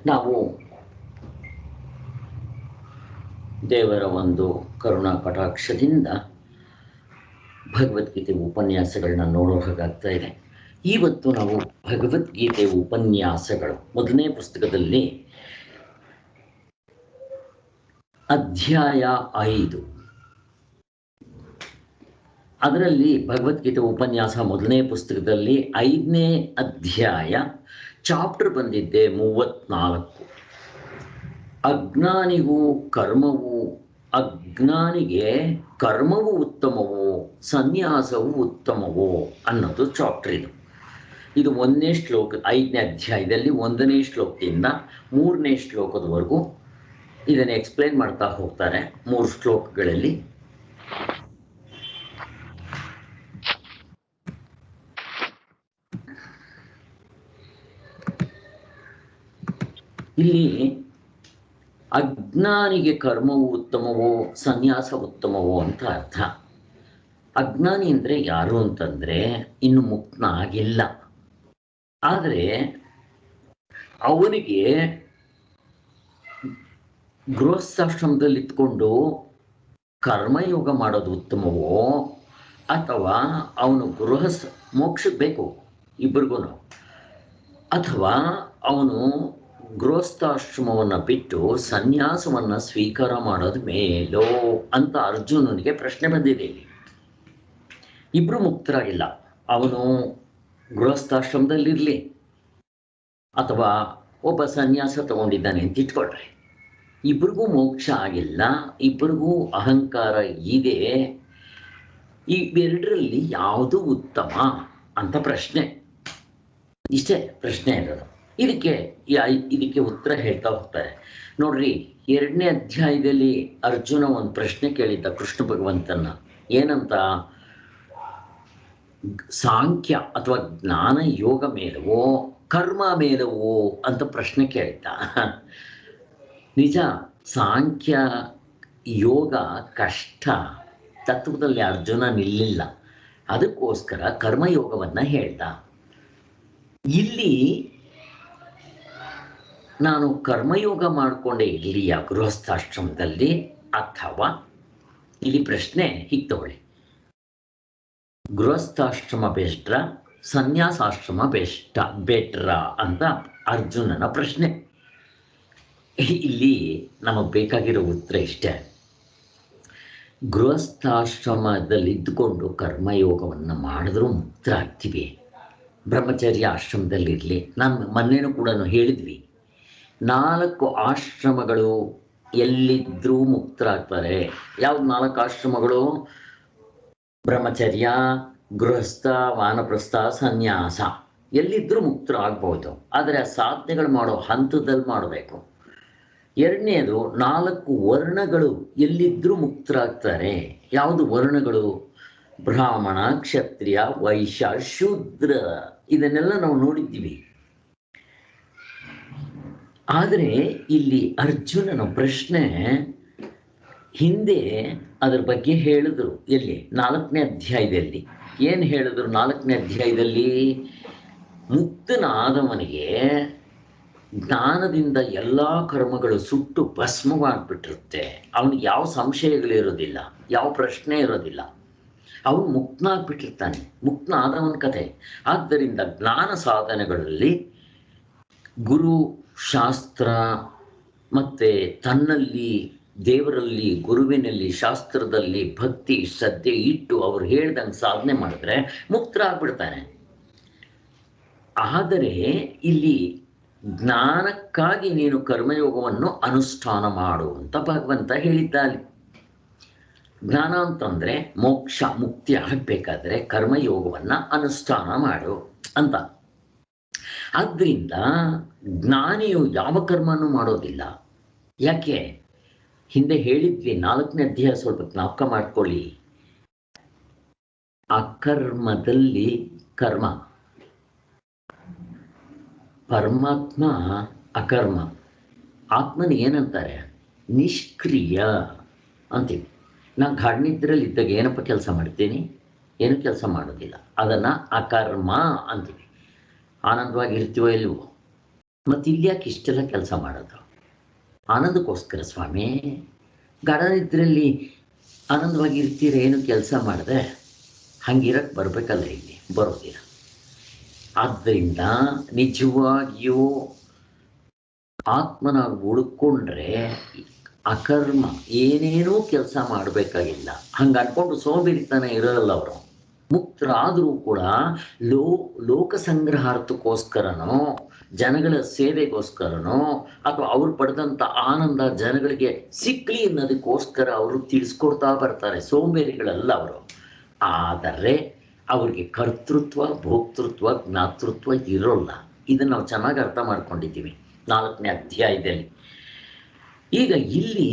ನಾವು ದೇವರ ಒಂದು ಕರುಣಾ ಕಟಾಕ್ಷದಿಂದ ಭಗವದ್ಗೀತೆ ಉಪನ್ಯಾಸಗಳನ್ನ ನೋಡೋ ಹಾಗಾಗ್ತಾ ಇದೆ. ಇವತ್ತು ನಾವು ಭಗವದ್ಗೀತೆ ಉಪನ್ಯಾಸಗಳು ಮೊದಲನೇ ಪುಸ್ತಕದಲ್ಲಿ ಅಧ್ಯಾಯ 5, ಅದರಲ್ಲಿ ಭಗವದ್ಗೀತೆ ಉಪನ್ಯಾಸ ಮೊದಲನೇ ಪುಸ್ತಕದಲ್ಲಿ 5ನೇ ಅಧ್ಯಾಯ ಚಾಪ್ಟರ್ ಬಂದಿದ್ದೆ 34. ಅಜ್ಞಾನಿಗೆ ಕರ್ಮವು ಉತ್ತಮವೋ ಸನ್ಯಾಸವು ಉತ್ತಮವೋ ಅನ್ನೋದು ಚಾಪ್ಟರ್. ಇದು 1ನೇ ಶ್ಲೋಕ 5ನೇ ಅಧ್ಯಾಯದಲ್ಲಿ 1ನೇ ಶ್ಲೋಕದಿಂದ 3ನೇ ಶ್ಲೋಕದವರೆಗೂ ಇದನ್ನು ಎಕ್ಸ್ಪ್ಲೇನ್ ಮಾಡ್ತಾ ಹೋಗ್ತಾರೆ 3 ಶ್ಲೋಕಗಳಲ್ಲಿ. ಇಲ್ಲಿ ಅಜ್ಞಾನಿಗೆ ಕರ್ಮವು ಉತ್ತಮವೋ ಸನ್ಯಾಸ ಉತ್ತಮವೋ ಅಂತ ಅರ್ಥ. ಅಜ್ಞಾನಿ ಅಂದರೆ ಯಾರು ಅಂತಂದರೆ ಇನ್ನು ಮುಕ್ತ ಆಗಿಲ್ಲ, ಆದರೆ ಅವನಿಗೆ ಗೃಹಸ್ಥಾಶ್ರಮದಲ್ಲಿ ಇದ್ಕೊಂಡು ಕರ್ಮಯೋಗ ಮಾಡೋದು ಉತ್ತಮವೋ ಅಥವಾ ಅವನು ಮೋಕ್ಷಕ್ಕೆ ಬೇಕು ಇಬ್ಬರಿಗೂ, ಅಥವಾ ಅವನು ಗೃಹಸ್ಥಾಶ್ರಮವನ್ನು ಬಿಟ್ಟು ಸನ್ಯಾಸವನ್ನು ಸ್ವೀಕಾರ ಮಾಡೋದು ಮೇಲೋ ಅಂತ ಅರ್ಜುನನಿಗೆ ಪ್ರಶ್ನೆ ಬಂದಿದೆ. ಇಬ್ಬರು ಮುಕ್ತರಾಗಿಲ್ಲ. ಅವನು ಗೃಹಸ್ಥಾಶ್ರಮದಲ್ಲಿರಲಿ ಅಥವಾ ಒಬ್ಬ ಸನ್ಯಾಸ ತಗೊಂಡಿದ್ದಾನೆ ಅಂತ ಇಟ್ಕೊಳ್ರಿ, ಇಬ್ಬರಿಗೂ ಮೋಕ್ಷ ಆಗಿಲ್ಲ, ಇಬ್ಬರಿಗೂ ಅಹಂಕಾರ ಇದೆ. ಇವೆರಡರಲ್ಲಿ ಯಾವುದು ಉತ್ತಮ ಅಂತ ಪ್ರಶ್ನೆ. ಇಷ್ಟೇ ಪ್ರಶ್ನೆ ಇರೋದು. ಇದಕ್ಕೆ ಉತ್ತರ ಹೇಳ್ತಾ ಹೋಗ್ತಾರೆ. ನೋಡ್ರಿ, 2ನೇ ಅಧ್ಯಾಯದಲ್ಲಿ ಅರ್ಜುನ ಒಂದು ಪ್ರಶ್ನೆ ಕೇಳಿದ್ದ ಕೃಷ್ಣ ಭಗವಂತನ. ಏನಂತ? ಸಾಂಖ್ಯ ಅಥವಾ ಜ್ಞಾನ ಯೋಗ ಮೇಲವೋ ಕರ್ಮ ಮೇಲವೋ ಅಂತ ಪ್ರಶ್ನೆ ಕೇಳಿದ್ದ. ನಿಜ, ಸಾಂಖ್ಯ ಯೋಗ ಕಷ್ಟ, ತತ್ವದಲ್ಲಿ ಅರ್ಜುನ ನಿಲ್ಲಿಲ್ಲ, ಅದಕ್ಕೋಸ್ಕರ ಕರ್ಮಯೋಗವನ್ನು ಹೇಳ್ದ. ಇಲ್ಲಿ ನಾನು ಕರ್ಮಯೋಗ ಮಾಡಿಕೊಂಡೇ ಇರಲಿಯ ಗೃಹಸ್ಥಾಶ್ರಮದಲ್ಲಿ, ಅಥವಾ ಇಲ್ಲಿ ಪ್ರಶ್ನೆ ಹೀಗೆ ತಗೊಳ್ಳಿ, ಗೃಹಸ್ಥಾಶ್ರಮ ಬೆಸ್ಟ್ರಾ ಸನ್ಯಾಸಾಶ್ರಮ ಬೆಟ್ರಾ ಅಂತ ಅರ್ಜುನನ ಪ್ರಶ್ನೆ. ಇಲ್ಲಿ ನಮಗೆ ಬೇಕಾಗಿರೋ ಉತ್ತರ ಇಷ್ಟೇ. ಗೃಹಸ್ಥಾಶ್ರಮದಲ್ಲಿ ಇದ್ದುಕೊಂಡು ಕರ್ಮಯೋಗವನ್ನು ಮಾಡಿದ್ರೂ ಮುಕ್ತರಾಗ್ತೀವಿ. ಬ್ರಹ್ಮಚರ್ಯ ಆಶ್ರಮದಲ್ಲಿರಲಿ, ನಾನು ಮೊನ್ನೆನೂ ಕೂಡ ಹೇಳಿದ್ವಿ, 4 ಆಶ್ರಮಗಳು ಎಲ್ಲಿದ್ದರೂ ಮುಕ್ತರಾಗ್ತಾರೆ. ಯಾವ್ದು 4 ಆಶ್ರಮಗಳು? ಬ್ರಹ್ಮಚರ್ಯ, ಗೃಹಸ್ಥ, ವಾನಪ್ರಸ್ಥ, ಸನ್ಯಾಸ. ಎಲ್ಲಿದ್ದರೂ ಮುಕ್ತರಾಗ್ಬೋದು, ಆದರೆ ಆ ಸಾಧನೆಗಳು ಮಾಡೋ ಹಂತದಲ್ಲಿ ಮಾಡಬೇಕು. 2ನೇದು 4 ವರ್ಣಗಳು ಎಲ್ಲಿದ್ದರೂ ಮುಕ್ತರಾಗ್ತಾರೆ. ಯಾವುದು ವರ್ಣಗಳು? ಬ್ರಾಹ್ಮಣ, ಕ್ಷತ್ರಿಯ, ವೈಶ್ಯ, ಶೂದ್ರ. ಇದನ್ನೆಲ್ಲ ನಾವು ನೋಡಿದ್ದೀವಿ. ಆದರೆ ಇಲ್ಲಿ ಅರ್ಜುನನ ಪ್ರಶ್ನೆ ಹಿಂದೆ ಅದರ ಬಗ್ಗೆ ಹೇಳಿದ್ರು. ಎಲ್ಲಿ? 4ನೇ ಅಧ್ಯಾಯದಲ್ಲಿ. ಏನು ಹೇಳಿದ್ರು 4ನೇ ಅಧ್ಯಾಯದಲ್ಲಿ? ಮುಕ್ತನಾದವನಿಗೆ ಜ್ಞಾನದಿಂದ ಎಲ್ಲ ಕರ್ಮಗಳು ಸುಟ್ಟು ಭಸ್ಮವಾಗಿಬಿಟ್ಟಿರುತ್ತೆ. ಅವನಿಗೆ ಯಾವ ಸಂಶಯಗಳಿರೋದಿಲ್ಲ, ಯಾವ ಪ್ರಶ್ನೆ ಇರೋದಿಲ್ಲ, ಅವನು ಮುಕ್ತನಾಗ್ಬಿಟ್ಟಿರ್ತಾನೆ. ಮುಕ್ತನಾದವನ ಕಥೆ. ಆದ್ದರಿಂದ ಜ್ಞಾನ ಸಾಧನೆಗಳಲ್ಲಿ ಗುರು ಶಾಸ್ತ್ರ ಮತ್ತು ತನ್ನಲ್ಲಿ, ದೇವರಲ್ಲಿ, ಗುರುವಿನಲ್ಲಿ, ಶಾಸ್ತ್ರದಲ್ಲಿ ಭಕ್ತಿ ಶ್ರದ್ಧೆ ಇಟ್ಟು ಅವ್ರು ಹೇಳ್ದಂಗೆ ಸಾಧನೆ ಮಾಡಿದ್ರೆ ಮುಕ್ತರಾಗ್ಬಿಡ್ತಾನೆ. ಆದರೆ ಇಲ್ಲಿ ಜ್ಞಾನಕ್ಕಾಗಿ ನೀನು ಕರ್ಮಯೋಗವನ್ನು ಅನುಷ್ಠಾನ ಮಾಡು ಅಂತ ಭಗವಂತ ಹೇಳಿದ್ದಾನೆ. ಜ್ಞಾನ ಅಂತಂದರೆ ಮೋಕ್ಷ, ಮುಕ್ತಿ ಆಗಬೇಕಾದ್ರೆ ಕರ್ಮಯೋಗವನ್ನು ಅನುಷ್ಠಾನ ಮಾಡು ಅಂತ. ಆದ್ದರಿಂದ ಜ್ಞಾನಿಯು ಯಾವ ಕರ್ಮನೂ ಮಾಡೋದಿಲ್ಲ. ಯಾಕೆ? ಹಿಂದೆ ಹೇಳಿದ್ವಿ, 4ನೇ ಅಧ್ಯಾಯ ಸ್ವಲ್ಪ ಜ್ಞಾಪಕ ಮಾಡ್ಕೊಳ್ಳಿ. ಅಕರ್ಮದಲ್ಲಿ ಕರ್ಮ, ಪರಮಾತ್ಮ ಅಕರ್ಮ. ಆತ್ಮನ ಏನಂತಾರೆ? ನಿಷ್ಕ್ರಿಯ ಅಂತೀವಿ. ನಾನು ಗಾಢನಿದ್ರಲ್ಲಿ ಇದ್ದಾಗ ಏನಪ್ಪ ಕೆಲಸ ಮಾಡ್ತೀನಿ? ಏನು ಕೆಲಸ ಮಾಡೋದಿಲ್ಲ. ಅದನ್ನು ಅಕರ್ಮ ಅಂತೀವಿ. ಆನಂದವಾಗಿರ್ತೀವೋ ಇಲ್ವೋ? ಮತ್ತು ಇಲ್ಲಿ ಯಾಕೆ ಇಷ್ಟೆಲ್ಲ ಕೆಲಸ ಮಾಡೋದು? ಆನಂದಕ್ಕೋಸ್ಕರ ಸ್ವಾಮಿ. ಗಾಢ ನಿದ್ರೆಯಲ್ಲಿ ಆನಂದವಾಗಿ ಇರ್ತೀರ, ಏನು ಕೆಲಸ ಮಾಡಿದೆ ಹಂಗಿರಕ್ಕೆ ಬರಬೇಕಲ್ಲ, ಇಲ್ಲಿ ಬರೋದಿಲ್ಲ. ಆದ್ದರಿಂದ ನಿಜವಾಗಿಯೂ ಆತ್ಮನಾಗಿ ಉಳ್ಕೊಂಡ್ರೆ ಅಕರ್ಮ ಏನೇನೂ ಕೆಲಸ ಮಾಡಬೇಕಾಗಿಲ್ಲ. ಹಂಗೆ ಅನ್ಕೊಂಡು ಸೋಂಬೇರಿತನ ಇರೋಲ್ಲ ಅವರು. ಮುಕ್ತರಾದರೂ ಕೂಡ ಲೋಕ ಸಂಗ್ರಹಾರ್ಥಕ್ಕೋಸ್ಕರನೋ ಜನಗಳ ಸೇವೆಗೋಸ್ಕರನೋ ಅಥವಾ ಅವ್ರು ಪಡೆದಂಥ ಆನಂದ ಜನಗಳಿಗೆ ಸಿಕ್ಕಲಿ ಅನ್ನೋದಕ್ಕೋಸ್ಕರ ಅವರು ತಿಳಿಸ್ಕೊಡ್ತಾ ಬರ್ತಾರೆ. ಸೋಂಬೇರಿಗಳಲ್ಲ ಅವರು. ಆದರೆ ಅವ್ರಿಗೆ ಕರ್ತೃತ್ವ, ಭೋಕ್ತೃತ್ವ, ಜ್ಞಾತೃತ್ವ ಇರೋಲ್ಲ. ಇದನ್ನು ನಾವು ಚೆನ್ನಾಗಿ ಅರ್ಥ ಮಾಡ್ಕೊಂಡಿದ್ದೀವಿ 4ನೇ ಅಧ್ಯಾಯದಲ್ಲಿ. ಈಗ ಇಲ್ಲಿ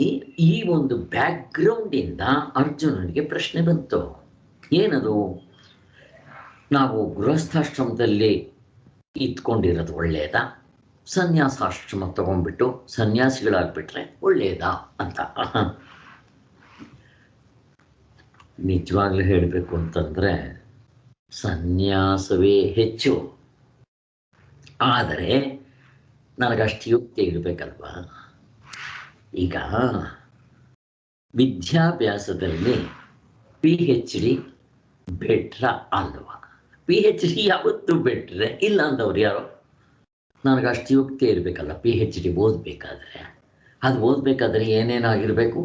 ಈ ಒಂದು ಬ್ಯಾಕ್ಗ್ರೌಂಡಿಂದ ಅರ್ಜುನನಿಗೆ ಪ್ರಶ್ನೆ ಬಂತು. ಏನದು? ನಾವು ಗೃಹಸ್ಥಾಶ್ರಮದಲ್ಲಿ ಇದ್ಕೊಂಡಿರೋದು ಒಳ್ಳೆಯದಾ, ಸನ್ಯಾಸಾಶ್ರಮ ತಗೊಂಡ್ಬಿಟ್ಟು ಸನ್ಯಾಸಿಗಳಾಗ್ಬಿಟ್ರೆ ಒಳ್ಳೆಯದಾ ಅಂತ. ನಿಜವಾಗ್ಲೂ ಹೇಳಬೇಕು ಅಂತಂದರೆ ಸನ್ಯಾಸವೇ ಹೆಚ್ಚು. ಆದರೆ ನನಗಷ್ಟು ಯುಕ್ತಿ ಇರಬೇಕಲ್ವಾ? ಈಗ ವಿದ್ಯಾಭ್ಯಾಸದಲ್ಲಿ PhD ಬೆಟ್ರ ಅಲ್ವಾ? PhD ಯಾವತ್ತೂ ಬೆಟ್ರೆ ಇಲ್ಲ ಅಂದವ್ರು ಯಾರು? ನನಗಷ್ಟು ಯುಕ್ತಿ ಇರಬೇಕಲ್ಲ. PhD ಓದಬೇಕಾದ್ರೆ ಅದು ಓದಬೇಕಾದ್ರೆ ಏನೇನಾಗಿರಬೇಕು?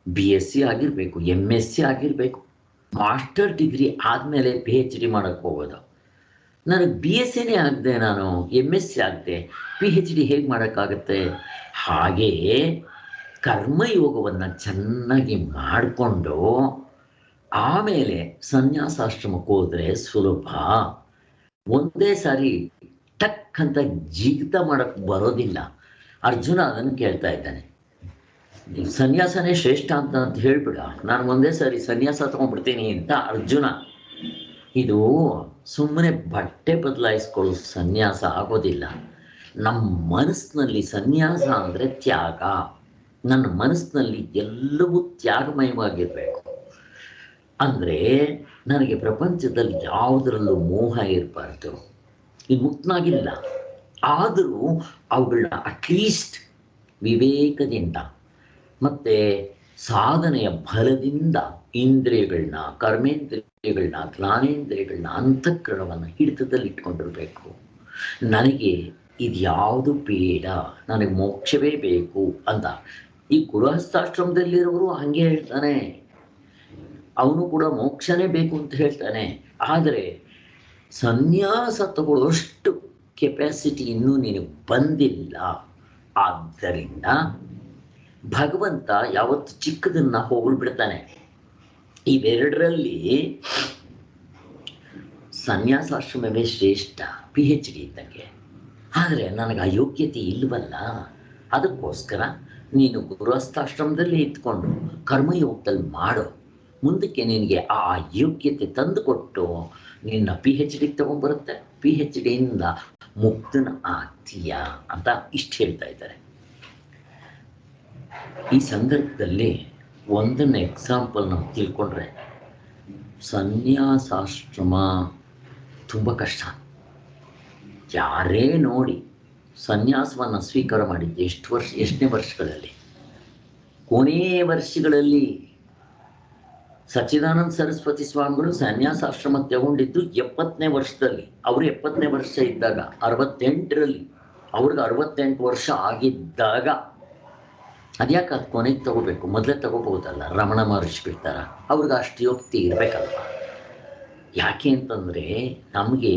BSc ಆಗಿರಬೇಕು, MSc ಆಗಿರಬೇಕು, ಮಾಸ್ಟರ್ ಡಿಗ್ರಿ ಆದಮೇಲೆ PhD ಮಾಡೋಕ್ಕೆ ಹೋಗೋದು. ನನಗೆ BScನೇ ಆಗದೆ, ನಾನು MSc ಆಗದೆ PhD ಹೇಗೆ ಮಾಡೋಕ್ಕಾಗತ್ತೆ? ಹಾಗೆಯೇ ಕರ್ಮಯೋಗವನ್ನು ಚೆನ್ನಾಗಿ ಮಾಡಿಕೊಂಡು ಆಮೇಲೆ ಸನ್ಯಾಸಾಶ್ರಮಕ್ಕೆ ಹೋದರೆ ಸುಲಭ. ಒಂದೇ ಸಾರಿ ಟಕ್ ಅಂತ ಜಿಗಿತ ಮಾಡೋಕ್ಕೆ ಬರೋದಿಲ್ಲ. ಅರ್ಜುನ ಅದನ್ನು ಕೇಳ್ತಾ ಇದ್ದಾನೆ. ಸನ್ಯಾಸನೇ ಶ್ರೇಷ್ಠ ಅಂತ ಹೇಳ್ಬಿಡ, ನಾನು ಒಂದೇ ಸಾರಿ ಸನ್ಯಾಸ ತಗೊಂಡ್ಬಿಡ್ತೀನಿ ಅಂತ ಅರ್ಜುನ. ಇದು ಸುಮ್ಮನೆ ಬಟ್ಟೆ ಬದಲಾಯಿಸ್ಕೊಳ್ಳೋ ಸನ್ಯಾಸ ಆಗೋದಿಲ್ಲ. ನಮ್ಮ ಮನಸ್ಸಿನಲ್ಲಿ ಸನ್ಯಾಸ ಅಂದರೆ ತ್ಯಾಗ. ನನ್ನ ಮನಸ್ಸಿನಲ್ಲಿ ಎಲ್ಲವೂ ತ್ಯಾಗಮಯವಾಗಿರಬೇಕು. ಅಂದರೆ ನನಗೆ ಪ್ರಪಂಚದಲ್ಲಿ ಯಾವುದರಲ್ಲೂ ಮೋಹ ಇರಬಾರ್ದು. ಇದು ಮುಕ್ತನಾಗಿಲ್ಲ, ಆದರೂ ಅವುಗಳನ್ನ ಅಟ್ಲೀಸ್ಟ್ ವಿವೇಕದಿಂದ ಮತ್ತು ಸಾಧನೆಯ ಬಲದಿಂದ ಇಂದ್ರಿಯಗಳನ್ನ, ಕರ್ಮೇಂದ್ರಿಯಗಳನ್ನ, ಜ್ಞಾನೇಂದ್ರಿಯಗಳನ್ನ, ಅಂತಃಕರಣವನ್ನು ಹಿಡಿತದಲ್ಲಿ ಇಟ್ಕೊಂಡಿರಬೇಕು. ನನಗೆ ಇದು ಯಾವುದು ಬೇಡ, ನನಗೆ ಮೋಕ್ಷವೇ ಬೇಕು ಅಂತ. ಈ ಗೃಹಸ್ಥಾಶ್ರಮದಲ್ಲಿರೋರು ಹಾಗೆ ಹೇಳ್ತಾನೆ, ಅವನು ಕೂಡ ಮೋಕ್ಷನೇ ಬೇಕು ಅಂತ ಹೇಳ್ತಾನೆ. ಆದರೆ ಸನ್ಯಾಸ ತಗೊಳ್ಳೋಷ್ಟು ಕೆಪಾಸಿಟಿ ಇನ್ನೂ ನಿನಗೆ ಬಂದಿಲ್ಲ. ಆದ್ದರಿಂದ ಭಗವಂತ ಯಾವತ್ತು ಚಿಕ್ಕದನ್ನ ಹೋಗ್ಬಿಡ್ತಾನೆ. ಇವೆರಡರಲ್ಲಿ ಸನ್ಯಾಸಾಶ್ರಮವೇ ಶ್ರೇಷ್ಠ PhD ಇದ್ದಂಗೆ. ಆದರೆ ನನಗೆ ಆ ಯೋಗ್ಯತೆ ಇಲ್ವಲ್ಲ. ಅದಕ್ಕೋಸ್ಕರ ನೀನು ಗೃಹಸ್ಥಾಶ್ರಮದಲ್ಲಿ ಇದ್ಕೊಂಡು ಕರ್ಮಯೋಗದಲ್ಲಿ ಮಾಡೋ, ಮುಂದಕ್ಕೆ ನಿನಗೆ ಆ ಯೋಗ್ಯತೆ ತಂದುಕೊಟ್ಟು ನಿನ್ನ PhD ತಗೊಂಡ್ಬರುತ್ತೆ, PhDಯಿಂದ ಮುಕ್ತನ ಆಗ್ತೀಯ ಅಂತ ಇಷ್ಟು ಹೇಳ್ತಾ ಇದ್ದಾರೆ. ಈ ಸಂದರ್ಭದಲ್ಲಿ ಒಂದನ್ನು ಎಕ್ಸಾಂಪಲ್ ನಾವು ತಿಳ್ಕೊಂಡ್ರೆ, ಸನ್ಯಾಸಾಶ್ರಮ ತುಂಬ ಕಷ್ಟ. ಯಾರೇ ನೋಡಿ ಸನ್ಯಾಸವನ್ನು ಸ್ವೀಕಾರ ಮಾಡಿದ್ದು ಎಷ್ಟನೇ ವರ್ಷಗಳಲ್ಲಿ? ಕೊನೆಯ ವರ್ಷಗಳಲ್ಲಿ. ಸಚ್ಚಿದಾನಂದ ಸರಸ್ವತಿ ಸ್ವಾಮಿಗಳು ಸನ್ಯಾಸಾಶ್ರಮ ತಗೊಂಡಿದ್ದು 70ನೇ ವರ್ಷದಲ್ಲಿ. ಅವರು 70ನೇ ವರ್ಷ ಇದ್ದಾಗ, 68ರಲ್ಲಿ, ಅವ್ರಿಗೆ 68 ವರ್ಷ ಆಗಿದ್ದಾಗ. ಅದ್ಯಾಕೆ ಅದು ಕೊನೆಗೆ ತಗೋಬೇಕು? ಮೊದಲೇ ತಗೋಬಹುದಲ್ಲ, ರಮಣ ಮಹರ್ಷಿ ಬಿಡ್ತಾರ. ಅವ್ರಿಗೆ ಅಷ್ಟು ಯೋಗ್ಯತೆ ಇರಬೇಕಲ್ವ? ಯಾಕೆ ಅಂತಂದರೆ ನಮಗೆ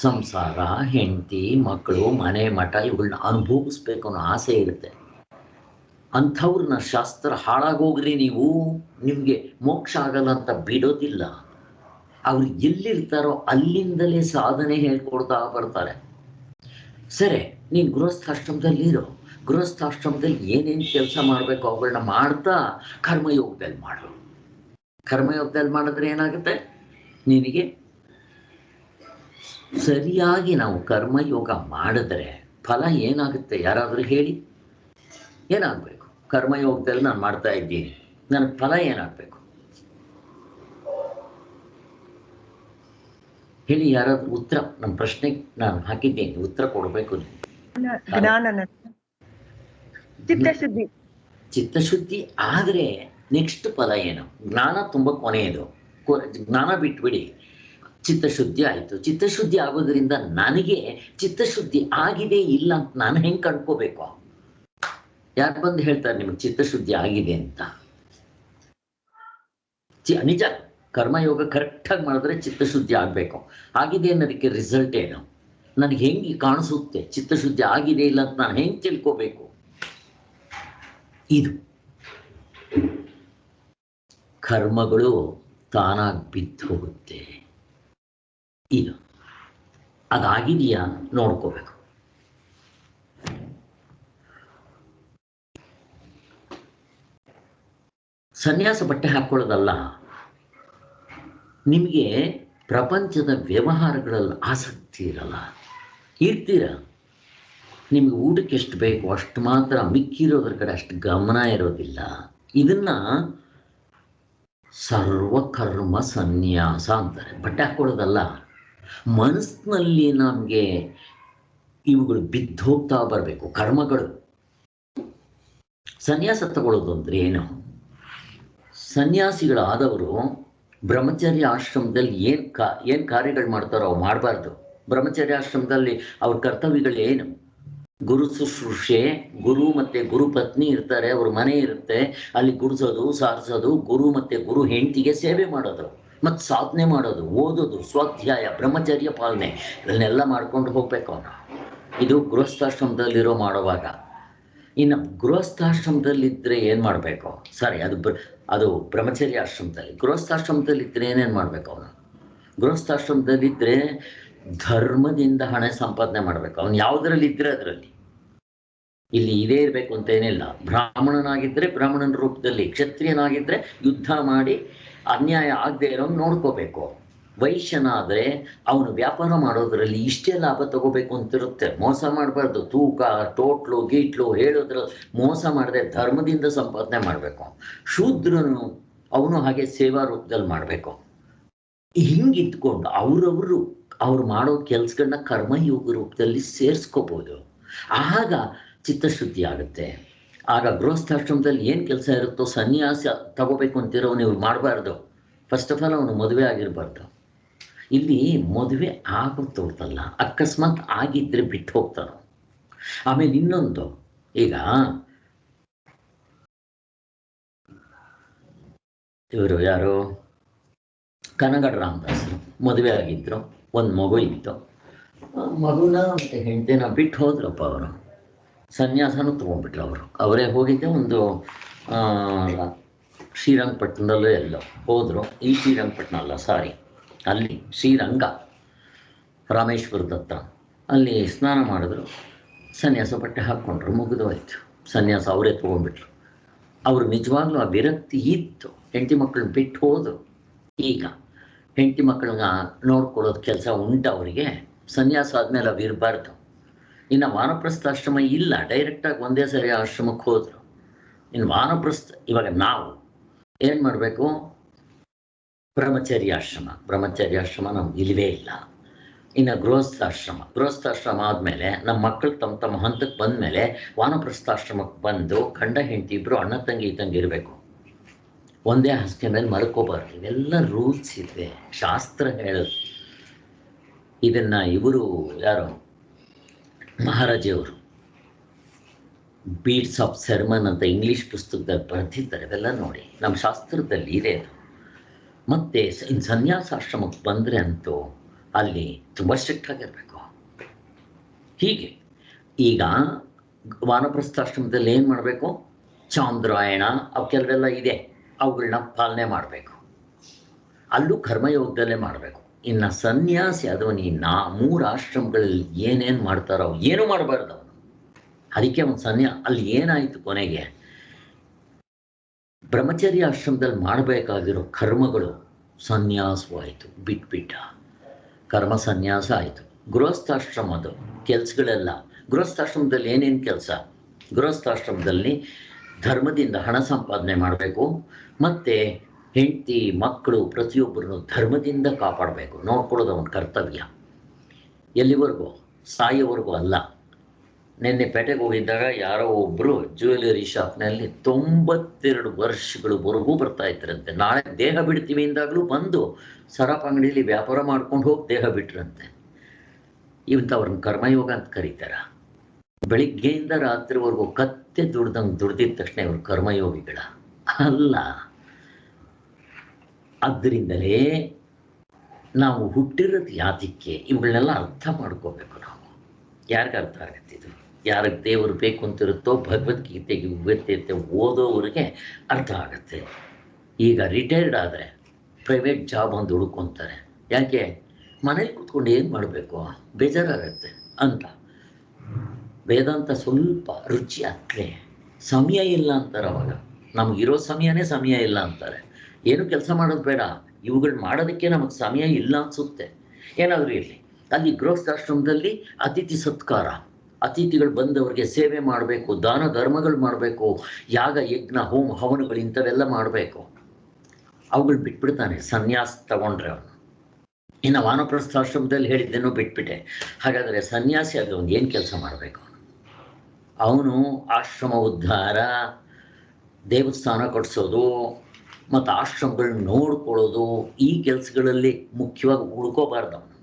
ಸಂಸಾರ, ಹೆಂಡತಿ, ಮಕ್ಕಳು, ಮನೆ, ಮಠ ಇವುಗಳನ್ನ ಅನುಭವಿಸ್ಬೇಕು ಅನ್ನೋ ಆಸೆ ಇರುತ್ತೆ. ಅಂಥವ್ರನ್ನ ಶಾಸ್ತ್ರ ಹಾಳಾಗೋಗ್ರಿ ನೀವು, ನಿಮಗೆ ಮೋಕ್ಷ ಆಗಲ್ಲ ಅಂತ ಬಿಡೋದಿಲ್ಲ. ಅವ್ರು ಎಲ್ಲಿರ್ತಾರೋ ಅಲ್ಲಿಂದಲೇ ಸಾಧನೆ ಹೇಳ್ಕೊಡ್ತಾ ಬರ್ತಾರೆ. ಸರಿ, ನೀನು ಗೃಹಸ್ಥಾಶ್ರಮದಲ್ಲಿರೋ, ಗೃಹಸ್ಥಾಶ್ರಮದಲ್ಲಿ ಏನೇನು ಕೆಲಸ ಮಾಡಬೇಕು ಅವುಗಳನ್ನ ಮಾಡ್ತಾ ಕರ್ಮಯೋಗದಲ್ಲಿ ಮಾಡು. ಕರ್ಮಯೋಗದಲ್ಲಿ ಮಾಡಿದ್ರೆ ಏನಾಗುತ್ತೆ? ನಿನಗೆ ಸರಿಯಾಗಿ ನಾವು ಕರ್ಮಯೋಗ ಮಾಡಿದ್ರೆ ಫಲ ಏನಾಗುತ್ತೆ? ಯಾರಾದರೂ ಹೇಳಿ, ಏನಾಗಬೇಕು? ಕರ್ಮಯೋಗದಲ್ಲಿ ನಾನು ಮಾಡ್ತಾ ಇದ್ದೀನಿ, ನನಗೆ ಫಲ ಏನಾಗಬೇಕು ಹೇಳಿ? ಯಾರಾದರೂ ಉತ್ತರ, ನಮ್ಮ ಪ್ರಶ್ನೆಗೆ ನಾನು ಹಾಕಿದ್ದೀನಿ, ಉತ್ತರ ಕೊಡಬೇಕು. ಜ್ಞಾನ ಚಿತ್ತಶುದ್ಧಿ. ಚಿತ್ತಶುದ್ಧಿ ಆದರೆ ನೆಕ್ಸ್ಟ್ ಫಲ ಏನು? ಜ್ಞಾನ ತುಂಬ ಕೊನೆಯದು. ಜ್ಞಾನ ಬಿಟ್ಬಿಡಿ, ಚಿತ್ತಶುದ್ಧಿ ಆಯಿತು. ಚಿತ್ತಶುದ್ಧಿ ಆಗೋದ್ರಿಂದ ನನಗೆ ಚಿತ್ತಶುದ್ಧಿ ಆಗಿದೆ ಇಲ್ಲ ಅಂತ ನಾನು ಹೆಂಗೆ ಕಂಡ್ಕೋಬೇಕು? ಯಾರು ಬಂದು ಹೇಳ್ತಾರೆ ನಿಮಗೆ ಚಿತ್ತಶುದ್ಧಿ ಆಗಿದೆ ಅಂತ? ನಿಜ, ಕರ್ಮಯೋಗ ಕರೆಕ್ಟಾಗಿ ಮಾಡಿದ್ರೆ ಚಿತ್ತಶುದ್ಧಿ ಆಗಬೇಕು. ಆಗಿದೆ ಅನ್ನೋದಕ್ಕೆ ರಿಸಲ್ಟ್ ಏನು? ನನಗೆ ಹೆಂಗೆ ಕಾಣಿಸುತ್ತೆ ಚಿತ್ತಶುದ್ಧಿ ಆಗಿದೆ ಇಲ್ಲ ಅಂತ ನಾನು ಹೆಂಗೆ ತಿಳ್ಕೋಬೇಕು? ಇದು ಕರ್ಮಗಳು ತಾನಾಗಿ ಬಿದ್ದು ಹೋಗುತ್ತೆ. ಇದು ಅದಾಗಿದೆಯಾ ನೋಡ್ಕೋಬೇಕು. ಸನ್ಯಾಸ ಬಟ್ಟೆ ಹಾಕೊಳ್ಳೋದಲ್ಲ, ನಿಮಗೆ ಪ್ರಪಂಚದ ವ್ಯವಹಾರಗಳಲ್ಲಿ ಆಸಕ್ತಿ ಇರಲ್ಲ. ಇರ್ತೀರ, ನಿಮ್ಗೆ ಊಟಕ್ಕೆ ಎಷ್ಟು ಬೇಕು ಅಷ್ಟು ಮಾತ್ರ, ಮಿಕ್ಕಿರೋದ್ರ ಕಡೆ ಅಷ್ಟು ಗಮನ ಇರೋದಿಲ್ಲ. ಇದನ್ನ ಸರ್ವಕರ್ಮ ಸನ್ಯಾಸ ಅಂತಾರೆ. ಬಟ್ಟೆ ಹಾಕೊಳ್ಳೋದಲ್ಲ, ಮನಸ್ಸಿನಲ್ಲಿ ನಮಗೆ ಇವುಗಳು ಬಿದ್ದು ಹೋಗ್ತಾ ಬರಬೇಕು ಕರ್ಮಗಳು. ಸನ್ಯಾಸ ತಗೊಳ್ಳೋದು ಅಂದ್ರೆ ಏನು? ಸನ್ಯಾಸಿಗಳಾದವರು ಬ್ರಹ್ಮಚರ್ಯ ಆಶ್ರಮದಲ್ಲಿ ಏನು ಕಾರ್ಯಗಳು ಮಾಡ್ತಾರೋ ಅವು ಮಾಡಬಾರ್ದು. ಬ್ರಹ್ಮಚರ್ಯ ಆಶ್ರಮದಲ್ಲಿ ಅವ್ರ ಕರ್ತವ್ಯಗಳು ಏನು? ಗುರು ಶುಶ್ರೂಷೆ, ಗುರು ಮತ್ತು ಗುರು ಪತ್ನಿ ಇರ್ತಾರೆ, ಅವ್ರ ಮನೆ ಇರುತ್ತೆ, ಅಲ್ಲಿ ಗುಡಿಸೋದು ಸಾರಿಸೋದು, ಗುರು ಮತ್ತು ಗುರು ಹೆಂಡತಿಗೆ ಸೇವೆ ಮಾಡೋದು, ಮತ್ತು ಸಾಧನೆ ಮಾಡೋದು, ಓದೋದು, ಸ್ವಾಧ್ಯಾಯ, ಬ್ರಹ್ಮಚರ್ಯ ಪಾಲನೆ, ಇದನ್ನೆಲ್ಲ ಮಾಡ್ಕೊಂಡು ಹೋಗ್ಬೇಕು ಅವನು. ಇದು ಗೃಹಸ್ಥಾಶ್ರಮದಲ್ಲಿರೋ ಮಾಡುವಾಗ. ಇನ್ನು ಗೃಹಸ್ಥಾಶ್ರಮದಲ್ಲಿದ್ದರೆ ಏನು ಮಾಡಬೇಕು? ಸಾರಿ, ಅದು ಬ್ರಹ್ಮಚರ್ಯ ಆಶ್ರಮದಲ್ಲಿ. ಗೃಹಸ್ಥಾಶ್ರಮದಲ್ಲಿದ್ದರೆ ಏನೇನು ಮಾಡಬೇಕು ಅವನು? ಗೃಹಸ್ಥಾಶ್ರಮದಲ್ಲಿದ್ದರೆ ಧರ್ಮದಿಂದ ಹಣ ಸಂಪಾದನೆ ಮಾಡಬೇಕು. ಅವನು ಯಾವುದರಲ್ಲಿ ಇದ್ದರೆ ಅದರಲ್ಲಿ. ಇಲ್ಲಿ ಇದೇ ಇರಬೇಕು ಅಂತ ಏನಿಲ್ಲ. ಬ್ರಾಹ್ಮಣನಾಗಿದ್ದರೆ ಬ್ರಾಹ್ಮಣನ ರೂಪದಲ್ಲಿ, ಕ್ಷತ್ರಿಯನಾಗಿದ್ದರೆ ಯುದ್ಧ ಮಾಡಿ ಅನ್ಯಾಯ ಆಗದೆ ಇರೋನು ನೋಡ್ಕೋಬೇಕು. ವೈಶ್ಯನಾದರೆ ಅವನು ವ್ಯಾಪಾರ ಮಾಡೋದ್ರಲ್ಲಿ ಇಷ್ಟೇ ಲಾಭ ತಗೋಬೇಕು ಅಂತಿರುತ್ತೆ. ಮೋಸ ಮಾಡಬಾರ್ದು. ತೂಕ, ಟೋಟ್ಲು, ಗೀಟ್ಲು ಹೇಳೋದ್ರ ಮೋಸ ಮಾಡದೆ ಧರ್ಮದಿಂದ ಸಂಪಾದನೆ ಮಾಡಬೇಕು. ಶೂದ್ರನು ಅವನು ಹಾಗೆ ಸೇವಾ ರೂಪದಲ್ಲಿ ಮಾಡಬೇಕು. ಹಿಂಗಿದ್ಕೊಂಡು ಅವ್ರು ಮಾಡೋ ಕೆಲಸಗಳನ್ನ ಕರ್ಮಯೋಗ ರೂಪದಲ್ಲಿ ಸೇರಿಸ್ಕೋಬೋದು. ಆಗ ಚಿತ್ತಶುದ್ಧಿ ಆಗುತ್ತೆ. ಆಗ ಗೃಹಸ್ಥಾಶ್ರಮದಲ್ಲಿ ಏನು ಕೆಲಸ ಇರುತ್ತೋ ಸನ್ಯಾಸ ತಗೋಬೇಕು ಅಂತಿರೋ ನೀವು ಮಾಡಬಾರ್ದು. ಫಸ್ಟ್ ಆಫ್ ಆಲ್ ಅವನು ಮದುವೆ ಆಗಿರಬಾರ್ದು. ಇಲ್ಲಿ ಮದುವೆ ಆಗುತ್ತಲ್ಲ, ಅಕಸ್ಮಾತ್ ಆಗಿದ್ರೆ ಬಿಟ್ಟು ಹೋಗ್ತಾನೆ. ಆಮೇಲೆ ಇನ್ನೊಂದು, ಈಗ ಇವರು ಯಾರು, ಕನಗಡ ರಾಮದಾಸರು ಮದುವೆ ಆಗಿದ್ರು, ಒಂದು ಮಗು ಇತ್ತು. ಮಗುನ ಮತ್ತು ಹೆಂಡತಿನ ಬಿಟ್ಟು ಹೋದ್ರಪ್ಪ ಅವರು. ಸನ್ಯಾಸನೂ ತೊಗೊಂಡ್ಬಿಟ್ರು ಅವರು. ಅವರೇ ಹೋಗಿದ್ದೆ ಒಂದು ಶ್ರೀರಂಗಪಟ್ಟಣದಲ್ಲೂ ಎಲ್ಲೋ ಹೋದರು. ಈ ಶ್ರೀರಂಗಪಟ್ಟಣ ಅಲ್ಲ, ಸಾರಿ, ಅಲ್ಲಿ ಶ್ರೀರಂಗ ರಾಮೇಶ್ವರದ ಹತ್ರ. ಅಲ್ಲಿ ಸ್ನಾನ ಮಾಡಿದ್ರು, ಸನ್ಯಾಸ ಬಟ್ಟೆ ಹಾಕ್ಕೊಂಡ್ರು, ಮುಗಿದೋಯ್ತು. ಸನ್ಯಾಸ ಅವರೇ ತೊಗೊಂಡ್ಬಿಟ್ರು. ಅವರು ನಿಜವಾಗ್ಲೂ ಆ ವಿರಕ್ತಿ ಇತ್ತು. ಹೆಂಡತಿ ಮಕ್ಕಳನ್ನ ಬಿಟ್ಟು ಹೋದರು. ಈಗ ಹೆಂಡತಿ ಮಕ್ಕಳನ್ನ ನೋಡ್ಕೊಳ್ಳೋದು ಕೆಲಸ ಉಂಟು ಅವರಿಗೆ. ಸನ್ಯಾಸ ಆದಮೇಲೆ ಅವು ಇರಬಾರ್ದು. ಇನ್ನು ವಾನಪ್ರಸ್ಥಾಶ್ರಮ ಇಲ್ಲ, ಡೈರೆಕ್ಟಾಗಿ ಒಂದೇ ಸರಿ ಆಶ್ರಮಕ್ಕೆ ಹೋದರು. ಇನ್ನು ವಾನಪ್ರಸ್ಥ, ಇವಾಗ ನಾವು ಏನು ಮಾಡಬೇಕು? ಬ್ರಹ್ಮಚರ್ಯಾಶ್ರಮ ನಮ್ಗೆ ಇಲ್ಲವೇ ಇಲ್ಲ. ಇನ್ನು ಗೃಹಸ್ಥಾಶ್ರಮ ಆದಮೇಲೆ ನಮ್ಮ ಮಕ್ಕಳು ತಮ್ಮ ಹಂತಕ್ಕೆ ಬಂದ ಮೇಲೆ ವಾನಪ್ರಸ್ಥಾಶ್ರಮಕ್ಕೆ ಬಂದು ಗಂಡ ಹೆಂಡತಿ ಇಬ್ಬರು ಅಣ್ಣ ತಂಗಿ ಇರಬೇಕು. ಒಂದೇ ಹಾಸಿಗೆ ಮೇಲೆ ಮಲ್ಕೋಬಾರ್ದು. ಇವೆಲ್ಲ ರೂಲ್ಸ್ ಇದೆ, ಶಾಸ್ತ್ರ ಹೇಳೋದು. ಇದನ್ನು ಇವರು ಯಾರು, ಮಹಾರಾಜಿಯವರು ಬೀಡ್ಸ್ ಆಫ್ ಸೆರ್ಮನ್ ಅಂತ ಇಂಗ್ಲೀಷ್ ಪುಸ್ತಕದಲ್ಲಿ ಬರೆದಿದ್ದಾರೆ. ಇವೆಲ್ಲ ನೋಡಿ, ನಮ್ಮ ಶಾಸ್ತ್ರದಲ್ಲಿ ಇದೆ ಅದು. ಮತ್ತು ಇನ್ನು ಸನ್ಯಾಸಾಶ್ರಮಕ್ಕೆ ಬಂದರೆ ಅಂತೂ ಅಲ್ಲಿ ತುಂಬ ಸ್ಟ್ರಿಕ್ಟ್ ಆಗಿರಬೇಕು. ಹೀಗೆ ಈಗ ವಾನಪ್ರಸ್ಥಾಶ್ರಮದಲ್ಲಿ ಏನು ಮಾಡಬೇಕು? ಚಾಂದ್ರಾಯಣ ಅವು ಕೆಲವೆಲ್ಲ ಇದೆ, ಅವುಗಳನ್ನ ಪಾಲನೆ ಮಾಡಬೇಕು. ಅಲ್ಲೂ ಕರ್ಮಯೋಗದಲ್ಲೇ ಮಾಡಬೇಕು. ಇನ್ನು ಸನ್ಯಾಸಿ ಅದವನು ಈ 3 ಆಶ್ರಮಗಳಲ್ಲಿ ಏನೇನು ಮಾಡ್ತಾರೋ ಏನೂ ಮಾಡಬಾರ್ದು ಅವನು. ಅದಕ್ಕೆ ಅವನು ಅಲ್ಲಿ ಏನಾಯಿತು ಕೊನೆಗೆ? ಬ್ರಹ್ಮಚರ್ಯ ಆಶ್ರಮದಲ್ಲಿ ಮಾಡಬೇಕಾಗಿರೋ ಕರ್ಮಗಳು ಸನ್ಯಾಸವಾಯಿತು, ಬಿಟ್ಬಿಟ್ಟ. ಕರ್ಮ ಸನ್ಯಾಸ ಆಯಿತು. ಗೃಹಸ್ಥಾಶ್ರಮದ ಕೆಲಸಗಳೆಲ್ಲ, ಗೃಹಸ್ಥಾಶ್ರಮದಲ್ಲಿ ಏನೇನು ಕೆಲಸ? ಗೃಹಸ್ಥಾಶ್ರಮದಲ್ಲಿ ಧರ್ಮದಿಂದ ಹಣ ಸಂಪಾದನೆ ಮಾಡಬೇಕು, ಮತ್ತು ಹೆಂಡತಿ ಮಕ್ಕಳು ಪ್ರತಿಯೊಬ್ಬರನ್ನು ಧರ್ಮದಿಂದ ಕಾಪಾಡಬೇಕು, ನೋಡ್ಕೊಳ್ಳೋದು ಅವನ ಕರ್ತವ್ಯ. ಎಲ್ಲಿವರೆಗೂ? ಸಾಯೋವರೆಗೂ ಅಲ್ಲ. ನಿನ್ನೆ ಪೇಟೆಗೆ ಹೋಗಿದ್ದಾಗ ಯಾರೋ ಒಬ್ಬರು ಜ್ಯುವೆಲರಿ ಶಾಪ್ನಲ್ಲಿ 92 ವರ್ಷಗಳವರೆಗೂ ಬರ್ತಾ ಇದ್ರಂತೆ. ನಾಳೆ ದೇಹ ಬಿಡ್ತೀವಿ ಇಂದಾಗಲೂ ಬಂದು ಸರಪ್ ಅಂಗಡಿಯಲ್ಲಿ ವ್ಯಾಪಾರ ಮಾಡ್ಕೊಂಡು ಹೋಗಿ ದೇಹ ಬಿಟ್ರಂತೆ. ಇಂಥವ್ರನ್ನ ಕರ್ಮಯೋಗ ಅಂತ ಕರೀತಾರ. ಬೆಳಿಗ್ಗೆಯಿಂದ ರಾತ್ರಿವರೆಗೂ ಕತ್ತೆ ದುಡ್ದಂಗೆ ದುಡ್ದಿದ ತಕ್ಷಣ ಇವ್ರು ಕರ್ಮಯೋಗಿಗಳ ಅಲ್ಲ. ಆದ್ದರಿಂದಲೇ ನಾವು ಹುಟ್ಟಿರೋದು ಯಾತಕ್ಕೆ, ಇವುಗಳನ್ನೆಲ್ಲ ಅರ್ಥ ಮಾಡ್ಕೋಬೇಕು. ನಾವು ಯಾರಿಗೆ ಅರ್ಥ ಆಗತ್ತಿದು, ಯಾರಿಗೆ ದೇವರು ಬೇಕು ಅಂತಿರುತ್ತೋ ಭಗವದ್ಗೀತೆಗೆ ಭಗವದ್ಗೀತೆ ಓದೋವ್ರಿಗೆ ಅರ್ಥ ಆಗುತ್ತೆ. ಈಗ ರಿಟೈರ್ಡ್ ಆದರೆ ಪ್ರೈವೇಟ್ ಜಾಬ್ ಒಂದು ಹುಡ್ಕೊತಾರೆ. ಯಾಕೆ? ಮನೇಲಿ ಕೂತ್ಕೊಂಡು ಏನು ಮಾಡಬೇಕು, ಬೇಜಾರಾಗತ್ತೆ ಅಂತ. ವೇದಾಂತ ಸ್ವಲ್ಪ ರುಚಿ ಹತ್ತಲೆ, ಸಮಯ ಇಲ್ಲ ಅಂತಾರೆ. ಅವಾಗ ನಮಗಿರೋ ಸಮಯ ಇಲ್ಲ ಅಂತಾರೆ. ಏನು ಕೆಲಸ ಮಾಡೋದು ಬೇಡ, ಇವುಗಳು ಮಾಡೋದಕ್ಕೆ ನಮಗೆ ಸಮಯ ಇಲ್ಲ ಅನಿಸುತ್ತೆ. ಏನಾದರೂ ಇರಲಿ, ಅಲ್ಲಿ ಗೃಹಸ್ಥಾಶ್ರಮದಲ್ಲಿ ಅತಿಥಿ ಸತ್ಕಾರ, ಅತಿಥಿಗಳು ಬಂದವರಿಗೆ ಸೇವೆ ಮಾಡಬೇಕು, ದಾನ ಧರ್ಮಗಳು ಮಾಡಬೇಕು, ಯಾಗ ಯಜ್ಞ ಹೋಮ ಹವನಗಳು ಇಂಥವೆಲ್ಲ ಮಾಡಬೇಕು. ಅವುಗಳು ಬಿಟ್ಬಿಡ್ತಾನೆ ಸನ್ಯಾಸ ತಗೊಂಡ್ರೆ ಅವನು. ಇನ್ನು ವಾನಪ್ರಸ್ಥಾಶ್ರಮದಲ್ಲಿ ಹೇಳಿದ್ದೇನೋ ಬಿಟ್ಬಿಟ್ಟೆ. ಹಾಗಾದರೆ ಸನ್ಯಾಸಿ ಆಗಿ ಅವನು ಏನು ಕೆಲಸ ಮಾಡಬೇಕು? ಅವನು ಆಶ್ರಮ ಉದ್ಧಾರ, ದೇವಸ್ಥಾನ ಕಟ್ಸೋದು ಮತ್ತು ಆಶ್ರಮಗಳನ್ನ ನೋಡ್ಕೊಳ್ಳೋದು, ಈ ಕೆಲಸಗಳಲ್ಲಿ ಮುಖ್ಯವಾಗಿ ಉಳ್ಕೋಬಾರ್ದು. ಅವನು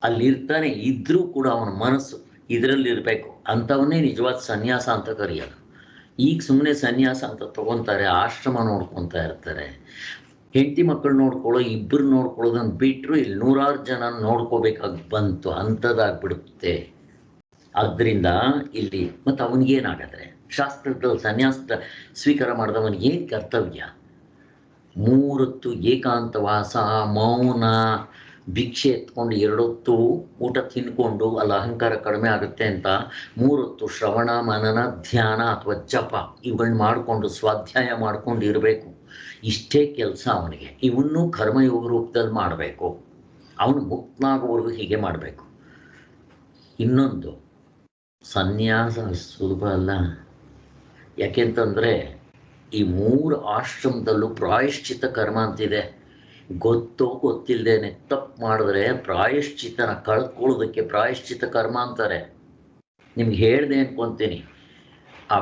ಅಲ್ಲಿರ್ತಾನೆ ಇದ್ರೂ ಕೂಡ ಅವನ ಮನಸ್ಸು ಇದರಲ್ಲಿರಬೇಕು. ಅಂಥವನ್ನೇ ನಿಜವಾದ ಸನ್ಯಾಸ ಅಂತ ಕರೆಯೋದು. ಈಗ ಸುಮ್ಮನೆ ಸನ್ಯಾಸ ಅಂತ ತಗೊತಾರೆ, ಆಶ್ರಮ ನೋಡ್ಕೊತಾ ಇರ್ತಾರೆ. ಹೆಂಡತಿ ಮಕ್ಕಳು ನೋಡ್ಕೊಳ್ಳೋ, ಇಬ್ಬರು ನೋಡ್ಕೊಳ್ಳೋದನ್ನು ಬಿಟ್ಟರು ಇಲ್ಲಿ 100 ಜನ ನೋಡ್ಕೋಬೇಕಾಗಿ ಬಂತು, ಅಂಥದ್ದಾಗ್ಬಿಡುತ್ತೆ. ಆದ್ದರಿಂದ ಇಲ್ಲಿ ಮತ್ತು ಅವನಿಗೇನಾಗತ್ತೆ, ಶಾಸ್ತ್ರದಲ್ಲಿ ಸನ್ಯಾಸ ಸ್ವೀಕಾರ ಮಾಡಿದವನಿಗೆ ಏನು ಕರ್ತವ್ಯ? 3 ಹೊತ್ತು ಏಕಾಂತವಾಸ, ಮೌನ, ಭಿಕ್ಷೆ ಎತ್ಕೊಂಡು 2 ಹೊತ್ತು ಊಟ ತಿನ್ಕೊಂಡು ಅಲ್ಲಿ ಅಹಂಕಾರ ಕಡಿಮೆ ಆಗುತ್ತೆ ಅಂತ 3 ಹೊತ್ತು ಶ್ರವಣ ಮನನ ಧ್ಯಾನ ಅಥವಾ ಜಪ ಇವುಗಳನ್ನ ಮಾಡಿಕೊಂಡು ಸ್ವಾಧ್ಯಾಯ ಮಾಡ್ಕೊಂಡು ಇರಬೇಕು. ಇಷ್ಟೇ ಕೆಲಸ ಅವನಿಗೆ. ಇವನ್ನೂ ಕರ್ಮಯೋಗ ರೂಪದಲ್ಲಿ ಮಾಡಬೇಕು. ಅವನು ಮುಕ್ತನಾಗುವವರೆಗೂ ಹೀಗೆ ಮಾಡಬೇಕು. ಇನ್ನೊಂದು, ಸನ್ಯಾಸ ಸುಲಭ ಅಲ್ಲ. ಯಾಕೆಂತಂದರೆ ಈ 3 ಆಶ್ರಮದಲ್ಲೂ ಪ್ರಾಯಶ್ಚಿತ್ತ ಕರ್ಮ ಅಂತಿದೆ. ಗೊತ್ತೋ ಗೊತ್ತಿಲ್ಲದೇನೆ ತಪ್ಪು ಮಾಡಿದ್ರೆ ಪ್ರಾಯಶ್ಚಿತ್ತನ ಕಳ್ಕೊಳ್ಳೋದಕ್ಕೆ ಪ್ರಾಯಶ್ಚಿತ್ತ ಕರ್ಮ ಅಂತಾರೆ. ನಿಮ್ಗೆ ಹೇಳಿದೆ ಅನ್ಕೊತೀನಿ. ಆ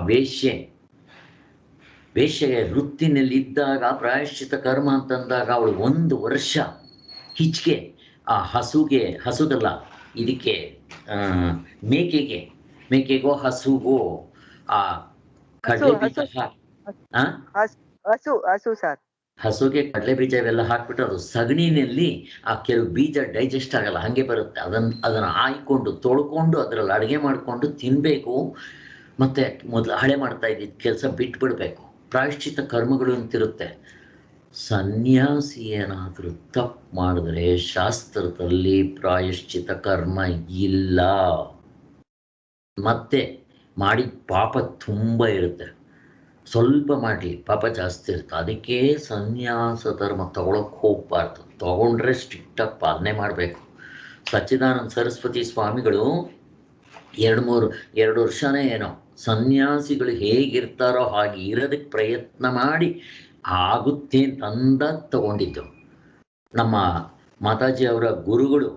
ವೇಶ್ಯೆಗೆ ವೃತ್ತಿನಲ್ಲಿದ್ದಾಗ ಪ್ರಾಯಶ್ಚಿತ್ತ ಕರ್ಮ ಅಂತಂದಾಗ ಅವಳು 1 ವರ್ಷ ಹಿಚ್ಕೆ ಆ ಹಸುಗಲ್ಲ, ಇದಕ್ಕೆ ಮೇಕೆಗೋ ಹಸುಗೋ ಆ ಕಡಲೆ ಬೀಜ ಹಸುಗೆ ಕಡಲೆ ಬೀಜ ಇವೆಲ್ಲ ಹಾಕ್ಬಿಟ್ಟು ಅದು ಸಗಣಿನಲ್ಲಿ ಆ ಕೆಲವು ಬೀಜ ಡೈಜೆಸ್ಟ್ ಆಗಲ್ಲ, ಹಾಗೆ ಬರುತ್ತೆ. ಅದನ್ನು ಆಯ್ಕೊಂಡು ತೊಳ್ಕೊಂಡು ಅದರಲ್ಲಿ ಅಡುಗೆ ಮಾಡಿಕೊಂಡು ತಿನ್ನಬೇಕು. ಮತ್ತು ಮೊದಲು ಹಳೆ ಮಾಡ್ತಾ ಇದ್ದಿದ್ದು ಕೆಲಸ ಬಿಟ್ಬಿಡ್ಬೇಕು. ಪ್ರಾಯಶ್ಚಿತ್ತ ಕರ್ಮಗಳು ಅಂತಿರುತ್ತೆ. ಸನ್ಯಾಸಿ ಏನಾದರೂ ತಪ್ಪು ಮಾಡಿದ್ರೆ ಶಾಸ್ತ್ರದಲ್ಲಿ ಪ್ರಾಯಶ್ಚಿತ ಕರ್ಮ ಇಲ್ಲ. ಮತ್ತೆ ಮಾಡಿ ಪಾಪ ತುಂಬ ಇರುತ್ತೆ. ಸ್ವಲ್ಪ ಮಾಡಲಿ ಪಾಪ ಜಾಸ್ತಿ ಇರುತ್ತೆ. ಅದಕ್ಕೆ ಸನ್ಯಾಸ ಧರ್ಮ ತಗೊಳಕ್ಕೆ ಹೋಗ್ಬಾರ್ದು. ತಗೊಂಡ್ರೆ ಸ್ಟ್ರಿಕ್ಟಾಗಿ ಪಾಲನೆ ಮಾಡಬೇಕು. ಸಚ್ಚಿದಾನಂದ ಸರಸ್ವತಿ ಸ್ವಾಮಿಗಳು 2 ವರ್ಷನೇ ಏನೋ ಸನ್ಯಾಸಿಗಳು ಹೇಗಿರ್ತಾರೋ ಹಾಗೆ ಇರೋದಕ್ಕೆ ಪ್ರಯತ್ನ ಮಾಡಿ ಆಗುತ್ತೆ ಅಂತ ತಗೊಂಡಿದ್ದು. ನಮ್ಮ ಮಾತಾಜಿ ಅವರ ಗುರುಗಳು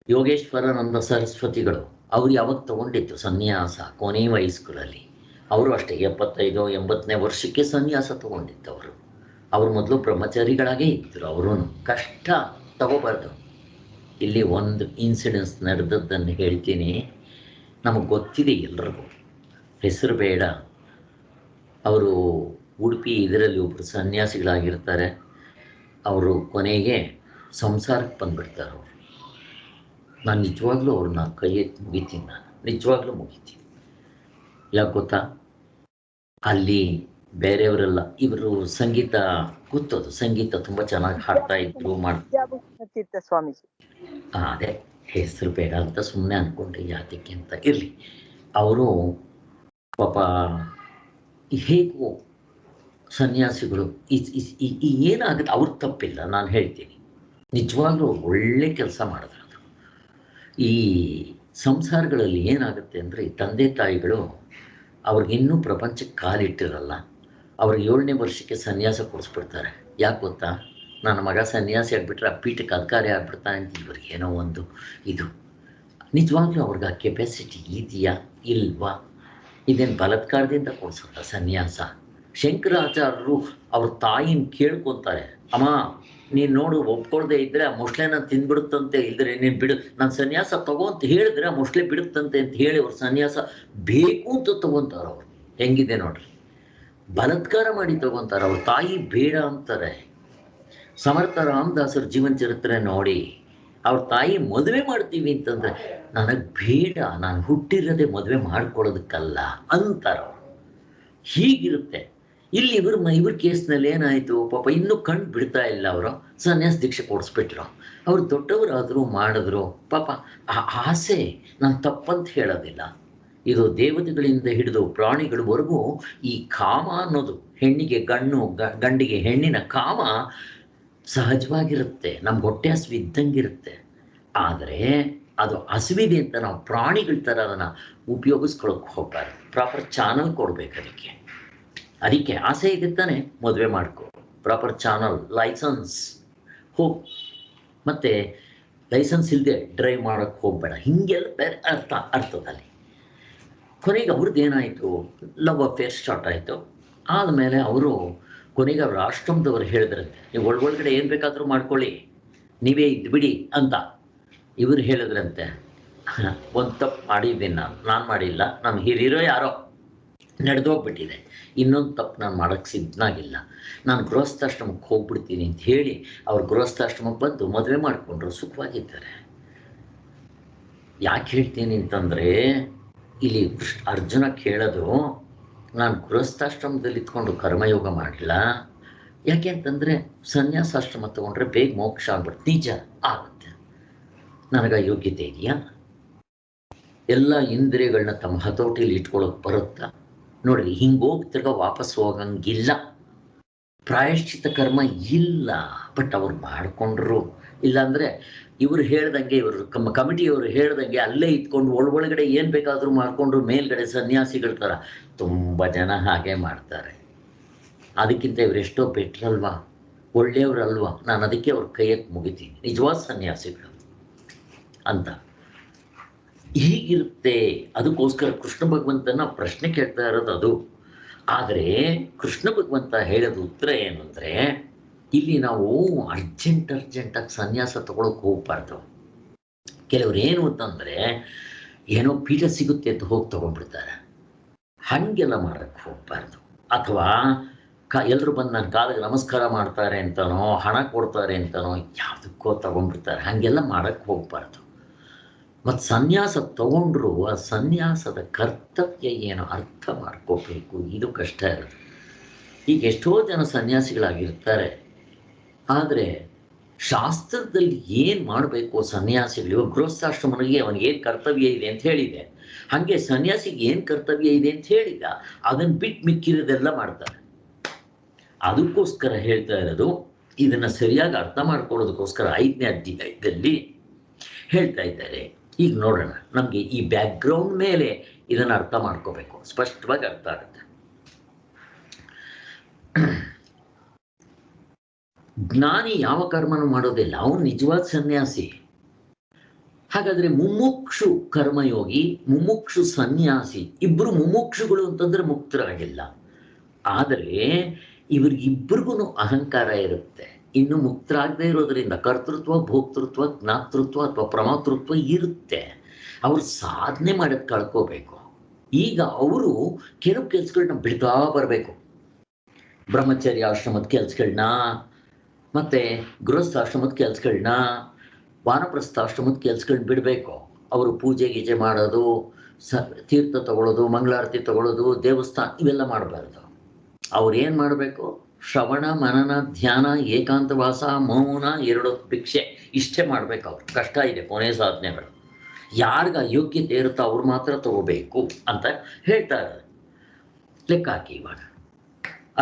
ಯೋಗೇಶ್ವರಾನಂದ ಸರಸ್ವತಿಗಳು ಅವ್ರು ಯಾವಾಗ ತಗೊಂಡಿತ್ತು ಸನ್ಯಾಸ, ಕೊನೆ ವಯಸ್ಸುಗಳಲ್ಲಿ. ಅವರು ಅಷ್ಟೇ 75-80ನೇ ವರ್ಷಕ್ಕೆ ಸನ್ಯಾಸ ತಗೊಂಡಿದ್ದವರು. ಅವರು ಮೊದಲು ಬ್ರಹ್ಮಚಾರಿಗಳಾಗೇ ಇದ್ದರು. ಅವರು ಕಷ್ಟ ತಗೋಬಾರ್ದು. ಇಲ್ಲಿ ಒಂದು ಇನ್ಸಿಡೆನ್ಸ್ ನಡೆದದ್ದನ್ನು ಹೇಳ್ತೀನಿ. ನಮಗೆ ಗೊತ್ತಿದೆ ಎಲ್ರಿಗೂ, ಹೆಸರು ಬೇಡ. ಅವರು ಉಡುಪಿ ಇದರಲ್ಲಿ ಒಬ್ಬರು ಸನ್ಯಾಸಿಗಳಾಗಿರ್ತಾರೆ. ಅವರು ಕೊನೆಗೆ ಸಂಸಾರಕ್ಕೆ ಬಂದುಬಿಡ್ತಾರೆ. ಅವರು ನಾನು ನಿಜವಾಗ್ಲೂ ಅವ್ರನ್ನ ಕೈ ಎತ್ತಿ ಮುಗಿತೀನಿ. ನಾನು ನಿಜವಾಗ್ಲೂ ಮುಗಿತೀನಿ. ಯಾಕೆ ಗೊತ್ತಾ? ಅಲ್ಲಿ ಬೇರೆಯವರೆಲ್ಲ ಇವರು ಸಂಗೀತ ಗೊತ್ತದು, ಸಂಗೀತ ತುಂಬ ಚೆನ್ನಾಗಿ ಹಾಡ್ತಾ ಇದ್ರು ಸ್ವಾಮೀಜಿ. ಅದೇ ಹೆಸರು ಬೇಡ ಅಂತ ಸುಮ್ಮನೆ ಅಂದ್ಕೊಂಡ್ರೆ ಯಾತಕ್ಕೆ ಅಂತ. ಇರಲಿ, ಅವರು ಪಾಪ ಹೇಗೂ ಸನ್ಯಾಸಿಗಳು ಏನಾಗುತ್ತೆ, ಅವ್ರ ತಪ್ಪಿಲ್ಲ, ನಾನು ಹೇಳ್ತೀನಿ. ನಿಜವಾಗ್ಲೂ ಒಳ್ಳೆ ಕೆಲಸ ಮಾಡಿದ್ರು. ಅದು ಈ ಸಂಸಾರಗಳಲ್ಲಿ ಏನಾಗುತ್ತೆ ಅಂದರೆ, ಈ ತಂದೆ ತಾಯಿಗಳು ಅವ್ರಿಗಿನ್ನೂ ಪ್ರಪಂಚಕ್ಕೆ ಕಾಲಿಟ್ಟಿರಲ್ಲ. ಅವ್ರಿಗೆ 7ನೇ ವರ್ಷಕ್ಕೆ ಸನ್ಯಾಸ ಕೊಡಿಸ್ಬಿಡ್ತಾರೆ. ಯಾಕೆ ಗೊತ್ತಾ? ನನ್ನ ಮಗ ಸನ್ಯಾಸಿ ಆಗಿಬಿಟ್ರೆ ಆ ಪೀಠಕ್ಕೆ ಅಧಿಕಾರಿ ಆಗ್ಬಿಡ್ತಾನೆ ಅಂತ ಇವ್ರಿಗೇನೋ ಒಂದು ಇದು. ನಿಜವಾಗ್ಲೂ ಅವ್ರಿಗೆ ಆ ಕೆಪಾಸಿಟಿ ಇದೆಯಾ ಇಲ್ವಾ? ಇದೇನು ಬಲಾತ್ಕಾರದಿಂದ ಕೊಡ್ಸುತ್ತ ಸನ್ಯಾಸ? ಶಂಕರಾಚಾರ್ಯರು ಅವ್ರ ತಾಯಿನ ಕೇಳ್ಕೊತಾರೆ, ಅಮ್ಮ ನೀನು ನೋಡು ಒಪ್ಕೊಳ್ದೆ ಇದ್ರೆ ಆ ಮೊಸಳೆನ ತಿಂದ್ಬಿಡುತ್ತಂತೆ, ಇಲ್ದ್ರೆ ನೀನು ಬಿಡು, ನಾನು ಸನ್ಯಾಸ ತಗೋ ಅಂತ ಹೇಳಿದ್ರೆ ಆ ಮೊಸಳೆ ಬಿಡುತ್ತಂತೆ ಅಂತ ಹೇಳಿ ಅವ್ರ ಸನ್ಯಾಸ ಬೇಕು ಅಂತ ತಗೊಂತಾರ. ಅವ್ರು ಹೆಂಗಿದೆ ನೋಡ್ರಿ, ಬಲಾತ್ಕಾರ ಮಾಡಿ ತಗೊಂತಾರ. ಅವ್ರ ತಾಯಿ ಬೇಡ ಅಂತಾರೆ. ಸಮರ್ಥ ರಾಮದಾಸರ ಜೀವನ ಚರಿತ್ರೆ ನೋಡಿ, ಅವ್ರ ತಾಯಿ ಮದುವೆ ಮಾಡ್ತೀವಿ ಅಂತಂದ್ರೆ ನನಗೆ ಬೇಡ, ನಾನು ಹುಟ್ಟಿರೋದೇ ಮದುವೆ ಮಾಡ್ಕೊಳ್ಳೋದಕ್ಕಲ್ಲ ಅಂತಾರ. ಹೀಗಿರುತ್ತೆ. ಇಲ್ಲಿ ಇವ್ರ ಕೇಸ್ನಲ್ಲಿ ಏನಾಯಿತು ಪಾಪ, ಇನ್ನೂ ಕಣ್ಣು ಬಿಡ್ತಾ ಇಲ್ಲ. ಅವರು ಸನ್ಯಾಸ ದೀಕ್ಷೆ ಕೊಡಿಸ್ಬಿಟ್ರು. ಅವ್ರು ದೊಡ್ಡವರಾದರೂ ಮಾಡಿದ್ರು ಪಾಪ. ಆ ಆಸೆ ನಾನು ತಪ್ಪಂತ ಹೇಳೋದಿಲ್ಲ. ಇದು ದೇವತೆಗಳಿಂದ ಹಿಡಿದು ಪ್ರಾಣಿಗಳವರೆಗೂ ಈ ಕಾಮ ಅನ್ನೋದು, ಹೆಣ್ಣಿಗೆ ಗಂಡಿಗೆ ಹೆಣ್ಣಿನ ಕಾಮ ಸಹಜವಾಗಿರುತ್ತೆ. ನಮ್ಗೆ ಹೊಟ್ಟೆ ಹಸಿವು ಇದ್ದಂಗಿರುತ್ತೆ. ಆದರೆ ಅದು ಹಸಿವಿದೆ ಅಂತ ನಾವು ಪ್ರಾಣಿಗಳ ಥರ ಅದನ್ನು ಉಪಯೋಗಿಸ್ಕೊಳಕ್ಕೆ ಹೋಗ್ಬಾರ್ದು. ಪ್ರಾಪರ್ ಚಾನಲ್ ಕೊಡ್ಬೇಕು ಅದಕ್ಕೆ ಆಸೆ ಇದೆ ತಾನೆ, ಮದುವೆ ಮಾಡ್ಕೊ, ಪ್ರಾಪರ್ ಚಾನಲ್, ಲೈಸೆನ್ಸ್ ಹೋಗಿ, ಮತ್ತೆ ಲೈಸೆನ್ಸ್ ಇಲ್ಲದೆ ಡ್ರೈವ್ ಮಾಡೋಕ್ಕೆ ಹೋಗಬೇಡ. ಹೀಗೆಲ್ಲ ಬೇರೆ ಅರ್ಥದಲ್ಲಿ ಕೊನೆಗೆ ಅವ್ರದ್ದು ಏನಾಯಿತು, ಲವ್ ಅಫೇರ್ ಸ್ಟಾರ್ಟ್ ಆಯಿತು. ಆದಮೇಲೆ ಅವರು ಕೊನೆಗೆ ಅವ್ರ ಆಶ್ರಮದವ್ರು ಹೇಳಿದ್ರಂತೆ, ನೀವು ಒಳಗಡೆ ಏನು ಬೇಕಾದರೂ ಮಾಡ್ಕೊಳ್ಳಿ, ನೀವೇ ಇದ್ದು ಬಿಡಿ ಅಂತ. ಇವರು ಹೇಳಿದ್ರಂತೆ, ಒಂದು ತಪ್ಪು ಮಾಡಿದ್ದೀನಿ, ನಾನು ಮಾಡಿಲ್ಲ, ನಾನು ಹಿರಿಯರೋ ಯಾರೋ ನಡೆದೋಗ್ಬಿಟ್ಟಿದೆ, ಇನ್ನೊಂದು ತಪ್ಪು ನಾನು ಮಾಡೋಕ್ಕೆ ಸಿದ್ಧನಾಗಿಲ್ಲ, ನಾನು ಗೃಹಸ್ಥಾಶ್ರಮಕ್ಕೆ ಹೋಗ್ಬಿಡ್ತೀನಿ ಅಂತ ಹೇಳಿ ಅವ್ರು ಗೃಹಸ್ಥಾಶ್ರಮಕ್ಕೆ ಬಂದು ಮದುವೆ ಮಾಡಿಕೊಂಡ್ರು, ಸುಖವಾಗಿದ್ದಾರೆ. ಯಾಕೆ ಹೇಳ್ತೀನಿ ಅಂತಂದರೆ, ಇಲ್ಲಿ ಅರ್ಜುನ ಕೇಳೋದು, ನಾನು ಗೃಹಸ್ಥಾಶ್ರಮದಲ್ಲಿ ಇತ್ಕೊಂಡು ಕರ್ಮಯೋಗ ಮಾಡಿಲ್ಲ. ಯಾಕೆ ಅಂತಂದರೆ ಸನ್ಯಾಸಾಶ್ರಮ ತೊಗೊಂಡ್ರೆ ಬೇಗ ಮೋಕ್ಷ ಆಗ್ಬಿಡುತ್ತೆ. ನಿಜ ಆಗುತ್ತೆ. ನನಗೆ ಯೋಗ್ಯತೆ ಇದೆಯಾ? ಎಲ್ಲ ಇಂದ್ರಿಯಗಳನ್ನ ತಮ್ಮ ಹತೋಟಿಯಲ್ಲಿ ಇಟ್ಕೊಳ್ಳೋಕೆ ಬರುತ್ತಾ? ನೋಡ್ರಿ, ಹಿಂಗೋಗಿ ತಿರ್ಗ ವಾಪಸ್ ಹೋಗಂಗಿಲ್ಲ. ಪ್ರಾಯಶ್ಚಿತ್ತ ಕರ್ಮ ಇಲ್ಲ, ಬಟ್ ಅವ್ರು ಮಾಡಿಕೊಂಡ್ರು. ಇಲ್ಲಾಂದರೆ ಇವರು ಹೇಳ್ದಂಗೆ, ಇವರು ಕಮಿಟಿಯವರು ಹೇಳ್ದಂಗೆ ಅಲ್ಲೇ ಇತ್ಕೊಂಡು ಒಳಗಡೆ ಏನು ಬೇಕಾದರೂ ಮಾಡಿಕೊಂಡ್ರು, ಮೇಲ್ಗಡೆ ಸನ್ಯಾಸಿಗಳ ಥರ ತುಂಬ ಜನ ಹಾಗೆ ಮಾಡ್ತಾರೆ. ಅದಕ್ಕಿಂತ ಇವರೆಷ್ಟೋ ಬೆಟ್ರಲ್ವಾ, ಒಳ್ಳೆಯವರಲ್ವಾ? ನಾನು ಅದಕ್ಕೆ ಅವ್ರ ಕೈಯಕ್ಕೆ ಮುಗಿತೀನಿ, ನಿಜವಾದ ಸನ್ಯಾಸಿಗಳು ಅಂತ. ಹೀಗಿರುತ್ತೆ. ಅದಕ್ಕೋಸ್ಕರ ಕೃಷ್ಣ ಭಗವಂತನ ಪ್ರಶ್ನೆ ಕೇಳ್ತಾ ಇರೋದು ಅದು. ಆದರೆ ಕೃಷ್ಣ ಭಗವಂತ ಹೇಳೋದು ಉತ್ತರ ಏನು ಅಂದರೆ, ಇಲ್ಲಿ ನಾವು ಅರ್ಜೆಂಟಾಗಿ ಸನ್ಯಾಸ ತಗೊಳಕ್ಕೆ ಹೋಗ್ಬಾರ್ದು. ಕೆಲವ್ರು ಏನು ಅಂತಂದರೆ, ಏನೋ ಪೀಠ ಸಿಗುತ್ತೆ ಅಂತ ಹೋಗಿ ತಗೊಂಡ್ಬಿಡ್ತಾರೆ. ಹಾಗೆಲ್ಲ ಮಾಡೋಕ್ಕೆ ಹೋಗ್ಬಾರ್ದು. ಅಥವಾ ಎಲ್ಲರೂ ಬಂದು ನನ್ನ ಕಾಲಿಗೆ ನಮಸ್ಕಾರ ಮಾಡ್ತಾರೆ ಅಂತನೋ, ಹಣ ಕೊಡ್ತಾರೆ ಅಂತನೋ, ಯಾವುದಕ್ಕೋ ತಗೊಂಡ್ಬಿಡ್ತಾರೆ. ಹಾಗೆಲ್ಲ ಮಾಡೋಕ್ಕೆ ಹೋಗ್ಬಾರ್ದು. ಮತ್ತು ಸನ್ಯಾಸ ತಗೊಂಡ್ರು ಆ ಸನ್ಯಾಸದ ಕರ್ತವ್ಯ ಏನು ಅರ್ಥ ಮಾಡ್ಕೋಬೇಕು. ಇದು ಕಷ್ಟ ಇರೋದು. ಈಗ ಎಷ್ಟೋ ಜನ ಸನ್ಯಾಸಿಗಳಾಗಿರ್ತಾರೆ, ಆದರೆ ಶಾಸ್ತ್ರದಲ್ಲಿ ಏನು ಮಾಡಬೇಕು ಸನ್ಯಾಸಿಗಳು, ಗೃಹಸ್ಥಾಶ್ರಮನಿಗೆ ಅವನಿಗೇನು ಕರ್ತವ್ಯ ಇದೆ ಅಂತ ಹೇಳಿದೆ, ಹಾಗೆ ಸನ್ಯಾಸಿಗೆ ಏನು ಕರ್ತವ್ಯ ಇದೆ ಅಂತ ಹೇಳಿದ, ಅದನ್ನು ಬಿಟ್ಟು ಮಿಕ್ಕಿರೋದೆಲ್ಲ ಮಾಡ್ತಾರೆ. ಅದಕ್ಕೋಸ್ಕರ ಹೇಳ್ತಾ ಇರೋದು, ಇದನ್ನು ಸರಿಯಾಗಿ ಅರ್ಥ ಮಾಡ್ಕೊಳ್ಳೋದಕ್ಕೋಸ್ಕರ 5ನೇ ಅಧ್ಯಾಯದಲ್ಲಿ ಹೇಳ್ತಾ ಇದ್ದಾರೆ. ಈಗ ನೋಡೋಣ, ನಮಗೆ ಈ ಬ್ಯಾಕ್ಗ್ರೌಂಡ್ ಮೇಲೆ ಇದನ್ನು ಅರ್ಥ ಮಾಡ್ಕೋಬೇಕು, ಸ್ಪಷ್ಟವಾಗಿ ಅರ್ಥ ಆಗುತ್ತೆ. ಜ್ಞಾನಿ ಯಾವ ಕರ್ಮನೂ ಮಾಡೋದಿಲ್ಲ, ಅವನು ನಿಜವಾದ ಸನ್ಯಾಸಿ. ಹಾಗಾದ್ರೆ ಮುಮುಕ್ಷು ಕರ್ಮಯೋಗಿ, ಮುಮುಕ್ಷು ಸನ್ಯಾಸಿ, ಇಬ್ಬರು ಮುಮುಕ್ಷುಗಳು ಅಂತಂದ್ರೆ ಮುಕ್ತರಾಗಿಲ್ಲ. ಆದರೆ ಇವ್ರಿಗಿಬ್ಬರಿಗೂ ಅಹಂಕಾರ ಇರುತ್ತೆ. ಇನ್ನು ಮುಕ್ತರಾಗದೇ ಇರೋದ್ರಿಂದ ಕರ್ತೃತ್ವ, ಭೋಕ್ತೃತ್ವ, ಜ್ಞಾತೃತ್ವ ಅಥವಾ ಪ್ರಮಾತೃತ್ವ ಇರುತ್ತೆ. ಅವರು ಸಾಧನೆ ಮಾಡೋದು ಕಳ್ಕೋಬೇಕು. ಈಗ ಅವರು ಕೆಲವು ಕೆಲಸಗಳನ್ನ ಬಿಡ್ತಾ ಬರಬೇಕು. ಬ್ರಹ್ಮಚರ್ಯ ಆಶ್ರಮದ ಕೆಲಸಗಳನ್ನ, ಮತ್ತು ಗೃಹಸ್ಥಾಶ್ರಮದ ಕೆಲಸಗಳನ್ನ, ವಾನಪ್ರಸ್ಥಾಶ್ರಮದ ಕೆಲಸಗಳನ್ನ ಬಿಡಬೇಕು. ಅವರು ಪೂಜೆ ಗೀಜೆ ಮಾಡೋದು, ತೀರ್ಥ ತಗೊಳ್ಳೋದು, ಮಂಗಳಾರತಿ ತಗೊಳ್ಳೋದು, ದೇವಸ್ಥಾನ ಇವೆಲ್ಲ ಮಾಡಬಾರ್ದು. ಅವ್ರೇನು ಮಾಡಬೇಕು? ಶ್ರವಣ, ಮನನ, ಧ್ಯಾನ, ಏಕಾಂತವಾಸ, ಮೌನ, 2 ಭಿಕ್ಷೆ, ಇಷ್ಟೇ ಮಾಡಬೇಕು. ಅವ್ರು ಕಷ್ಟ ಇದೆ ಕೊನೆ ಸಾಧನೆಗಳು. ಯಾರಿಗ ಯೋಗ್ಯತೆ ಇರುತ್ತೋ ಅವ್ರು ಮಾತ್ರ ತಗೋಬೇಕು ಅಂತ ಹೇಳ್ತಾ ಇದ್ದಾರೆ. ಲೆಕ್ಕ ಹಾಕಿ. ಇವಾಗ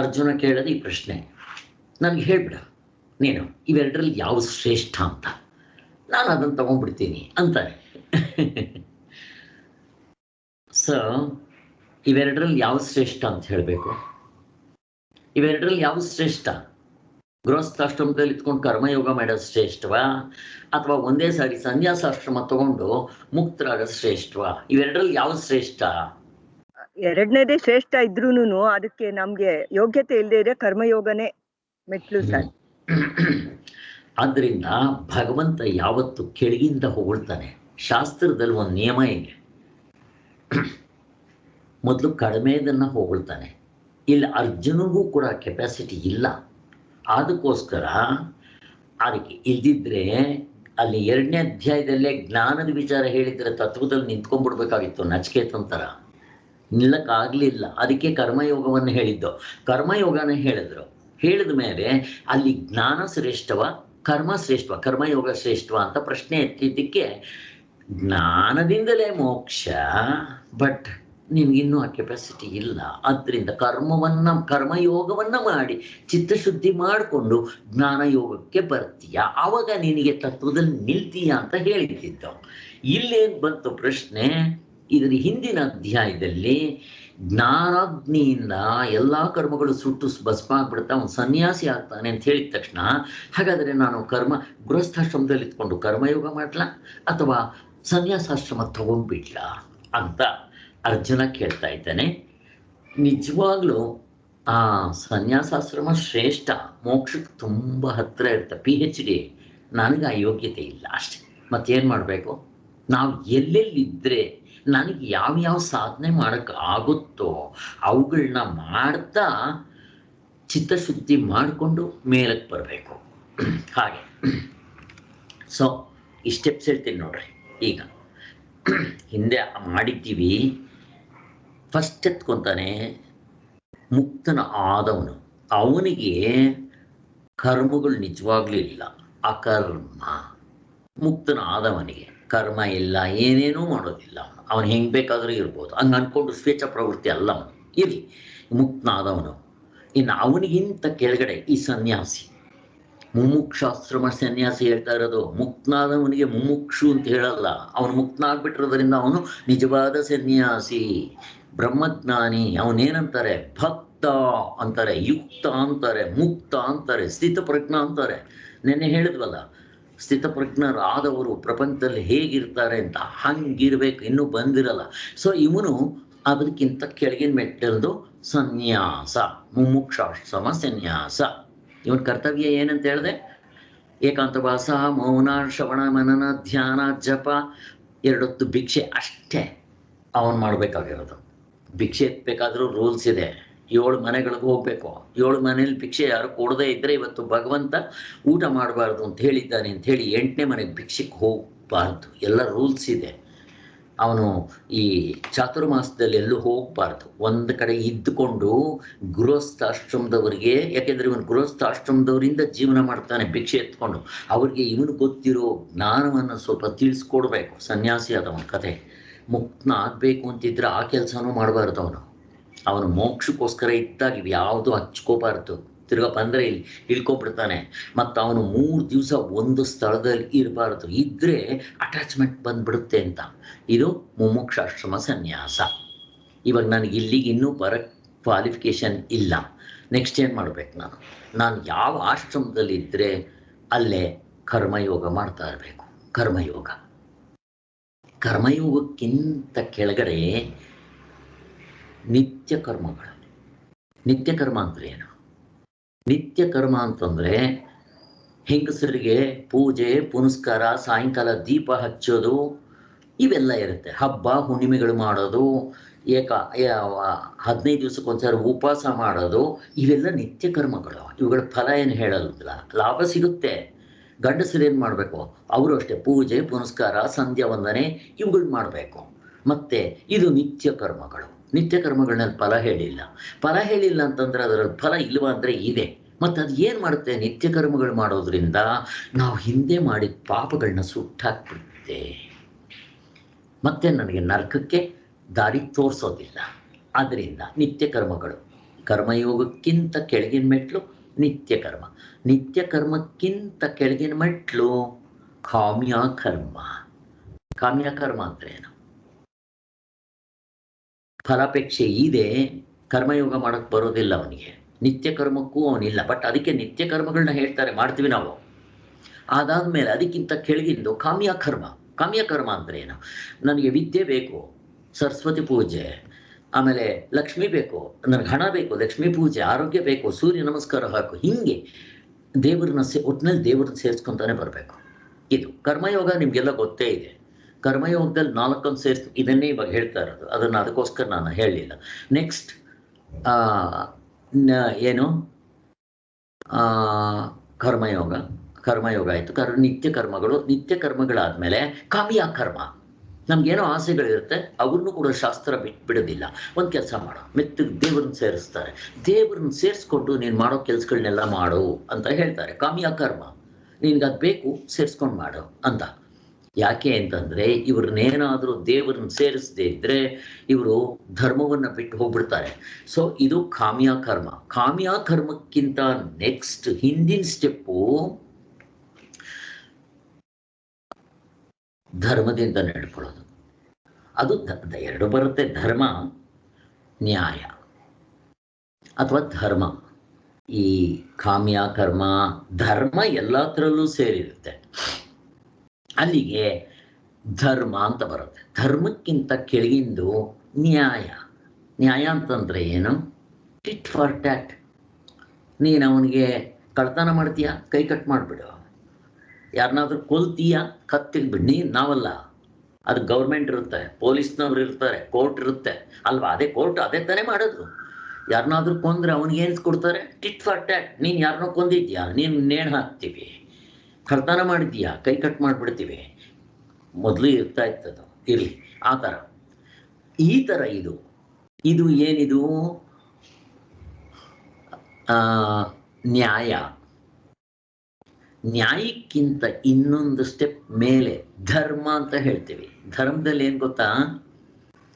ಅರ್ಜುನ ಕೇಳೋದು ಈ ಪ್ರಶ್ನೆ, ನನಗೆ ಹೇಳ್ಬಿಡ ನೀನು ಇವೆರಡರಲ್ಲಿ ಯಾವುದು ಶ್ರೇಷ್ಠ ಅಂತ, ನಾನು ಅದನ್ನು ತಗೊಂಡ್ಬಿಡ್ತೀನಿ ಅಂತಾನೆ. ಸೊ ಇವೆರಡರಲ್ಲಿ ಯಾವುದು ಶ್ರೇಷ್ಠ ಅಂತ ಹೇಳಬೇಕು. ಇವೆರಡರಲ್ಲಿ ಯಾವುದು ಶ್ರೇಷ್ಠ? ಗೃಹಸ್ಥಾಶ್ರಮದಲ್ಲಿ ಇತ್ಕೊಂಡು ಕರ್ಮಯೋಗ ಮಾಡೋದು ಶ್ರೇಷ್ಠವಾ, ಅಥವಾ ಒಂದೇ ಸಾರಿ ಸನ್ಯಾಸಾಶ್ರಮ ತಗೊಂಡು ಮುಕ್ತರಾಗೋದು ಶ್ರೇಷ್ಠವಾ? ಇವೆರಡರಲ್ಲಿ ಯಾವ್ದು ಶ್ರೇಷ್ಠ? ಎರಡನೇದೇ ಶ್ರೇಷ್ಠ ಇದ್ರೂನು ಅದಕ್ಕೆ ನಮ್ಗೆ ಯೋಗ್ಯತೆ ಇಲ್ಲದೆ ಇದ್ರೆ ಕರ್ಮಯೋಗನೇ ಮೆಟ್ಲು ಸರ್. ಆದ್ರಿಂದ ಭಗವಂತ ಯಾವತ್ತು ಕೆಳಗಿಂದ ಹೊಗಳ್ತಾನೆ. ಶಾಸ್ತ್ರದಲ್ಲಿ ಒಂದು ನಿಯಮ ಇದೆ, ಮೊದಲು ಕಡಿಮೆದನ್ನ ಹೊಗಳ್ತಾನೆ. ಇಲ್ಲಿ ಅರ್ಜುನಿಗೂ ಕೂಡ ಕೆಪಾಸಿಟಿ ಇಲ್ಲ, ಅದಕ್ಕೋಸ್ಕರ ಅದಕ್ಕೆ ಇಲ್ದಿದ್ರೆ ಅಲ್ಲಿ 2ನೇ ಅಧ್ಯಾಯದಲ್ಲೇ ಜ್ಞಾನದ ವಿಚಾರ ಹೇಳಿದ್ರೆ ತತ್ವದಲ್ಲಿ ನಿಂತ್ಕೊಂಡ್ಬಿಡ್ಬೇಕಾಗಿತ್ತು ನಚಿಕೇತನ. ನಿಲ್ಲಕ್ಕಾಗಲಿಲ್ಲ, ಅದಕ್ಕೆ ಕರ್ಮಯೋಗವನ್ನು ಹೇಳಿದ್ದು. ಕರ್ಮಯೋಗನ ಹೇಳಿದ ಮೇಲೆ ಅಲ್ಲಿ ಜ್ಞಾನ ಶ್ರೇಷ್ಠವ ಕರ್ಮ ಶ್ರೇಷ್ಠವ, ಕರ್ಮಯೋಗ ಶ್ರೇಷ್ಠವ ಅಂತ ಪ್ರಶ್ನೆ ಎತ್ತಿದ್ದಕ್ಕೆ ಜ್ಞಾನದಿಂದಲೇ ಮೋಕ್ಷ, ಬಟ್ ನಿನಗಿನ್ನೂ ಆ ಕೆಪಾಸಿಟಿ ಇಲ್ಲ. ಆದ್ದರಿಂದ ಕರ್ಮಯೋಗವನ್ನು ಮಾಡಿ ಚಿತ್ತಶುದ್ಧಿ ಮಾಡಿಕೊಂಡು ಜ್ಞಾನಯೋಗಕ್ಕೆ ಬರ್ತೀಯ, ಆವಾಗ ನಿನಗೆ ತತ್ವದಲ್ಲಿ ನಿಲ್ತೀಯ ಅಂತ ಹೇಳಿದ್ದಿದ್ದು. ಇಲ್ಲೇನು ಬಂತು ಪ್ರಶ್ನೆ? ಇದರ ಹಿಂದಿನ ಅಧ್ಯಾಯದಲ್ಲಿ ಜ್ಞಾನಾಗ್ನಿಯಿಂದ ಎಲ್ಲ ಕರ್ಮಗಳು ಸುಟ್ಟು ಭಸ್ಮ ಆಗ್ಬಿಡುತ್ತಾ ಅವನು ಸನ್ಯಾಸಿ ಆಗ್ತಾನೆ ಅಂತ ಹೇಳಿದ ತಕ್ಷಣ, ಹಾಗಾದರೆ ನಾನು ಗೃಹಸ್ಥಾಶ್ರಮದಲ್ಲಿ ಇತ್ಕೊಂಡು ಕರ್ಮಯೋಗ ಮಾಡ್ಲಾ ಅಥವಾ ಸನ್ಯಾಸಾಶ್ರಮ ತಗೊಂಡ್ಬಿಡ್ಲಾ ಅಂತ ಅರ್ಜುನ ಕೇಳ್ತಾ ಇದ್ದಾನೆ. ನಿಜವಾಗ್ಲೂ ಆ ಸನ್ಯಾಸಾಶ್ರಮ ಶ್ರೇಷ್ಠ, ಮೋಕ್ಷಕ್ಕೆ ತುಂಬ ಹತ್ತಿರ ಇರುತ್ತೆ. PhD. ನನಗೆ ಆ ಯೋಗ್ಯತೆ ಇಲ್ಲ ಅಷ್ಟೆ. ಮತ್ತೇನು ಮಾಡಬೇಕು? ನಾವು ಎಲ್ಲೆಲ್ಲಿದ್ದರೆ ನನಗೆ ಯಾವ್ಯಾವ ಸಾಧನೆ ಮಾಡೋಕ್ಕೆ ಆಗುತ್ತೋ ಅವುಗಳನ್ನ ಮಾಡ್ತಾ ಚಿತ್ತಶುದ್ಧಿ ಮಾಡಿಕೊಂಡು ಮೇಲಕ್ಕೆ ಬರಬೇಕು. ಹಾಗೆ ಸೊ ಈ ಸ್ಟೆಪ್ಸ್ ಹೇಳ್ತೀನಿ ನೋಡ್ರಿ. ಈಗ ಹಿಂದೆ ಮಾಡಿದ್ದೀವಿ. ಫಸ್ಟ್ ಎತ್ಕೊಂತಾನೆ ಮುಕ್ತನ ಆದವನು, ಅವನಿಗೆ ಕರ್ಮಗಳು ನಿಜವಾಗ್ಲೂ ಇಲ್ಲ, ಅಕರ್ಮ. ಮುಕ್ತನ ಆದವನಿಗೆ ಕರ್ಮ ಇಲ್ಲ, ಏನೇನೂ ಮಾಡೋದಿಲ್ಲ, ಅವನು ಹೆಂಗೆ ಬೇಕಾದರೂ ಇರ್ಬೋದು. ಹಂಗೆ ಅಂದ್ಕೊಂಡು ಸ್ವೇಚ್ಛ ಪ್ರವೃತ್ತಿ ಅಲ್ಲ ಅವನು, ಇರಲಿ ಮುಕ್ತನಾದವನು. ಇನ್ನು ಅವನಿಗಿಂತ ಕೆಳಗಡೆ ಈ ಸನ್ಯಾಸಿ, ಮುಮುಕ್ಷಾಶ್ರಮ ಸನ್ಯಾಸಿ ಹೇಳ್ತಾ ಇರೋದು. ಮುಕ್ತನಾದವನಿಗೆ ಮುಮುಕ್ಷು ಅಂತ ಹೇಳಲ್ಲ, ಅವನು ಮುಕ್ತನಾಗ್ಬಿಟ್ಟಿರೋದ್ರಿಂದ ಅವನು ನಿಜವಾದ ಸನ್ಯಾಸಿ, ಬ್ರಹ್ಮಜ್ಞಾನಿ. ಅವನೇನಂತಾರೆ? ಭಕ್ತ ಅಂತಾರೆ, ಯುಕ್ತ ಅಂತಾರೆ, ಮುಕ್ತ ಅಂತಾರೆ, ಸ್ಥಿತಪ್ರಜ್ಞ ಅಂತಾರೆ. ನೆನ್ನೆ ಹೇಳಿದ್ವಲ್ಲ, ಸ್ಥಿತಪ್ರಜ್ಞರಾದವರು ಪ್ರಪಂಚದಲ್ಲಿ ಹೇಗಿರ್ತಾರೆ ಅಂತ, ಹಂಗಿರ್ಬೇಕು. ಇನ್ನೂ ಬಂದಿರಲ್ಲ. ಸೊ ಇವನು ಅದಕ್ಕಿಂತ ಕೆಳಗಿನ ಮೆಟ್ಟಲ್ದು ಸನ್ಯಾಸ, ಮುಮುಕ್ಷಾಶ್ರಮ ಸನ್ಯಾಸ. ಇವನ ಕರ್ತವ್ಯ ಏನಂತ ಹೇಳಿದೆ? ಏಕಾಂತವಾಸ, ಮೌನ, ಶ್ರವಣ, ಮನನ, ಧ್ಯಾನ, ಜಪ, 2 ಹೊತ್ತು ಭಿಕ್ಷೆ ಅಷ್ಟೇ ಅವನು ಮಾಡಬೇಕಾಗಿರೋದು. ಭಿಕ್ಷೆ ಎತ್ತಬೇಕಾದ್ರೂ ರೂಲ್ಸ್ ಇದೆ. 7 ಮನೆಗಳಿಗೆ ಹೋಗ್ಬೇಕು. 7 ಮನೇಲಿ ಭಿಕ್ಷೆ ಯಾರು ಕೊಡದೇ ಇದ್ರೆ ಇವತ್ತು ಭಗವಂತ ಊಟ ಮಾಡಬಾರ್ದು ಅಂತ ಹೇಳಿದ್ದಾನೆ ಅಂತ ಹೇಳಿ 8ನೇ ಮನೆಗೆ ಭಿಕ್ಷೆಗೆ ಹೋಗಬಾರ್ದು. ಎಲ್ಲ ರೂಲ್ಸ್ ಇದೆ. ಅವನು ಈ ಚಾತುರ್ಮಾಸದಲ್ಲಿ ಎಲ್ಲೂ ಹೋಗಬಾರ್ದು. ಒಂದು ಕಡೆ ಇದ್ದುಕೊಂಡು ಗೃಹಸ್ಥಾಶ್ರಮದವರಿಗೆ, ಯಾಕೆಂದರೆ ಇವನು ಗೃಹಸ್ಥಾಶ್ರಮದವರಿಂದ ಜೀವನ ಮಾಡ್ತಾನೆ ಭಿಕ್ಷೆ ಎತ್ಕೊಂಡು, ಅವ್ರಿಗೆ ಇವನು ಗೊತ್ತಿರೋ ಜ್ಞಾನವನ್ನು ಸ್ವಲ್ಪ ತಿಳಿಸ್ಕೊಡ್ಬೇಕು. ಸನ್ಯಾಸಿ ಆದವನ ಕತೆ. ಮುಕ್ತನ ಆಗಬೇಕು ಅಂತಿದ್ರೆ ಆ ಕೆಲಸನೂ ಮಾಡಬಾರ್ದು. ಅವನು ಮೋಕ್ಷಕ್ಕೋಸ್ಕರ ಇದ್ದಾಗ ಇವು ಯಾವುದು ಹಚ್ಕೋಬಾರ್ದು. ತಿರ್ಗಾ ಬಂದರೆ ಇಲ್ಲಿ ಇಳ್ಕೊಬಿಡ್ತಾನೆ. ಮತ್ತು ಅವನು 3 ದಿವಸ ಒಂದು ಸ್ಥಳದಲ್ಲಿ ಇರಬಾರ್ದು, ಇದ್ದರೆ ಅಟ್ಯಾಚ್ಮೆಂಟ್ ಬಂದ್ಬಿಡುತ್ತೆ ಅಂತ. ಇದು ಮುಮುಕ್ಷಾಶ್ರಮ ಸನ್ಯಾಸ. ಇವಾಗ ನನಗೆ ಇಲ್ಲಿಗೆ ಇನ್ನೂ ಕ್ವಾಲಿಫಿಕೇಷನ್ ಇಲ್ಲ. ನೆಕ್ಸ್ಟ್ ಏನು ಮಾಡಬೇಕು? ನಾನು ಯಾವ ಆಶ್ರಮದಲ್ಲಿ ಇದ್ದರೆ ಅಲ್ಲೇ ಕರ್ಮಯೋಗ ಮಾಡ್ತಾ ಇರಬೇಕು. ಕರ್ಮಯೋಗಕ್ಕಿಂತ ಕೆಳಗಡೆ ನಿತ್ಯ ಕರ್ಮಗಳು. ನಿತ್ಯ ಕರ್ಮ ಅಂದರೆ ಏನು? ನಿತ್ಯ ಕರ್ಮ ಅಂತಂದರೆ ಹೆಂಗಸರಿಗೆ ಪೂಜೆ ಪುನಸ್ಕಾರ, ಸಾಯಂಕಾಲ ದೀಪ ಹಚ್ಚೋದು, ಇವೆಲ್ಲ ಇರುತ್ತೆ. ಹಬ್ಬ ಹುಣ್ಣಿಮೆಗಳು ಮಾಡೋದು, 15 ದಿವಸಕ್ಕೊಂದ್ಸರಿ ಉಪವಾಸ ಮಾಡೋದು, ಇವೆಲ್ಲ ನಿತ್ಯ ಕರ್ಮಗಳು. ಇವುಗಳ ಫಲ ಏನು ಹೇಳಲ್ಲ, ಲಾಭ ಸಿಗುತ್ತೆ. ಗಂಡಸರು ಏನು ಮಾಡಬೇಕು? ಅವರು ಅಷ್ಟೇ ಪೂಜೆ ಪುನಸ್ಕಾರ, ಸಂಧ್ಯಾ ವಂದನೆ ಇವುಗಳು ಮಾಡಬೇಕು. ಮತ್ತು ಇದು ನಿತ್ಯ ಕರ್ಮಗಳು. ನಿತ್ಯ ಕರ್ಮಗಳನ್ನಲ್ಲಿ ಫಲ ಹೇಳಿಲ್ಲ ಅಂತಂದರೆ ಅದರಲ್ಲಿ ಫಲ ಇಲ್ವಾ ಅಂದರೆ ಇದೆ. ಮತ್ತು ಅದು ಏನು ಮಾಡುತ್ತೆ? ನಿತ್ಯ ಕರ್ಮಗಳು ಮಾಡೋದ್ರಿಂದ ನಾವು ಹಿಂದೆ ಮಾಡಿದ ಪಾಪಗಳನ್ನ ಸುಟ್ಟಾಕ್ಬಿಡುತ್ತೆ. ಮತ್ತೆ ನನಗೆ ನರಕಕ್ಕೆ ದಾರಿ ತೋರಿಸೋದಿಲ್ಲ. ಆದ್ದರಿಂದ ನಿತ್ಯ ಕರ್ಮಗಳು. ಕರ್ಮಯೋಗಕ್ಕಿಂತ ಕೆಳಗಿನ ಮೆಟ್ಲು ನಿತ್ಯ ಕರ್ಮ. ನಿತ್ಯ ಕರ್ಮಕ್ಕಿಂತ ಕೆಳಗಿನ ಮೆಟ್ಲು ಕಾಮ್ಯಕರ್ಮ. ಕಾಮ್ಯಕರ್ಮ ಅಂದರೆ ಏನು? ಫಲಾಪೇಕ್ಷೆ ಇದೆ, ಕರ್ಮಯೋಗ ಮಾಡೋಕ್ಕೆ ಬರೋದಿಲ್ಲ ಅವನಿಗೆ. ನಿತ್ಯ ಕರ್ಮಕ್ಕೂ ಅವನಿಲ್ಲ. ಬಟ್ ಅದಕ್ಕೆ ನಿತ್ಯ ಕರ್ಮಗಳನ್ನ ಹೇಳ್ತಾರೆ, ಮಾಡ್ತೀವಿ ನಾವು. ಅದಾದ್ಮೇಲೆ ಅದಕ್ಕಿಂತ ಕೆಳಗಿಂದು ಕಾಮ್ಯಕರ್ಮ. ಕಾಮ್ಯಕರ್ಮ ಅಂದ್ರೆ ಏನು? ನನಗೆ ವಿದ್ಯೆ ಬೇಕು, ಸರಸ್ವತಿ ಪೂಜೆ, ಆಮೇಲೆ ಲಕ್ಷ್ಮಿ ಬೇಕು, ನನಗೆ ಹಣ ಬೇಕು, ಲಕ್ಷ್ಮೀ ಪೂಜೆ, ಆರೋಗ್ಯ ಬೇಕು, ಸೂರ್ಯ ನಮಸ್ಕಾರ ಹಾಕು, ಹಿಂಗೆ ದೇವ್ರನ್ನ ಒಟ್ಟಿನಲ್ಲಿ ದೇವ್ರನ್ನ ಸೇರಿಸ್ಕೊಂತಾನೆ ಬರಬೇಕು. ಇದು ಕರ್ಮಯೋಗ ನಿಮಗೆಲ್ಲ ಗೊತ್ತೇ ಇದೆ. ಕರ್ಮಯೋಗದಲ್ಲಿ 4 ಸೇರಿಸ್ ಇದನ್ನೇ ಇವಾಗ ಹೇಳ್ತಾ ಇರೋದು. ಅದನ್ನು ಅದಕ್ಕೋಸ್ಕರ ನಾನು ಹೇಳಲಿಲ್ಲ. ನೆಕ್ಸ್ಟ್ ಏನು ಕರ್ಮಯೋಗ. ಕರ್ಮಯೋಗ ಆಯಿತು. ನಿತ್ಯ ಕರ್ಮಗಳು. ನಿತ್ಯ ಕರ್ಮಗಳಾದಮೇಲೆ ಕಾಮ್ಯಕರ್ಮ. ನಮ್ಗೇನೋ ಆಸೆಗಳಿರುತ್ತೆ, ಅವ್ರನ್ನೂ ಕೂಡ ಶಾಸ್ತ್ರ ಬಿಡೋದಿಲ್ಲ. ಒಂದು ಕೆಲಸ ಮಾಡೋ, ಮೆತ್ತಗೆ ದೇವ್ರನ್ನ ಸೇರಿಸ್ತಾರೆ. ದೇವ್ರನ್ನ ಸೇರಿಸ್ಕೊಂಡು ನೀನು ಮಾಡೋ ಕೆಲಸಗಳನ್ನೆಲ್ಲ ಮಾಡು ಅಂತ ಹೇಳ್ತಾರೆ. ಕಾಮ್ಯಕರ್ಮ. ನಿನ್ಗದು ಬೇಕು, ಸೇರಿಸ್ಕೊಂಡು ಮಾಡು ಅಂತ. ಯಾಕೆ ಅಂತಂದರೆ ಇವ್ರನ್ನೇನಾದರೂ ದೇವ್ರನ್ನ ಸೇರಿಸದೇ ಇದ್ದರೆ ಇವರು ಧರ್ಮವನ್ನು ಬಿಟ್ಟು ಹೋಗ್ಬಿಡ್ತಾರೆ. ಸೊ ಇದು ಕಾಮ್ಯಕರ್ಮ. ಕಾಮ್ಯಕರ್ಮಕ್ಕಿಂತ ನೆಕ್ಸ್ಟ್ ಹಿಂದಿನ ಸ್ಟೆಪ್ಪು ಧರ್ಮದಿಂದ ನಡ್ಕೊಳ್ಳೋದು. ಅದು ಎರಡು ಬರುತ್ತೆ, ಧರ್ಮ, ನ್ಯಾಯ ಅಥವಾ ಧರ್ಮ. ಈ ಕಾಮ್ಯಕರ್ಮ ಧರ್ಮ ಎಲ್ಲತ್ರಲ್ಲೂ ಸೇರಿರುತ್ತೆ. ಅಲ್ಲಿಗೆ ಧರ್ಮ ಅಂತ ಬರುತ್ತೆ. ಧರ್ಮಕ್ಕಿಂತ ಕೆಳಗಿಂದು ನ್ಯಾಯ. ನ್ಯಾಯ ಅಂತಂದರೆ ಏನು? Tit for that. ನೀನು ಅವನಿಗೆ ಕಳ್ತನ ಮಾಡ್ತೀಯ, ಕೈ ಕಟ್ ಮಾಡಿಬಿಡು. ಯಾರನ್ನಾದ್ರೂ ಕೊಲ್ತೀಯ, ಕತ್ತಿಗ್ಬಿಡಿ. ನಾವಲ್ಲ, ಅದು ಗೌರ್ಮೆಂಟ್ ಇರುತ್ತೆ, ಪೊಲೀಸ್ನವ್ರು ಇರ್ತಾರೆ, ಕೋರ್ಟ್ ಇರುತ್ತೆ ಅಲ್ವಾ? ಅದೇ ಕೋರ್ಟ್ ಅದೇ ತಾನೇ ಮಾಡೋದು. ಯಾರನ್ನಾದ್ರೂ ಕೊಂದ್ರೆ ಅವನಿಗೆ ಏನು ಕೊಡ್ತಾರೆ? Tit for that. ನೀನು ಯಾರನ್ನೋ ಕೊಂದಿದ್ಯಾ, ನೀನು ನೇಣು ಹಾಕ್ತೀವಿ. ಕಳ್ತನ ಮಾಡಿದ್ಯಾ, ಕೈ ಕಟ್ ಮಾಡಿಬಿಡ್ತೀವಿ. ಮೊದಲು ಇರ್ತಾ ಇತ್ತದು, ಇರಲಿ ಆ ಥರ. ಈ ಥರ ಇದು ಏನಿದು? ನ್ಯಾಯ. ನ್ಯಾಯಕ್ಕಿಂತ ಇನ್ನೊಂದು ಸ್ಟೆಪ್ ಮೇಲೆ ಧರ್ಮ ಅಂತ ಹೇಳ್ತೀವಿ. ಧರ್ಮದಲ್ಲಿ ಏನು ಗೊತ್ತಾ?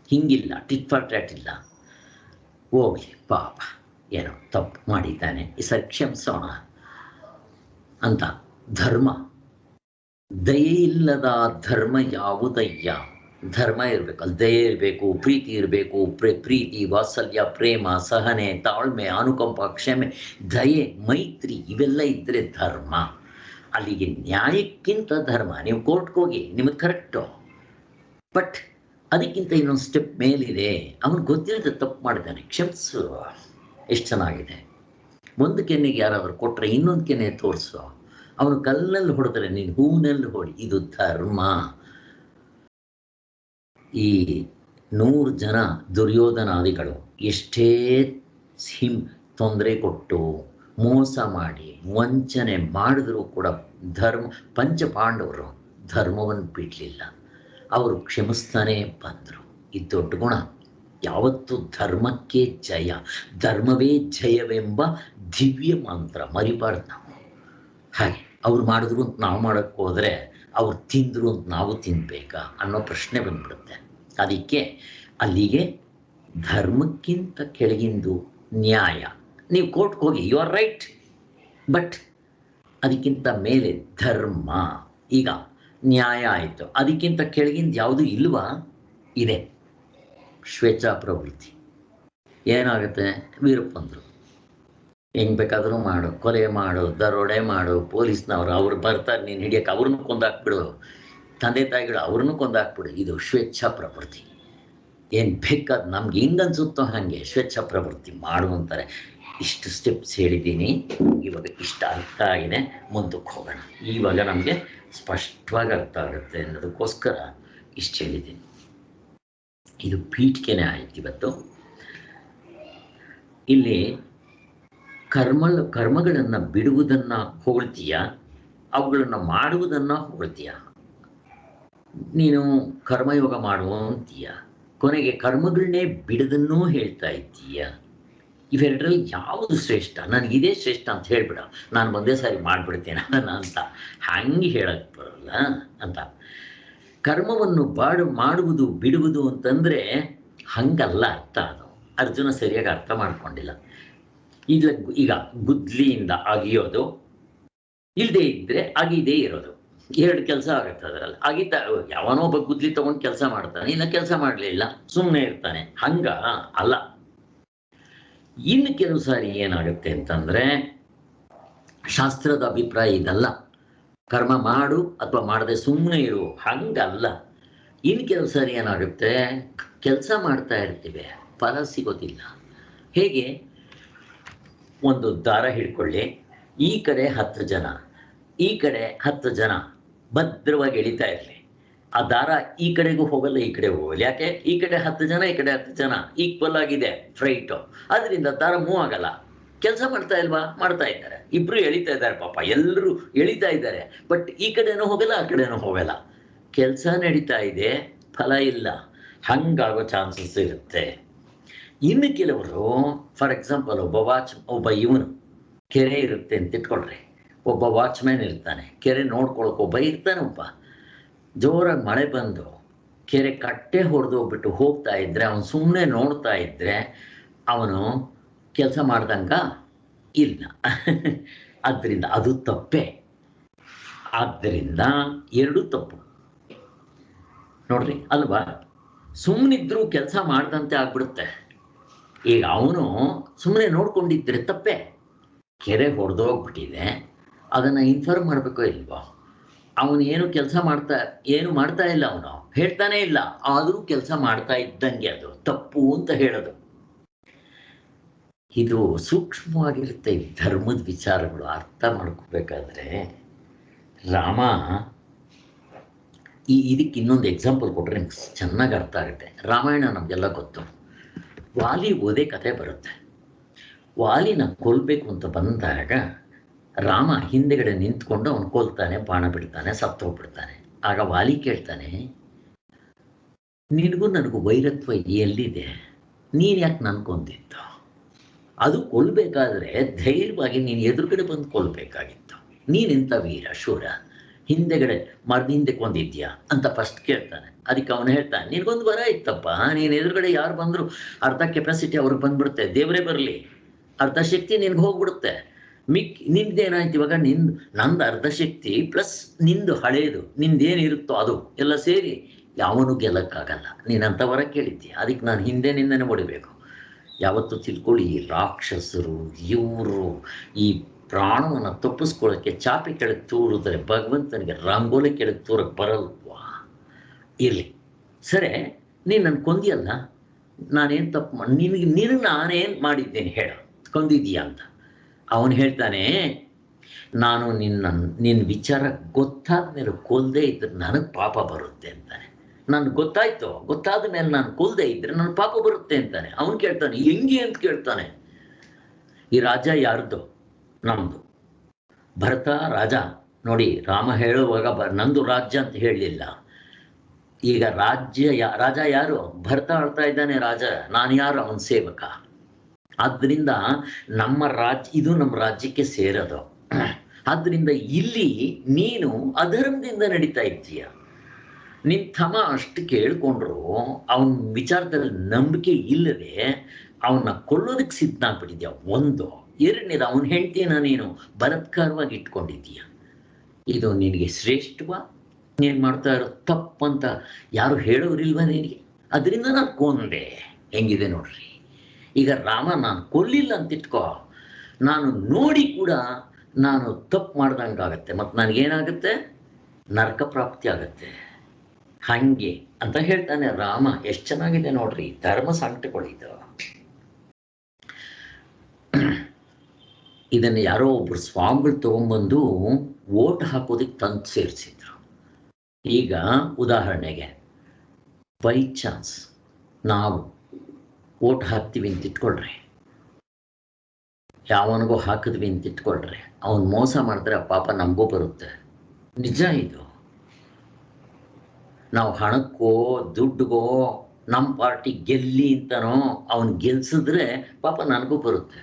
ಹಿಂಗಿಲ್ಲ, ಟಿಟ್ ಫಾರ್ ಟ್ಯಾಟ್ ಇಲ್ಲ. ಹೋಗ್ಲಿ ಪಾಪ, ಏನೋ ತಪ್ಪು ಮಾಡಿದ್ದಾನೆ, ಈ ಸರಿ ಕ್ಷಮಿಸೋಣ ಅಂತ. ಧರ್ಮ. ದಯೆ ಇಲ್ಲದ ಧರ್ಮ ಯಾವುದಯ್ಯ? ಧರ್ಮ ಇರಬೇಕು, ಅಲ್ಲಿ ದಯೆ ಇರಬೇಕು, ಪ್ರೀತಿ ಇರಬೇಕು. ಪ್ರೀತಿ, ವಾತ್ಸಲ್ಯ, ಪ್ರೇಮ, ಸಹನೆ, ತಾಳ್ಮೆ, ಅನುಕಂಪ, ಕ್ಷಮೆ, ದಯೆ, ಮೈತ್ರಿ ಇವೆಲ್ಲ ಇದ್ದರೆ ಧರ್ಮ. ಅಲ್ಲಿಗೆ ನ್ಯಾಯಕ್ಕಿಂತ ಧರ್ಮ. ನೀವು ಕೋರ್ಟ್ಗೆ ಹೋಗಿ, ನಿಮಗೆ ಕರೆಕ್ಟು, ಬಟ್ ಅದಕ್ಕಿಂತ ಇನ್ನೊಂದು ಸ್ಟೆಪ್ ಮೇಲಿದೆ. ಅವನು ಗೊತ್ತಿಲ್ಲದೆ ತಪ್ಪು ಮಾಡಿದ್ದಾನೆ, ಕ್ಷಮಿಸು. ಎಷ್ಟು ಚೆನ್ನಾಗಿದೆ. ಒಂದು ಕೆನ್ನೆಗೆ ಯಾರಾದರೂ ಕೊಟ್ಟರೆ ಇನ್ನೊಂದು ಕೆನ್ನೆ ತೋರಿಸು. ಅವನು ಕಲ್ಲಲ್ಲಿ ಹೊಡೆದ್ರೆ ನೀನು ಹೂವಿನಲ್ಲಿ ಹೊಡಿ. ಇದು ಧರ್ಮ. ಈ 100 ಜನ ದುರ್ಯೋಧನಾದಿಗಳು ಎಷ್ಟೇ ತೊಂದರೆ ಕೊಟ್ಟು, ಮೋಸ ಮಾಡಿ, ವಂಚನೆ ಮಾಡಿದ್ರೂ ಕೂಡ ಪಂಚಪಾಂಡವರು ಧರ್ಮವನ್ನು ಬಿಡಲಿಲ್ಲ. ಅವರು ಕ್ಷಮಿಸ್ತಾನೆ ಬಂದರು. ಇದು ದೊಡ್ಡ ಗುಣ. ಯಾವತ್ತು ಧರ್ಮಕ್ಕೆ ಜಯ, ಧರ್ಮವೇ ಜಯವೆಂಬ ದಿವ್ಯ ಮಂತ್ರ ಮರಿಬಾರ್ದು ನಾವು. ಹಾಗೆ ಅವ್ರು ಮಾಡಿದ್ರು ಅಂತ ನಾವು ಮಾಡೋಕ್ಕೆ ಹೋದರೆ, ಅವ್ರು ತಿಂದರು ಅಂತ ನಾವು ತಿನ್ನಬೇಕಾ ಅನ್ನೋ ಪ್ರಶ್ನೆ ಬಂದ್ಬಿಡುತ್ತೆ. ಅದಕ್ಕೆ ಅಲ್ಲಿಗೆ ಧರ್ಮಕ್ಕಿಂತ ಕೆಳಗಿಂದು ನ್ಯಾಯ. ನೀವು ಕೋರ್ಟ್ಗೆ ಹೋಗಿ, ಯು ಆರ್ ರೈಟ್, ಬಟ್ ಅದಕ್ಕಿಂತ ಮೇಲೆ ಧರ್ಮ. ಈಗ ನ್ಯಾಯ ಆಯಿತು, ಅದಕ್ಕಿಂತ ಕೆಳಗಿಂದ ಯಾವುದು ಇಲ್ವಾ? ಇದೆ, ಸ್ವೇಚ್ಛಾ ಪ್ರವೃತ್ತಿ. ಏನಾಗುತ್ತೆ? ವೀರಪ್ಪಂದರು ಹೆಂಗೆ ಬೇಕಾದರೂ ಮಾಡು, ಕೊಲೆ ಮಾಡು, ದರೋಡೆ ಮಾಡು, ಪೊಲೀಸ್ನವರು ಅವ್ರು ಬರ್ತಾರೆ ನೀನು ಹಿಡಿಯೋಕ್ಕೆ, ಅವ್ರನ್ನೂ ಕೊಂದಾಕ್ಬಿಡು, ತಂದೆ ತಾಯಿಗಳು ಅವ್ರನ್ನೂ ಕೊಂದಾಕ್ಬಿಡು. ಇದು ಸ್ವೇಚ್ಛಾ ಪ್ರವೃತ್ತಿ. ಏನು ಬೇಕಾದ ನಮ್ಗೆ ಹೆಂಗೆ ಅನ್ಸುತ್ತೋ ಹಾಗೆ ಸ್ವೇಚ್ಛಾ ಪ್ರವೃತ್ತಿ ಮಾಡುವಂತಾರೆ. ಇಷ್ಟು ಸ್ಟೆಪ್ಸ್ ಹೇಳಿದ್ದೀನಿ. ಇವಾಗ ಇಷ್ಟ ಅರ್ಥ ಆಗಿದೆ, ಮುಂದಕ್ಕೆ ಹೋಗೋಣ. ಇವಾಗ ನಮಗೆ ಸ್ಪಷ್ಟವಾಗಿ ಅರ್ಥ ಆಗುತ್ತೆ ಅನ್ನೋದಕ್ಕೋಸ್ಕರ ಇಷ್ಟು ಹೇಳಿದ್ದೀನಿ. ಇದು ಪೀಠಿಕೆನೇ ಆಯ್ತು ಇವತ್ತು. ಇಲ್ಲಿ ಕರ್ಮಗಳನ್ನು ಬಿಡುವುದನ್ನು ಹೊಗಳ್ತೀಯ, ಅವುಗಳನ್ನು ಮಾಡುವುದನ್ನು ಹೊಗಳ್ತೀಯ. ನೀನು ಕರ್ಮಯೋಗ ಮಾಡುವ ಅಂತೀಯ, ಕೊನೆಗೆ ಕರ್ಮಗಳನ್ನೇ ಬಿಡದನ್ನೂ ಹೇಳ್ತಾ ಇದ್ದೀಯ. ಇವೆರಡರಲ್ಲಿ ಯಾವುದು ಶ್ರೇಷ್ಠ? ನನಗಿದೇ ಶ್ರೇಷ್ಠ ಅಂತ ಹೇಳ್ಬಿಡ, ನಾನು ಒಂದೇ ಸಾರಿ ಮಾಡಿಬಿಡ್ತೇನೆ ಅಂತ ಹಂಗೆ ಹೇಳಕ್ಕೆ ಬರಲ್ಲ ಅಂತ. ಕರ್ಮವನ್ನು ಮಾಡುವುದು ಬಿಡುವುದು ಅಂತಂದರೆ ಹಂಗಲ್ಲ ಅರ್ಥ. ಅದು ಅರ್ಜುನ ಸರಿಯಾಗಿ ಅರ್ಥ ಮಾಡ್ಕೊಂಡಿಲ್ಲ. ಈಗ ಗುದ್ಲಿಯಿಂದ ಅಗಿಯೋದು, ಇಲ್ಲದೆ ಇದ್ದರೆ ಅಗಿದೇ ಇರೋದು, ಎರಡು ಕೆಲಸ ಆಗುತ್ತೆ ಅದರಲ್ಲಿ. ಅಗಿತಾ ಯಾವನೋ ಒಬ್ಬ ಗುದ್ಲಿ ತೊಗೊಂಡು ಕೆಲಸ ಮಾಡ್ತಾನೆ, ಇಲ್ಲ ಕೆಲಸ ಮಾಡಲಿಲ್ಲ ಸುಮ್ಮನೆ ಇರ್ತಾನೆ, ಹಂಗ ಅಲ್ಲ. ಇನ್ನು ಕೆಲವು ಸಾರಿ ಏನಾಗುತ್ತೆ ಅಂತಂದ್ರೆ, ಶಾಸ್ತ್ರದ ಅಭಿಪ್ರಾಯ ಇದಲ್ಲ, ಕರ್ಮ ಮಾಡು ಅಥವಾ ಮಾಡದೆ ಸುಮ್ಮನೆ ಇರು, ಹಂಗಲ್ಲ. ಇನ್ನು ಕೆಲವು ಸಾರಿ ಏನಾಗುತ್ತೆ, ಕೆಲಸ ಮಾಡ್ತಾ ಇರ್ತೀವಿ, ಫಲ ಸಿಗೋದಿಲ್ಲ. ಹೇಗೆ? ಒಂದು ದಾರ ಹಿಡ್ಕೊಳ್ಳಿ, ಈ ಕಡೆ 10 ಜನ, ಈ ಕಡೆ 10 ಜನ ಭದ್ರವಾಗಿ ಎಳಿತಾ ಇರಲಿ. ಆ ದಾರ ಈ ಕಡೆಗೂ ಹೋಗಲ್ಲ, ಈ ಕಡೆ ಹೋಗಲ್ಲ. ಯಾಕೆ? ಈ ಕಡೆ 10 ಜನ, ಈ ಕಡೆ 10 ಜನ ಈಕ್ವಲ್ ಆಗಿದೆ ಫ್ರೈಟು, ಅದರಿಂದ ದಾರ ಮೂವ್ ಆಗಲ್ಲ. ಕೆಲಸ ಮಾಡ್ತಾ ಇಲ್ವಾ? ಮಾಡ್ತಾ ಇದ್ದಾರೆ, ಇಬ್ರು ಎಳಿತಾ ಇದ್ದಾರೆ, ಪಾಪ ಎಲ್ಲರೂ ಎಳಿತಾ ಇದ್ದಾರೆ. ಬಟ್ ಈ ಕಡೆನೂ ಹೋಗಲ್ಲ, ಆ ಕಡೆನೂ ಹೋಗಲ್ಲ. ಕೆಲಸ ನಡೀತಾ ಇದೆ, ಫಲ ಇಲ್ಲ. ಹಂಗಾಗೋ ಚಾನ್ಸಸ್ ಇರುತ್ತೆ. ಇನ್ನು ಕೆಲವರು, ಫಾರ್ ಎಕ್ಸಾಂಪಲ್, ಒಬ್ಬ ಇವನು ಕೆರೆ ಇರುತ್ತೆ ಅಂತ ಇಟ್ಕೊಳ್ರಿ, ಒಬ್ಬ ವಾಚ್ಮ್ಯಾನ್ ಇರ್ತಾನೆ, ಕೆರೆ ನೋಡ್ಕೊಳಕ್ ಒಬ್ಬ ಇರ್ತಾನೆ. ಒಬ್ಬ ಜೋರಾಗಿ ಮಳೆ ಬಂದು ಕೆರೆ ಕಟ್ಟೆ ಹೊಡೆದು ಹೋಗ್ಬಿಟ್ಟು ಹೋಗ್ತಾ ಇದ್ರೆ, ಅವನು ಸುಮ್ಮನೆ ನೋಡ್ತಾ ಇದ್ರೆ ಅವನು ಕೆಲಸ ಮಾಡ್ದಂಗ ಇಲ್ಲ. ಆದ್ದರಿಂದ ಅದು ತಪ್ಪೇ. ಆದ್ದರಿಂದ ಎರಡೂ ತಪ್ಪು ನೋಡ್ರಿ, ಅಲ್ವಾ? ಸುಮ್ಮನಿದ್ರು ಕೆಲಸ ಮಾಡ್ದಂತೆ ಆಗ್ಬಿಡುತ್ತೆ. ಈಗ ಅವನು ಸುಮ್ಮನೆ ನೋಡ್ಕೊಂಡಿದ್ರೆ ತಪ್ಪೇ. ಕೆರೆ ಹೊಡೆದೋಗ್ಬಿಟ್ಟಿದೆ, ಅದನ್ನು ಇನ್ಫಾರ್ಮ್ ಮಾಡಬೇಕೋ ಇಲ್ವೋ? ಅವನು ಏನು ಮಾಡ್ತಾ ಇಲ್ಲ, ಅವನು ಹೇಳ್ತಾನೆ ಇಲ್ಲ, ಆದರೂ ಕೆಲಸ ಮಾಡ್ತಾ ಇದ್ದಂಗೆ ಅದು ತಪ್ಪು ಅಂತ ಹೇಳೋದು. ಇದು ಸೂಕ್ಷ್ಮವಾಗಿರುತ್ತೆ. ಧರ್ಮದ ವಿಚಾರಗಳು ಅರ್ಥ ಮಾಡ್ಕೋಬೇಕಾದ್ರೆ ರಾಮ ಇದಕ್ಕೆ ಇನ್ನೊಂದು ಎಕ್ಸಾಂಪಲ್ ಕೊಟ್ರೆ ನಿಮ್ಗೆ ಚೆನ್ನಾಗಿ ಅರ್ಥ ಆಗುತ್ತೆ. ರಾಮಾಯಣ ನಮಗೆಲ್ಲ ಗೊತ್ತು. ವಾಲಿ ಓದೇ ಕಥೆ ಬರುತ್ತೆ. ವಾಲಿನ ಕೊಲ್ಬೇಕು ಅಂತ ಬಂದಾಗ ರಾಮ ಹಿಂದೆಗಡೆ ನಿಂತ್ಕೊಂಡು ಅವನು ಕೊಲ್ತಾನೆ, ಬಾಣ ಬಿಡ್ತಾನೆ, ಸತ್ತು ಹೋಗ್ಬಿಡ್ತಾನೆ. ಆಗ ವಾಲಿ ಕೇಳ್ತಾನೆ, ನಿನಗೂ ನನಗೂ ವೈರತ್ವ ಎಲ್ಲಿದೆ? ನೀನು ಯಾಕೆ ನನ್ಕೊಂದಿತ್ತು? ಅದು ಕೊಲ್ಬೇಕಾದ್ರೆ ಧೈರ್ಯವಾಗಿ ನೀನು ಎದುರುಗಡೆ ಬಂದು ಕೊಲ್ಬೇಕಾಗಿತ್ತು. ನೀನೆಂಥ ವೀರ ಶೂರ, ಹಿಂದೆಗಡೆ ಮರದ ಹಿಂದೆ ಕೊಂದಿದ್ಯಾ ಅಂತ ಫಸ್ಟ್ ಕೇಳ್ತಾನೆ. ಅದಕ್ಕೆ ಅವನು ಹೇಳ್ತಾನೆ, ನಿನಗೊಂದು ವರ ಇತ್ತಪ್ಪ, ನೀನು ಎದುರುಗಡೆ ಯಾರು ಬಂದರೂ ಅರ್ಧ ಕೆಪಾಸಿಟಿ ಅವ್ರಿಗೆ ಬಂದ್ಬಿಡುತ್ತೆ, ದೇವರೇ ಬರಲಿ, ಅರ್ಧ ಶಕ್ತಿ ನಿನ್ಗೆ ಹೋಗ್ಬಿಡುತ್ತೆ. ನಿಂದೇನಾಯ್ತು ಇವಾಗ? ನಂದು ಅರ್ಧ ಶಕ್ತಿ ಪ್ಲಸ್ ನಿಂದು ಹಳೇದು, ನಿಂದೇನಿರುತ್ತೋ ಅದು ಎಲ್ಲ ಸೇರಿ ಯಾವನು ಗೆಲ್ಲಕ್ಕಾಗಲ್ಲ. ನೀನಂತ ವರ ಕೇಳಿದ್ದೆ, ಅದಕ್ಕೆ ನಾನು ಹಿಂದೆನಿಂದನೇ ಹೊಡಿಬೇಕು. ಯಾವತ್ತೂ ತಿಳ್ಕೊಳ್ಳಿ, ಈ ರಾಕ್ಷಸರು ಇವರು ಈ ಪ್ರಾಣವನ್ನು ತಪ್ಪಿಸ್ಕೊಳ್ಳೋಕ್ಕೆ ಚಾಪೆ ಕೆಳಗೆ ತೂರಿದ್ರೆ ಭಗವಂತನಿಗೆ ರಂಗೋಲಿ ಕೆಳಗೆ ತೂರಕ್ಕೆ ಬರಲ್ವಾ? ಇರಲಿ ಸರಿ, ನೀನು ನನ್ನ ಕೊಂದಿಯಲ್ಲ, ನಾನೇನು ತಪ್ಪು ನಿನಗೆ ನಾನೇನು ಮಾಡಿದ್ದೇನೆ ಹೇಳ, ಕೊಂದಿದ್ದೀಯಾ ಅಂತ. ಅವನು ಹೇಳ್ತಾನೆ, ನಾನು ನಿನ್ನ ವಿಚಾರ ಗೊತ್ತಾದ ಮೇಲೆ ಕೊಲ್ಲದೆ ಇದ್ರೆ ನನಗೆ ಪಾಪ ಬರುತ್ತೆ ಅಂತಾನೆ. ನನಗೆ ಗೊತ್ತಾದ ಮೇಲೆ ನಾನು ಕೊಲ್ಲದೆ ಇದ್ರೆ ನನ್ನ ಪಾಪ ಬರುತ್ತೆ ಅಂತಾನೆ. ಅವನು ಕೇಳ್ತಾನೆ, ಹೆಂಗೆ ಅಂತ ಕೇಳ್ತಾನೆ. ಈ ರಾಜ್ಯ ಯಾರ್ದು? ನಮ್ಮದು. ಭರತ ರಾಜ. ನೋಡಿ, ರಾಮ ಹೇಳುವಾಗ ನಂದು ರಾಜ್ಯ ಅಂತ ಹೇಳಲಿಲ್ಲ. ಈಗ ರಾಜ ಯಾರು? ಭರತ ಆಳ್ತಾ ಇದ್ದಾನೆ ರಾಜ, ನಾನು ಯಾರು? ಅವನ ಸೇವಕ. ಆದ್ದರಿಂದ ಇದು ನಮ್ಮ ರಾಜ್ಯಕ್ಕೆ ಸೇರೋದು. ಆದ್ದರಿಂದ ಇಲ್ಲಿ ನೀನು ಅಧರ್ಮದಿಂದ ನಡೀತಾ ಇದ್ದೀಯ. ನಿನ್ನ ತಮ್ಮ ಅಷ್ಟು ಕೇಳ್ಕೊಂಡ್ರು ಅವನ ವಿಚಾರದಲ್ಲಿ ನಂಬಿಕೆ ಇಲ್ಲದೆ ಅವನ್ನ ಕೊಲ್ಲೋದಕ್ಕೆ ಸಿದ್ಧನಾಗ್ಬಿಟ್ಟಿದ್ಯಾ. ಒಂದು. ಎರಡನೇದು, ಅವನ ಹೆಂಡತಿನ ನೀನು ಬಲಾತ್ಕಾರವಾಗಿ ಇಟ್ಕೊಂಡಿದ್ದೀಯ. ಇದು ನಿನಗೆ ಶ್ರೇಷ್ಠವಾ? ನೀನು ಮಾಡ್ತಾ ಇರೋ ತಪ್ಪಂತ ಯಾರು ಹೇಳೋರಿಲ್ವ ನಿನಗೆ? ಅದರಿಂದ ನಾನು ಕೊಂದೆ. ಹೆಂಗಿದೆ ನೋಡ್ರಿ. ಈಗ ರಾಮ ನಾನು ಕೊಲ್ಲಿಲ್ಲ ಅಂತ ಇಟ್ಕೋ, ನಾನು ನೋಡಿ ಕೂಡ ನಾನು ತಪ್ಪು ಮಾಡ್ದಂಗಾಗತ್ತೆ, ಮತ್ತು ನನಗೇನಾಗುತ್ತೆ? ನರಕ ಪ್ರಾಪ್ತಿ ಆಗತ್ತೆ. ಹಂಗೆ ಅಂತ ಹೇಳ್ತಾನೆ ರಾಮ. ಎಷ್ಟು ಚೆನ್ನಾಗಿದೆ ನೋಡ್ರಿ ಧರ್ಮ ಸಂಕಟಗಳಿದು. ಇದನ್ನು ಯಾರೋ ಒಬ್ರು ಸ್ವಾಮಿಗಳು ತಗೊಂಡ್ಬಂದು ಓಟ್ ಹಾಕೋದಕ್ಕೆ ತಂದು ಸೇರಿಸಿದ್ರು. ಈಗ ಉದಾಹರಣೆಗೆ ಬೈ ಚಾನ್ಸ್ ನಾವು ಓಟ್ ಹಾಕ್ತೀವಿ ಅಂತ ಇಟ್ಕೊಳ್ರಿ, ಯಾವನಿಗೋ ಹಾಕಿದ್ವಿ ಅಂತ ಇಟ್ಕೊಳ್ರಿ, ಅವನು ಮೋಸ ಮಾಡಿದ್ರೆ ಪಾಪ ನಮಗೂ ಬರುತ್ತೆ. ನಿಜ ಇದು. ನಾವು ಹಣಕ್ಕೋ ದುಡ್ಡುಗೋ ನಮ್ಮ ಪಾರ್ಟಿ ಗೆಲ್ಲಿ ಅಂತನೋ ಅವನು ಗೆಲ್ಸಿದ್ರೆ ಪಾಪ ನನಗೂ ಬರುತ್ತೆ.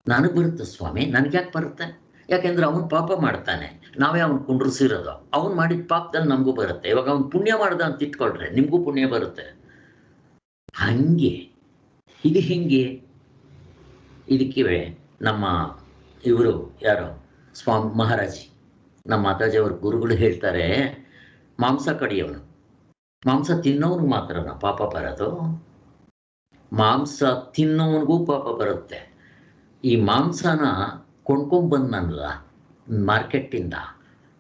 ನನಗೆ ಬರುತ್ತೆ ಸ್ವಾಮಿ, ನನಗ್ಯಾಕೆ ಬರುತ್ತೆ? ಯಾಕೆಂದ್ರೆ ಅವನು ಪಾಪ ಮಾಡ್ತಾನೆ, ನಾವೇ ಅವನು ಕುಂಡ್ರಿಸಿರೋದು. ಅವನು ಮಾಡಿದ ಪಾಪದಲ್ಲಿ ನಮಗೂ ಬರುತ್ತೆ. ಇವಾಗ ಅವನು ಪುಣ್ಯ ಮಾಡ್ದ ಅಂತ ಇಟ್ಕೊಳ್ರಿ, ನಿಮಗೂ ಪುಣ್ಯ ಬರುತ್ತೆ. ಹಂಗೆ ಇದು ಹೆಂಗೆ? ಇದಕ್ಕೆ ನಮ್ಮ ಇವರು ಯಾರು ಸ್ವಾಮಿ ಮಹಾರಾಜಿ, ನಮ್ಮ ಮಾತಾಜಿಯವ್ರ ಗುರುಗಳು ಹೇಳ್ತಾರೆ, ಮಾಂಸ ಕಡಿಯೋನು, ಮಾಂಸ ತಿನ್ನೋನು ಮಾತ್ರನ ಪಾಪ ಬರೋದು? ಮಾಂಸ ತಿನ್ನೋವನಿಗೂ ಪಾಪ ಬರುತ್ತೆ. ಈ ಮಾಂಸನ ಕೊಂಡ್ಕೊಂಬಂದನಲ್ಲ ಮಾರ್ಕೆಟ್ಟಿಂದ,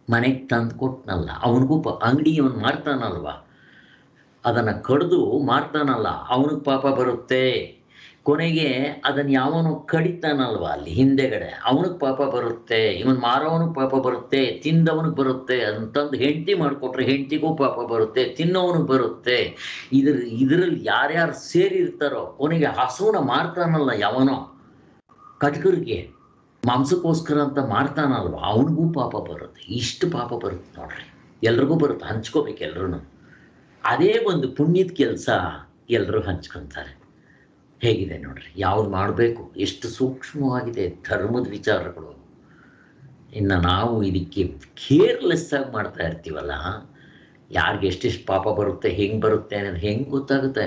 ಮನೆಗೆ ತಂದು ಕೊಟ್ಟನಲ್ಲ, ಅವನಿಗೂ ಅಂಗಡಿಯವನು ಮಾರ್ತಾನಲ್ವ, ಅದನ್ನು ಕಡಿದು ಮಾರ್ತಾನಲ್ಲ, ಅವನಿಗೆ ಪಾಪ ಬರುತ್ತೆ. ಕೊನೆಗೆ ಅದನ್ನು ಯಾವನು ಕಡಿತಾನಲ್ವ ಅಲ್ಲಿ ಹಿಂದೆಗಡೆ, ಅವನಿಗೆ ಪಾಪ ಬರುತ್ತೆ. ಇವನು ಮಾರೋವನಿಗೆ ಪಾಪ ಬರುತ್ತೆ, ತಿಂದವನಿಗೆ ಬರುತ್ತೆ. ಅದನ್ನು ತಂದು ಹೆಂಡತಿ ಮಾಡಿಕೊಟ್ರೆ ಹೆಂಡತಿಗೂ ಪಾಪ ಬರುತ್ತೆ, ತಿನ್ನೋವನಿಗೆ ಬರುತ್ತೆ. ಇದರಲ್ಲಿ ಯಾರ್ಯಾರು ಸೇರಿರ್ತಾರೋ ಕೊನೆಗೆ ಹಸುವನ್ನ ಮಾರ್ತಾನಲ್ಲ ಯಾವನೋ ಕಟ್ಕರಿಗೆ ಮಾಂಸಕ್ಕೋಸ್ಕರ ಅಂತ ಮಾರ್ತಾನಲ್ವ, ಅವನಿಗೂ ಪಾಪ ಬರುತ್ತೆ. ಇಷ್ಟು ಪಾಪ ಬರುತ್ತೆ ನೋಡ್ರಿ, ಎಲ್ರಿಗೂ ಬರುತ್ತೆ, ಹಂಚ್ಕೋಬೇಕು ಎಲ್ರೂ. ಅದೇ ಒಂದು ಪುಣ್ಯದ ಕೆಲಸ ಎಲ್ಲರೂ ಹಂಚ್ಕೊತಾರೆ. ಹೇಗಿದೆ ನೋಡ್ರಿ, ಯಾವ್ದು ಮಾಡಬೇಕು, ಎಷ್ಟು ಸೂಕ್ಷ್ಮವಾಗಿದೆ ಧರ್ಮದ ವಿಚಾರಗಳು. ಇನ್ನು ನಾವು ಇದಕ್ಕೆ ಕೇರ್ಲೆಸ್ ಆಗಿ ಮಾಡ್ತಾ ಇರ್ತೀವಲ್ಲ, ಯಾರಿಗೆ ಎಷ್ಟೆಷ್ಟು ಪಾಪ ಬರುತ್ತೆ, ಹೆಂಗೆ ಬರುತ್ತೆ ಅನ್ನೋದು ಹೆಂಗೆ ಗೊತ್ತಾಗುತ್ತೆ?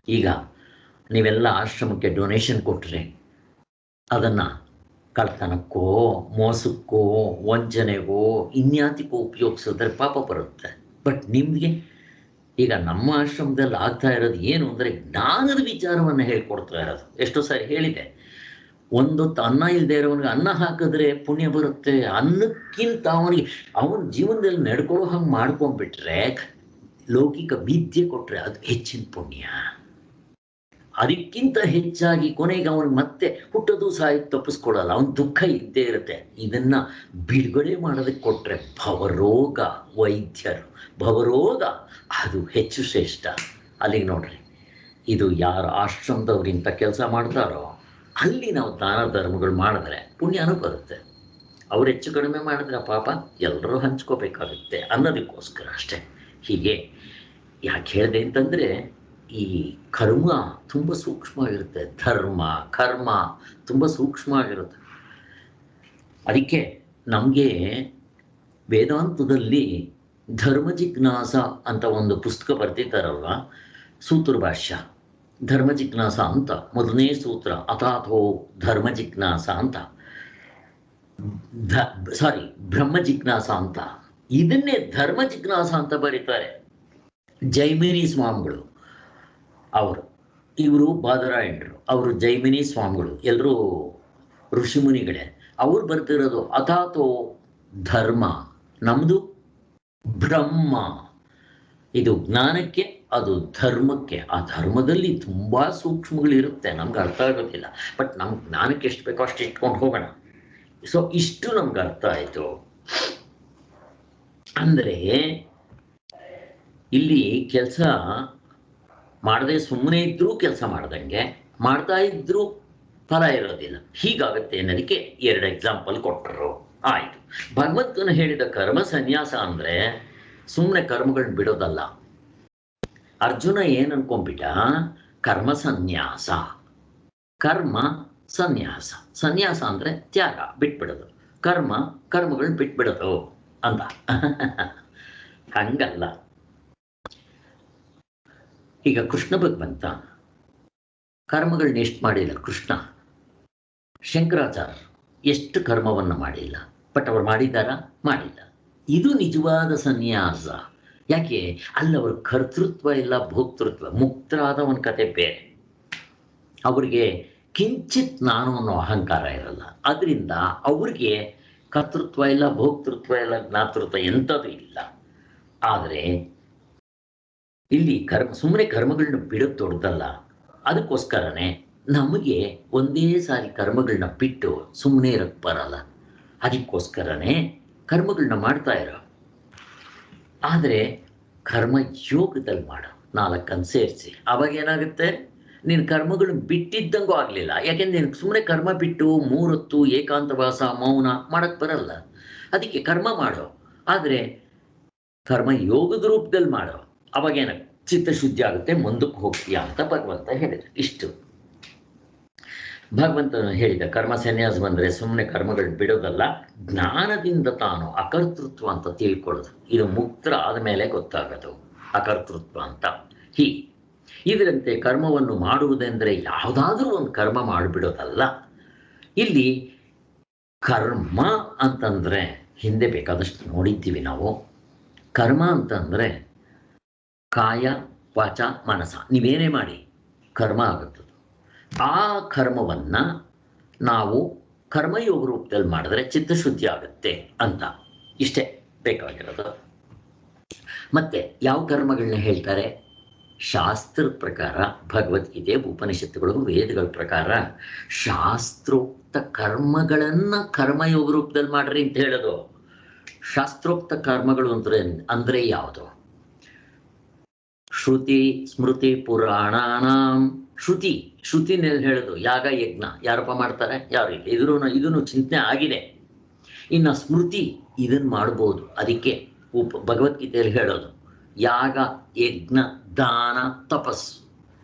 ಈಗ ನೀವೆಲ್ಲ ಆಶ್ರಮಕ್ಕೆ ಡೊನೇಷನ್ ಕೊಟ್ಟರೆ ಅದನ್ನು ಕಳ್ತನಕ್ಕೋ, ಮೋಸಕ್ಕೋ, ವಂಚನೆಗೋ, ಇನ್ಯಾತಿಕೋ ಉಪಯೋಗಿಸಿದ್ರೆ ಪಾಪ ಬರುತ್ತೆ. ಬಟ್ ನಿಮಗೆ ಈಗ ನಮ್ಮ ಆಶ್ರಮದಲ್ಲಿ ಆಗ್ತಾ ಇರೋದು ಏನು ಅಂದರೆ ಜ್ಞಾನದ ವಿಚಾರವನ್ನು ಹೇಳ್ಕೊಡ್ತಾ ಇರೋದು. ಎಷ್ಟೋ ಸಾರಿ ಹೇಳಿದೆ, ಒಂದೊತ್ತು ಅನ್ನ ಇಲ್ಲದೆ ಇರೋವನಿಗೆ ಅನ್ನ ಹಾಕಿದ್ರೆ ಪುಣ್ಯ ಬರುತ್ತೆ. ಅನ್ನಕ್ಕಿಂತ ಅವನ ಜೀವನದಲ್ಲಿ ನಡ್ಕೊಳ್ಳೋ ಹಂಗೆ ಮಾಡ್ಕೊಂಡ್ಬಿಟ್ರೆ, ಲೌಕಿಕ ವಿದ್ಯೆ ಕೊಟ್ಟರೆ ಅದು ಹೆಚ್ಚಿನ ಪುಣ್ಯ. ಅದಕ್ಕಿಂತ ಹೆಚ್ಚಾಗಿ ಕೊನೆಗೆ ಅವನಿಗೆ ಮತ್ತೆ ಹುಟ್ಟೋದು ಸಾಯಿ ತಪ್ಪಿಸ್ಕೊಡಲ್ಲ, ಅವನ ದುಃಖ ಇದ್ದೇ ಇರುತ್ತೆ. ಇದನ್ನ ಬಿಡುಗಡೆ ಮಾಡೋದಕ್ಕೆ ಕೊಟ್ಟರೆ ಭವರೋಗ, ವೈದ್ಯರು ಭವರೋಗ ಅದು ಹೆಚ್ಚು ಶ್ರೇಷ್ಠ. ಅಲ್ಲಿಗೆ ನೋಡ್ರಿ, ಇದು ಯಾರು ಆಶ್ರಮದವ್ರು ಇಂಥ ಕೆಲಸ ಮಾಡ್ತಾರೋ ಅಲ್ಲಿ ನಾವು ದಾನ ಧರ್ಮಗಳು ಮಾಡಿದ್ರೆ ಪುಣ್ಯನೂ ಬರುತ್ತೆ. ಅವ್ರು ಹೆಚ್ಚು ಕಡಿಮೆ ಮಾಡಿದ್ರೆ ಪಾಪ ಎಲ್ಲರೂ ಹಂಚ್ಕೋಬೇಕಾಗುತ್ತೆ ಅನ್ನೋದಕ್ಕೋಸ್ಕರ ಅಷ್ಟೇ. ಹೀಗೆ ಯಾಕೆ ಹೇಳಿದೆ ಅಂತಂದರೆ, ಈ ಕರ್ಮ ತುಂಬ ಸೂಕ್ಷ್ಮವಾಗಿರುತ್ತೆ, ಧರ್ಮ ಕರ್ಮ ತುಂಬ ಸೂಕ್ಷ್ಮವಾಗಿರುತ್ತೆ. ಅದಕ್ಕೆ ನಮಗೆ ವೇದಾಂತದಲ್ಲಿ ಧರ್ಮ ಜಿಜ್ಞಾಸ ಅಂತ ಒಂದು ಪುಸ್ತಕ ಬರ್ತಿದ್ದಾರಲ್ವ, ಸೂತ್ರ ಭಾಷ್ಯ ಧರ್ಮ ಜಿಜ್ಞಾಸ ಅಂತ ಮೊದಲನೇ ಸೂತ್ರ, ಅಥಾಥೋ ಧರ್ಮ ಜಿಜ್ಞಾಸ ಅಂತ, ಬ್ರಹ್ಮ ಜಿಜ್ಞಾಸ ಅಂತ, ಇದನ್ನೇ ಧರ್ಮ ಜಿಜ್ಞಾಸ ಅಂತ ಬರೀತಾರೆ ಜೈಮಿನಿ ಸ್ವಾಮಿಗಳು. ಇವರು ಬಾದರಾಯಣರು, ಅವರು ಜೈಮಿನಿ ಸ್ವಾಮಿಗಳು, ಎಲ್ಲರೂ ಋಷಿಮುನಿಗಳೇ. ಅವ್ರು ಬರ್ತಿರೋದು ಅಥಾಥೋ ಧರ್ಮ, ನಮ್ಮದು ಬ್ರಹ್ಮ. ಇದು ಜ್ಞಾನಕ್ಕೆ, ಅದು ಧರ್ಮಕ್ಕೆ. ಆ ಧರ್ಮದಲ್ಲಿ ತುಂಬ ಸೂಕ್ಷ್ಮಗಳಿರುತ್ತೆ, ನಮ್ಗೆ ಅರ್ಥ ಆಗೋದಿಲ್ಲ. ಬಟ್ ನಮ್ಗೆ ಜ್ಞಾನಕ್ಕೆ ಎಷ್ಟು ಬೇಕೋ ಅಷ್ಟು ಇಟ್ಕೊಂಡು ಹೋಗೋಣ. ಸೊ ಇಷ್ಟು ನಮ್ಗೆ ಅರ್ಥ ಆಯಿತು. ಅಂದರೆ ಇಲ್ಲಿ ಕೆಲಸ ಮಾಡದೆ ಸುಮ್ಮನೆ ಇದ್ರೂ ಕೆಲಸ ಮಾಡ್ದಂಗೆ, ಮಾಡ್ತಾ ಇದ್ರೂ ಫಲ ಇರೋದಿಲ್ಲ. ಹೀಗಾಗುತ್ತೆ ಅನ್ನೋದಕ್ಕೆ 2 ಎಕ್ಸಾಂಪಲ್ ಕೊಟ್ಟರು. ಆಯಿತು. ಭಗವಂತನು ಹೇಳಿದ ಕರ್ಮ ಸನ್ಯಾಸ ಅಂದರೆ ಸುಮ್ಮನೆ ಕರ್ಮಗಳನ್ನ ಬಿಡೋದಲ್ಲ. ಅರ್ಜುನ ಏನು ಅನ್ಕೊಂಡ್ಬಿಟ್ಟ, ಕರ್ಮ ಸನ್ಯಾಸ, ಕರ್ಮ ಸನ್ಯಾಸ, ಸನ್ಯಾಸ ಅಂದರೆ ತ್ಯಾಗ, ಬಿಟ್ಬಿಡೋದು, ಕರ್ಮಗಳನ್ನ ಬಿಟ್ಬಿಡೋದು ಅಂತ. ಹಂಗಲ್ಲ. ಈಗ ಕೃಷ್ಣ ಭಗವಂತ ಕರ್ಮಗಳನ್ನ ಎಷ್ಟು ಮಾಡಿಲ್ಲ ಕೃಷ್ಣ. ಶಂಕರಾಚಾರ್ಯ ಎಷ್ಟು ಕರ್ಮವನ್ನು ಮಾಡಿಲ್ಲ, ಬಟ್ ಅವ್ರು ಮಾಡಿದ್ದಾರಾ? ಮಾಡಿಲ್ಲ. ಇದು ನಿಜವಾದ ಸನ್ಯಾಸ. ಯಾಕೆ? ಅಲ್ಲವ್ರ ಕರ್ತೃತ್ವ ಇಲ್ಲ, ಭೋಕ್ತೃತ್ವ. ಮುಕ್ತರಾದವನ ಕತೆ ಬೇರೆ. ಅವ್ರಿಗೆ ಕಿಂಚಿತ್ ನಾನು ಅನ್ನೋ ಅಹಂಕಾರ ಇರಲ್ಲ. ಅದರಿಂದ ಅವ್ರಿಗೆ ಕರ್ತೃತ್ವ ಇಲ್ಲ, ಭೋಕ್ತೃತ್ವ ಇಲ್ಲ, ಜ್ಞಾತೃತ್ವ ಎಂಥದ್ದು ಇಲ್ಲ. ಆದರೆ ಇಲ್ಲಿ ಸುಮ್ಮನೆ ಕರ್ಮಗಳನ್ನ ಬಿಡೋದು ದೊಡ್ಡದಲ್ಲ. ಅದಕ್ಕೋಸ್ಕರನೇ ನಮಗೆ ಒಂದೇ ಸಾರಿ ಕರ್ಮಗಳನ್ನ ಬಿಟ್ಟು ಸುಮ್ಮನೆ ಇರಕ್ಕೆ ಬರಲ್ಲ. ಅದಕ್ಕೋಸ್ಕರನೇ ಕರ್ಮಗಳನ್ನ ಮಾಡ್ತಾ ಇರೋ. ಆದರೆ ಕರ್ಮ ಯೋಗದಲ್ಲಿ ಮಾಡೋ 4 ಸೇರಿಸಿ, ಅವಾಗ ಏನಾಗುತ್ತೆ, ನೀನು ಕರ್ಮಗಳನ್ನ ಬಿಟ್ಟಿದ್ದಂಗೂ ಆಗಲಿಲ್ಲ. ಯಾಕೆಂದ್ರೆ ನೀನು ಸುಮ್ಮನೆ ಕರ್ಮ ಬಿಟ್ಟು 3 ಹೊತ್ತು ಏಕಾಂತವಾಸ ಮೌನ ಮಾಡಕ್ಕೆ ಬರಲ್ಲ. ಅದಕ್ಕೆ ಕರ್ಮ ಮಾಡೋ, ಆದರೆ ಕರ್ಮ ಯೋಗದ ರೂಪದಲ್ಲಿ ಮಾಡೋ. ಅವಾಗೇನ ಚಿತ್ತಶುದ್ಧಿ ಆಗುತ್ತೆ, ಮುಂದಕ್ಕೆ ಹೋಗ್ತೀಯಾ ಅಂತ ಭಗವಂತ ಹೇಳಿದ್ರು. ಇಷ್ಟು ಭಗವಂತನು ಹೇಳಿದ ಕರ್ಮ ಸನ್ಯಾಸ ಬಂದರೆ ಸುಮ್ಮನೆ ಕರ್ಮಗಳನ್ನ ಬಿಡೋದಲ್ಲ, ಜ್ಞಾನದಿಂದ ತಾನು ಅಕರ್ತೃತ್ವ ಅಂತ ತಿಳ್ಕೊಳ್ಳೋದು. ಇದು ಮುಕ್ತರ ಆದಮೇಲೆ ಗೊತ್ತಾಗೋದು ಅಕರ್ತೃತ್ವ ಅಂತ. ಇದರಂತೆ ಕರ್ಮವನ್ನು ಮಾಡುವುದೆಂದರೆ ಯಾವುದಾದ್ರೂ ಒಂದು ಕರ್ಮ ಮಾಡಿಬಿಡೋದಲ್ಲ. ಇಲ್ಲಿ ಕರ್ಮ ಅಂತಂದರೆ ಹಿಂದೆ ಬೇಕಾದಷ್ಟು ನೋಡಿದ್ದೀವಿ ನಾವು. ಕರ್ಮ ಅಂತಂದರೆ ಕಾಯ ವಾಚ ಮನಸ, ನೀವೇನೇ ಮಾಡಿ ಕರ್ಮ ಆಗುತ್ತದೆ. ಆ ಕರ್ಮವನ್ನು ನಾವು ಕರ್ಮಯೋಗ ರೂಪದಲ್ಲಿ ಮಾಡಿದ್ರೆ ಚಿತ್ತಶುದ್ಧಿ ಆಗುತ್ತೆ ಅಂತ. ಇಷ್ಟೇ ಬೇಕಾಗಿರೋದು. ಮತ್ತೆ ಯಾವ ಕರ್ಮಗಳನ್ನ ಹೇಳ್ತಾರೆ? ಶಾಸ್ತ್ರದ ಪ್ರಕಾರ, ಭಗವದ್ಗೀತೆ, ಉಪನಿಷತ್ತುಗಳು, ವೇದಗಳ ಪ್ರಕಾರ ಶಾಸ್ತ್ರೋಕ್ತ ಕರ್ಮಗಳನ್ನು ಕರ್ಮಯೋಗ ರೂಪದಲ್ಲಿ ಮಾಡ್ರಿ ಅಂತ ಹೇಳೋದು. ಶಾಸ್ತ್ರೋಕ್ತ ಕರ್ಮಗಳು ಅಂದ್ರೆ ಯಾವುದು? ಶ್ರುತಿ ಸ್ಮೃತಿ ಪುರಾಣಾನಾಂ. ಶ್ರುತಿನಲ್ಲಿ ಹೇಳೋದು ಯಾಗ ಯಜ್ಞ ಯಾರಪ್ಪ ಮಾಡ್ತಾರೆ? ಯಾರು ಇಲ್ಲ. ಇದನ್ನು ಚಿಂತನೆ ಆಗಿದೆ. ಇನ್ನು ಸ್ಮೃತಿ ಇದನ್ನು ಮಾಡ್ಬೋದು. ಅದಕ್ಕೆ ಭಗವದ್ಗೀತೆಯಲ್ಲಿ ಹೇಳೋದು ಯಾಗ ಯಜ್ಞ ದಾನ ತಪಸ್ಸು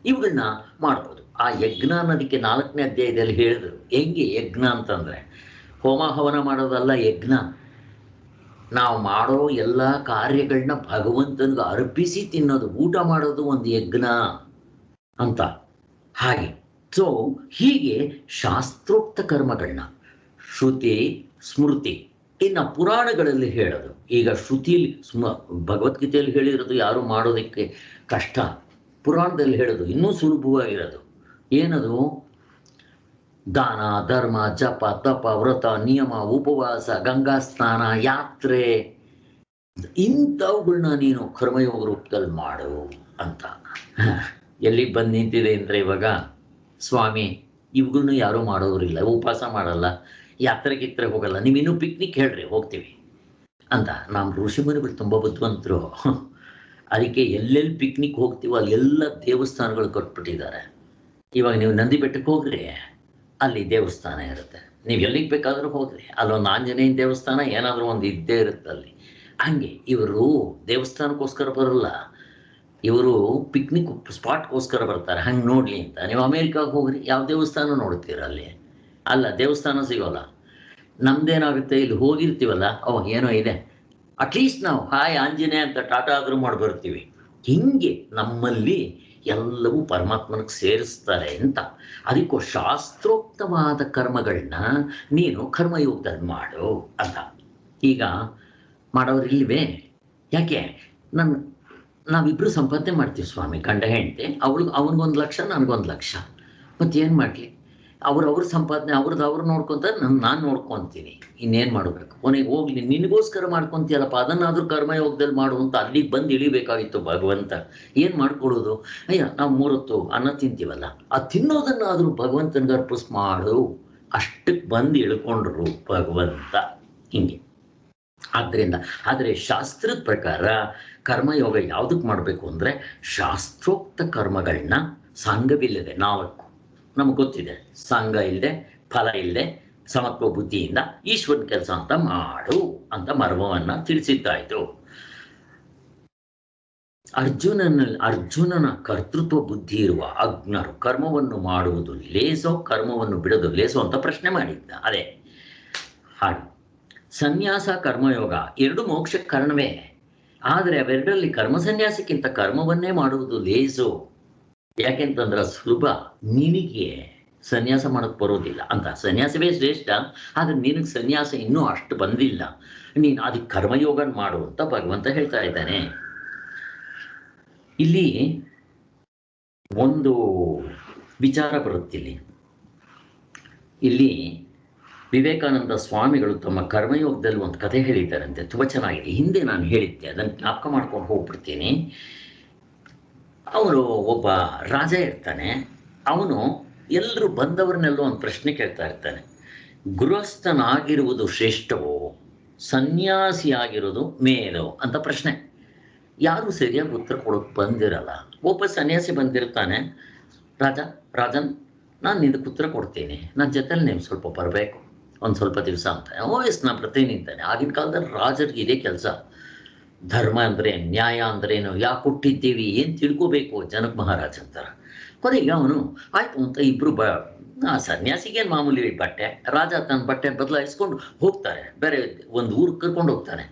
ಇವುಗಳನ್ನ ಮಾಡ್ಬೋದು. ಆ ಯಜ್ಞ ಅನ್ನೋದಕ್ಕೆ 4ನೇ ಅಧ್ಯಾಯದಲ್ಲಿ ಹೇಳಿದ್ರು. ಹೆಂಗೆ ಯಜ್ಞ ಅಂತಂದರೆ ಹೋಮ ಹವನ ಮಾಡೋದಲ್ಲ ಯಜ್ಞ. ನಾವು ಮಾಡೋ ಎಲ್ಲ ಕಾರ್ಯಗಳನ್ನ ಭಗವಂತನಿಗೆ ಅರ್ಪಿಸಿ ತಿನ್ನೋದು, ಊಟ ಮಾಡೋದು ಒಂದು ಯಜ್ಞ ಅಂತ. ಹಾಗೆ ಹೀಗೆ ಶಾಸ್ತ್ರೋಕ್ತ ಕರ್ಮಗಳನ್ನ ಶ್ರುತಿ ಸ್ಮೃತಿ ಇನ್ನು ಪುರಾಣಗಳಲ್ಲಿ ಹೇಳೋದು. ಈಗ ಶ್ರುತಿಲಿ ಭಗವದ್ಗೀತೆಯಲ್ಲಿ ಹೇಳಿರೋದು ಯಾರು ಮಾಡೋದಕ್ಕೆ ಕಷ್ಟ, ಪುರಾಣದಲ್ಲಿ ಹೇಳೋದು ಇನ್ನೂ ಸುಲಭವಾಗಿರೋದು. ಏನದು? ದಾನ ಧರ್ಮ ಜಪ ತಪ ವ್ರತ ನಿಯಮ ಉಪವಾಸ ಗಂಗಾ ಸ್ನಾನ ಯಾತ್ರೆ ಇಂಥವುಗಳನ್ನ ನೀನು ಕರ್ಮಯೋಗ ರೂಪದಲ್ಲಿ ಮಾಡು ಅಂತ. ಎಲ್ಲಿಗೆ ಬಂದು ನಿಂತಿದೆ ಅಂದರೆ ಇವಾಗ ಸ್ವಾಮಿ ಇವುಗಳನ್ನ ಯಾರೂ ಮಾಡೋರಿಲ್ಲ, ಉಪವಾಸ ಮಾಡಲ್ಲ, ಯಾತ್ರೆಗಿತ್ರೆ ಹೋಗಲ್ಲ, ನೀವಿನ್ನೂ ಪಿಕ್ನಿಕ್ ಹೇಳ್ರಿ ಹೋಗ್ತೀವಿ ಅಂತ. ನಮ್ಮ ಋಷಿಮುನಿಗಳು ತುಂಬ ಬುದ್ಧಿವಂತರು. ಅದಕ್ಕೆ ಎಲ್ಲೆಲ್ಲಿ ಪಿಕ್ನಿಕ್ ಹೋಗ್ತೀವೋ ಅಲ್ಲಿ ಎಲ್ಲ ದೇವಸ್ಥಾನಗಳು ಕಟ್ಬಿಟ್ಟಿದ್ದಾರೆ. ಇವಾಗ ನೀವು ನಂದಿ ಬೆಟ್ಟಕ್ಕೆ ಹೋಗ್ರಿ, ಅಲ್ಲಿ ದೇವಸ್ಥಾನ ಇರುತ್ತೆ. ನೀವು ಎಲ್ಲಿಗೆ ಬೇಕಾದರೂ ಹೋಗ್ರಿ, ಅಲ್ಲೊಂದು ಆಂಜನೇಯನ ದೇವಸ್ಥಾನ ಏನಾದರೂ ಒಂದು ಇದ್ದೇ ಇರುತ್ತೆ ಅಲ್ಲಿ. ಹಂಗೆ ಇವರು ದೇವಸ್ಥಾನಕ್ಕೋಸ್ಕರ ಬರಲ್ಲ, ಇವರು ಪಿಕ್ನಿಕ್ ಸ್ಪಾಟ್ಗೋಸ್ಕರ ಬರ್ತಾರೆ. ಹಂಗೆ ನೋಡಲಿ ಅಂತ. ನೀವು ಅಮೇರಿಕಾಗೆ ಹೋಗ್ರಿ, ಯಾವ ದೇವಸ್ಥಾನ ನೋಡ್ತೀರ ಅಲ್ಲಿ? ಅಲ್ಲ, ದೇವಸ್ಥಾನ ಸಿಗೋಲ್ಲ. ನಮ್ದೇನಾಗುತ್ತೆ, ಇಲ್ಲಿ ಹೋಗಿರ್ತೀವಲ್ಲ, ಏನೋ ಇದೆ, ಅಟ್ಲೀಸ್ಟ್ ನಾವು ಹಾಯ್ ಆಂಜನೇಯ ಅಂತ ಟಾಟಾ ಆದರೂ ಮಾಡಿ ಬರ್ತೀವಿ. ಹಿಂಗೆ ನಮ್ಮಲ್ಲಿ ಎಲ್ಲವೂ ಪರಮಾತ್ಮನಿಗೆ ಸೇರಿಸ್ತಾರೆ ಅಂತ. ಅದಕ್ಕೂ ಶಾಸ್ತ್ರೋಕ್ತವಾದ ಕರ್ಮಗಳನ್ನ ನೀನು ಕರ್ಮಯೋಗದಲ್ಲಿ ಮಾಡು ಅಂತ. ಈಗ ಮಾಡೋರಿಲ್ವೇ? ಯಾಕೆ? ನಾವಿಬ್ಬರು ಸಂಪಾದನೆ ಮಾಡ್ತೀವಿ ಸ್ವಾಮಿ, ಗಂಡ ಹೆಂಡತಿ. ಅವನಿಗೊಂದು ಲಕ್ಷ ನನಗೊಂದು ಲಕ್ಷ. ಮತ್ತೇನು ಮಾಡಲಿ? ಅವ್ರ ಸಂಪಾದನೆ ಅವ್ರು ನೋಡ್ಕೊತಾರೆ, ನಾನು ನೋಡ್ಕೊತೀನಿ. ಇನ್ನೇನು ಮಾಡಬೇಕು? ಕೊನೆಗೆ ಹೋಗ್ಲಿ, ನಿನಗೋಸ್ಕರ ಮಾಡ್ಕೊತೀಯಲ್ಲಪ್ಪ, ಅದನ್ನಾದರೂ ಕರ್ಮಯೋಗದಲ್ಲಿ ಮಾಡು ಅಂತ ಅಲ್ಲಿಗೆ ಬಂದು ಇಳಿಬೇಕಾಗಿತ್ತು ಭಗವಂತ. ಏನು ಮಾಡ್ಕೊಡೋದು? ಅಯ್ಯ, ನಾವು 3 ಹೊತ್ತು ಅನ್ನ ತಿಂತೀವಲ್ಲ, ಆ ತಿನ್ನೋದನ್ನಾದರೂ ಭಗವಂತನಿಗೆ ಅರ್ಪಿಸ್ ಮಾಡು. ಅಷ್ಟಕ್ಕೆ ಬಂದು ಇಳ್ಕೊಂಡ್ರು ಭಗವಂತ. ಹಿಂಗೆ ಆದ್ದರಿಂದ ಆದರೆ ಶಾಸ್ತ್ರದ ಪ್ರಕಾರ ಕರ್ಮಯೋಗ ಯಾವುದಕ್ಕೆ ಮಾಡಬೇಕು ಅಂದರೆ ಶಾಸ್ತ್ರೋಕ್ತ ಕರ್ಮಗಳನ್ನ ಸಂಘವಿಲ್ಲದೆ, ನಮಗೆ ಗೊತ್ತಿದೆ, ಸಂಘ ಇಲ್ಲದೆ ಫಲ ಇಲ್ಲದೆ ಸಮತ್ವ ಬುದ್ಧಿಯಿಂದ ಈಶ್ವರನ ಕೆಲಸ ಅಂತ ಮಾಡು ಅಂತ ಮರ್ಮವನ್ನ ತಿಳಿಸಿದ್ದಾಯಿತು. ಅರ್ಜುನನ ಕರ್ತೃತ್ವ ಬುದ್ಧಿ ಇರುವ ಅಜ್ಞರು ಕರ್ಮವನ್ನು ಮಾಡುವುದು ಲೇಸೋ ಕರ್ಮವನ್ನು ಬಿಡೋದು ಲೇಸೋ ಅಂತ ಪ್ರಶ್ನೆ ಮಾಡಿದ್ದ. ಅದೇ ಹಾಗೆ ಸನ್ಯಾಸ ಕರ್ಮಯೋಗ 2 ಮೋಕ್ಷಕ್ಕೆ ಕಾರಣವೇ. ಆದರೆ ಅವೆರಡರಲ್ಲಿ ಕರ್ಮ ಸನ್ಯಾಸಕ್ಕಿಂತ ಕರ್ಮವನ್ನೇ ಮಾಡುವುದು ಲೇಸು. ಯಾಕೆಂತಂದ್ರೆ ಸುಲಭ, ನಿನಗೆ ಸನ್ಯಾಸ ಮಾಡೋಕ್ಕೆ ಬರೋದಿಲ್ಲ ಅಂತ. ಸನ್ಯಾಸವೇ ಶ್ರೇಷ್ಠ, ಆದರೆ ನಿನಗೆ ಸನ್ಯಾಸ ಇನ್ನೂ ಅಷ್ಟು ಬಂದಿಲ್ಲ, ನೀನು ಅದಕ್ಕೆ ಕರ್ಮಯೋಗ ಮಾಡು ಅಂತ ಭಗವಂತ ಹೇಳ್ತಾ ಇದ್ದಾನೆ. ಇಲ್ಲಿ ಒಂದು ವಿಚಾರ ಬರುತ್ತಿಲ್ಲಿ. ಇಲ್ಲಿ ವಿವೇಕಾನಂದ ಸ್ವಾಮಿಗಳು ತಮ್ಮ ಕರ್ಮಯೋಗದಲ್ಲಿ ಒಂದು ಕಥೆ ಹೇಳಿದ್ದಾರಂತೆ, ತುಂಬ ಚೆನ್ನಾಗಿದೆ. ಹಿಂದೆ ನಾನು ಹೇಳಿದ್ದೆ, ಅದನ್ನು ಜ್ಞಾಪಕ ಮಾಡ್ಕೊಂಡು ಹೋಗ್ಬಿಡ್ತೀನಿ. ಅವನು ಒಬ್ಬ ರಾಜ ಇರ್ತಾನೆ. ಅವನು ಎಲ್ಲರೂ ಬಂದವರನ್ನೆಲ್ಲೋ ಒಂದು ಪ್ರಶ್ನೆ ಕೇಳ್ತಾ ಇರ್ತಾನೆ. ಗೃಹಸ್ಥನಾಗಿರುವುದು ಶ್ರೇಷ್ಠವೋ ಸನ್ಯಾಸಿಯಾಗಿರೋದು ಮೇಲೋ ಅಂತ ಪ್ರಶ್ನೆ. ಯಾರು ಸರಿಯಾಗಿ ಉತ್ತರ ಕೊಡೋಕೆ ಬಂದಿರಲ್ಲ. ಒಬ್ಬ ಸನ್ಯಾಸಿ ಬಂದಿರ್ತಾನೆ, ರಾಜನ್ ನಾನು ಇದಕ್ಕೆ ಉತ್ತರ ಕೊಡ್ತೀನಿ, ನನ್ನ ಜೊತೆಲಿ ನೀವು ಸ್ವಲ್ಪ ಬರಬೇಕು ಒಂದು ಸ್ವಲ್ಪ ದಿವಸ ಅಂತ. ನಾನು ಬರ್ತೀನಿ ಅಂತಾನೆ. ಆಗಿನ ಕಾಲದಲ್ಲಿ ರಾಜರಿಗೆ ಇದೇ ಕೆಲಸ. ಧರ್ಮ ಅಂದರೆ, ನ್ಯಾಯ ಅಂದ್ರೇನು, ಯಾಕೆ ಕೊಟ್ಟಿದ್ದೀವಿ, ಏನು ತಿಳ್ಕೋಬೇಕು ಜನಕ ಮಹಾರಾಜ್ ಅಂತಾರೆ. ಕೊನೆಗೆ ಅವನು ಆಯ್ತು ಅಂತ ಇಬ್ಬರು ಸನ್ಯಾಸಿಗೇನು ಮಾಮೂಲಿ ಬಟ್ಟೆ, ರಾಜ ತನ್ನ ಬಟ್ಟೆ ಬದಲಾಯಿಸ್ಕೊಂಡು ಹೋಗ್ತಾರೆ. ಬೇರೆ ಒಂದು ಊರಿಗೆ ಕರ್ಕೊಂಡು ಹೋಗ್ತಾನೆ.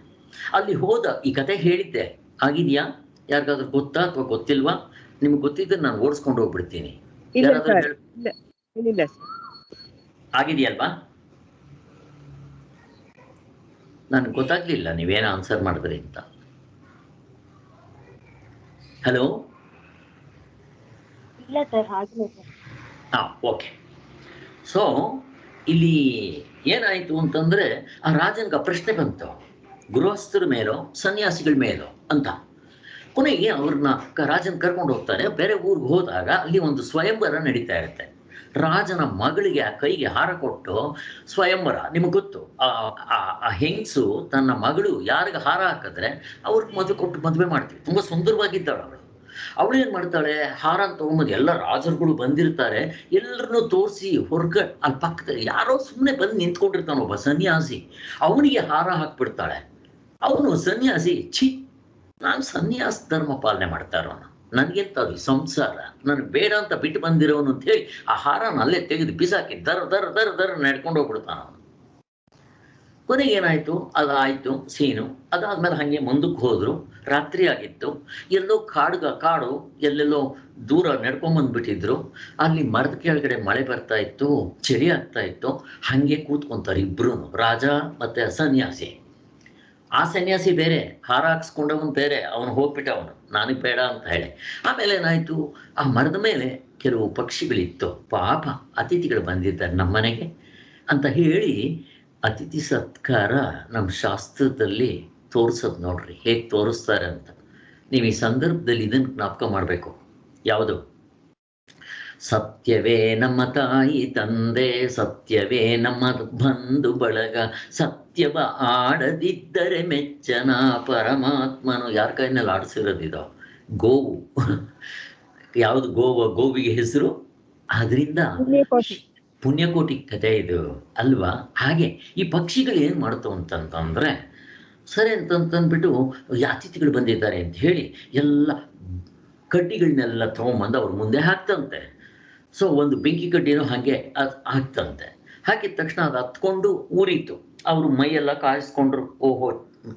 ಅಲ್ಲಿ ಹೋದ ಈ ಕತೆ ಹೇಳಿದ್ದೆ, ಆಗಿದೆಯಾ? ಯಾರಿಗಾದ್ರೂ ಗೊತ್ತಾ ಅಥವಾ ಗೊತ್ತಿಲ್ವಾ? ನಿಮ್ಗೆ ಗೊತ್ತಿದ್ದರೆ ನಾನು ಓಡಿಸ್ಕೊಂಡು ಹೋಗ್ಬಿಡ್ತೀನಿ. ಆಗಿದೆಯಲ್ವಾ? ನನಗೆ ಗೊತ್ತಾಗ್ಲಿಲ್ಲ ನೀವೇನು ಆನ್ಸರ್ ಮಾಡಿದ್ರಿ ಅಂತ. ಹಲೋ, ಇಲ್ಲ ಸರ್, ಹಾಗೆ ಓಕೆ. ಸೊ ಇಲ್ಲಿ ಏನಾಯಿತು ಅಂತಂದ್ರೆ ಆ ರಾಜನ್ಗೆ ಪ್ರಶ್ನೆ ಬಂತು, ಗೃಹಸ್ಥರ ಮೇಲೋ ಸನ್ಯಾಸಿಗಳ ಮೇಲೋ ಅಂತ. ಕೊನೆಗೆ ಅವ್ರನ್ನ ರಾಜನ್ ಕರ್ಕೊಂಡು ಹೋಗ್ತಾರೆ. ಬೇರೆ ಊರಿಗೆ ಹೋದಾಗ ಅಲ್ಲಿ ಒಂದು ಸ್ವಯಂವರ ನಡೀತಾ ಇರುತ್ತೆ. ರಾಜನ ಮಗಳಿಗೆ ಆ ಕೈಗೆ ಹಾರ ಕೊಟ್ಟು ಸ್ವಯಂವರ, ನಿಮಗೆ ಗೊತ್ತು, ಆ ಹೆಂಗಸು ತನ್ನ ಮಗಳು ಯಾರಿಗೆ ಹಾರ ಹಾಕಿದ್ರೆ ಅವ್ರಿಗೆ ಮದುವೆ ಕೊಟ್ಟು ಮದುವೆ ಮಾಡ್ತೀವಿ. ತುಂಬ ಸುಂದರವಾಗಿದ್ದಾಳೆ ಅವಳು. ಅವಳು ಏನು ಮಾಡ್ತಾಳೆ, ಹಾರ ತಗೊಂಬಂದು ಎಲ್ಲ ರಾಜರುಗಳು ಬಂದಿರ್ತಾರೆ, ಎಲ್ಲರನ್ನೂ ತೋರಿಸಿ ಹೊರಗಡೆ ಅಲ್ಲಿ ಪಕ್ಕದಲ್ಲಿ ಯಾರೋ ಸುಮ್ಮನೆ ಬಂದು ನಿಂತ್ಕೊಂಡಿರ್ತಾನೆ ಒಬ್ಬ ಸನ್ಯಾಸಿ, ಅವನಿಗೆ ಹಾರ ಹಾಕ್ಬಿಡ್ತಾಳೆ. ಅವನು ಸನ್ಯಾಸಿ, ಛೀ, ನಾನು ಸನ್ಯಾಸ ಧರ್ಮ ಪಾಲನೆ ಮಾಡ್ತಾ ಇರೋನು, ನನಗೆಂತ ಅದು ಸಂಸಾರ, ನನಗೆ ಬೇಡ ಅಂತ ಬಿಟ್ಟು ಬಂದಿರೋನು ಅಂತ ಹೇಳಿ ಆ ಹಾರನ ಅಲ್ಲೇ ತೆಗೆದು ಬಿಸಾಕಿ ದರ ನಡ್ಕೊಂಡು ಹೋಗ್ಬಿಡ್ತಾನ ಅವನು. ಕೊನೆಗೆ ಏನಾಯ್ತು, ಅದಾಯ್ತು ಸೀನು. ಅದಾದ್ಮೇಲೆ ಹಾಗೆ ಮುಂದಕ್ಕೆ ಹೋದ್ರು. ರಾತ್ರಿ ಆಗಿತ್ತು. ಎಲ್ಲೋ ಕಾಡು ಎಲ್ಲೆಲ್ಲೋ ದೂರ ನಡ್ಕೊಂಬಂದ್ಬಿಟ್ಟಿದ್ರು. ಅಲ್ಲಿ ಮರದ ಕೆಳಗಡೆ ಮಳೆ ಬರ್ತಾ ಇತ್ತು, ಚಳಿ ಆಗ್ತಾ ಇತ್ತು. ಹಾಗೆ ಕೂತ್ಕೊಂತಾರೆ ಇಬ್ರು, ರಾಜ ಮತ್ತೆ ಸನ್ಯಾಸಿ. ಆ ಸನ್ಯಾಸಿ ಬೇರೆ, ಹಾರ ಹಾಕ್ಸ್ಕೊಂಡವನು ಬೇರೆ, ಅವನು ಹೋಗ್ಬಿಟ್ಟ, ಅವನು ನನಗೆ ಬೇಡ ಅಂತ ಹೇಳಿ. ಆಮೇಲೆ ಏನಾಯ್ತು, ಆ ಮರದ ಮೇಲೆ ಕೆಲವು ಪಕ್ಷಿಗಳಿತ್ತು. ಪಾಪ ಅತಿಥಿಗಳು ಬಂದಿದ್ದಾರೆ ನಮ್ಮ ಮನೆಗೆ ಅಂತ ಹೇಳಿ ಅತಿಥಿ ಸತ್ಕಾರ ನಮ್ಮ ಶಾಸ್ತ್ರದಲ್ಲಿ ತೋರಿಸೋದು ನೋಡ್ರಿ, ಹೇಗೆ ತೋರಿಸ್ತಾರೆ ಅಂತ. ನೀವು ಈ ಸಂದರ್ಭದಲ್ಲಿ ಇದನ್ನು ಜ್ಞಾಪಕ ಮಾಡಬೇಕು. ಯಾವುದು? ಸತ್ಯವೇ ನಮ್ಮ ತಾಯಿ ತಂದೆ, ಸತ್ಯವೇ ನಮ್ಮ ಬಂಧು ಬಳಗ, ಸತ್ಯವ ಆಡದಿದ್ದರೆ ಮೆಚ್ಚನ ಪರಮಾತ್ಮನು. ಯಾರ ಕೈನಲ್ಲಿ ಆಡಿಸಿರೋದಿದೋ? ಗೋವು. ಯಾವುದು ಗೋವಿಗೆ ಹೆಸರು? ಅದರಿಂದ ಪುಣ್ಯಕೋಟಿ ಕಥೆ ಇದು ಅಲ್ವಾ? ಹಾಗೆ ಈ ಪಕ್ಷಿಗಳು ಏನು ಮಾಡ್ತಾವ ಅಂತಂತಂದ್ರೆ, ಸರಿ ಅಂತಂದ್ಬಿಟ್ಟು ಅತಿಥಿಗಳು ಬಂದಿದ್ದಾರೆ ಅಂತ ಹೇಳಿ ಎಲ್ಲ ಕಡ್ಡಿಗಳನ್ನೆಲ್ಲ ತಗೊಂಬಂದು ಅವ್ರ ಮುಂದೆ ಹಾಕ್ತಂತೆ. ಸೊ ಒಂದು ಬೆಂಕಿ ಕಡ್ಡಿನೂ ಹಾಗೆ ಹಾಕ್ತಂತೆ. ಹಾಕಿದ ತಕ್ಷಣ ಅದು ಹತ್ಕೊಂಡು ಊರಿತು. ಅವರು ಮೈಯೆಲ್ಲ ಕಾಯಿಸ್ಕೊಂಡ್ರು. ಓಹೋ,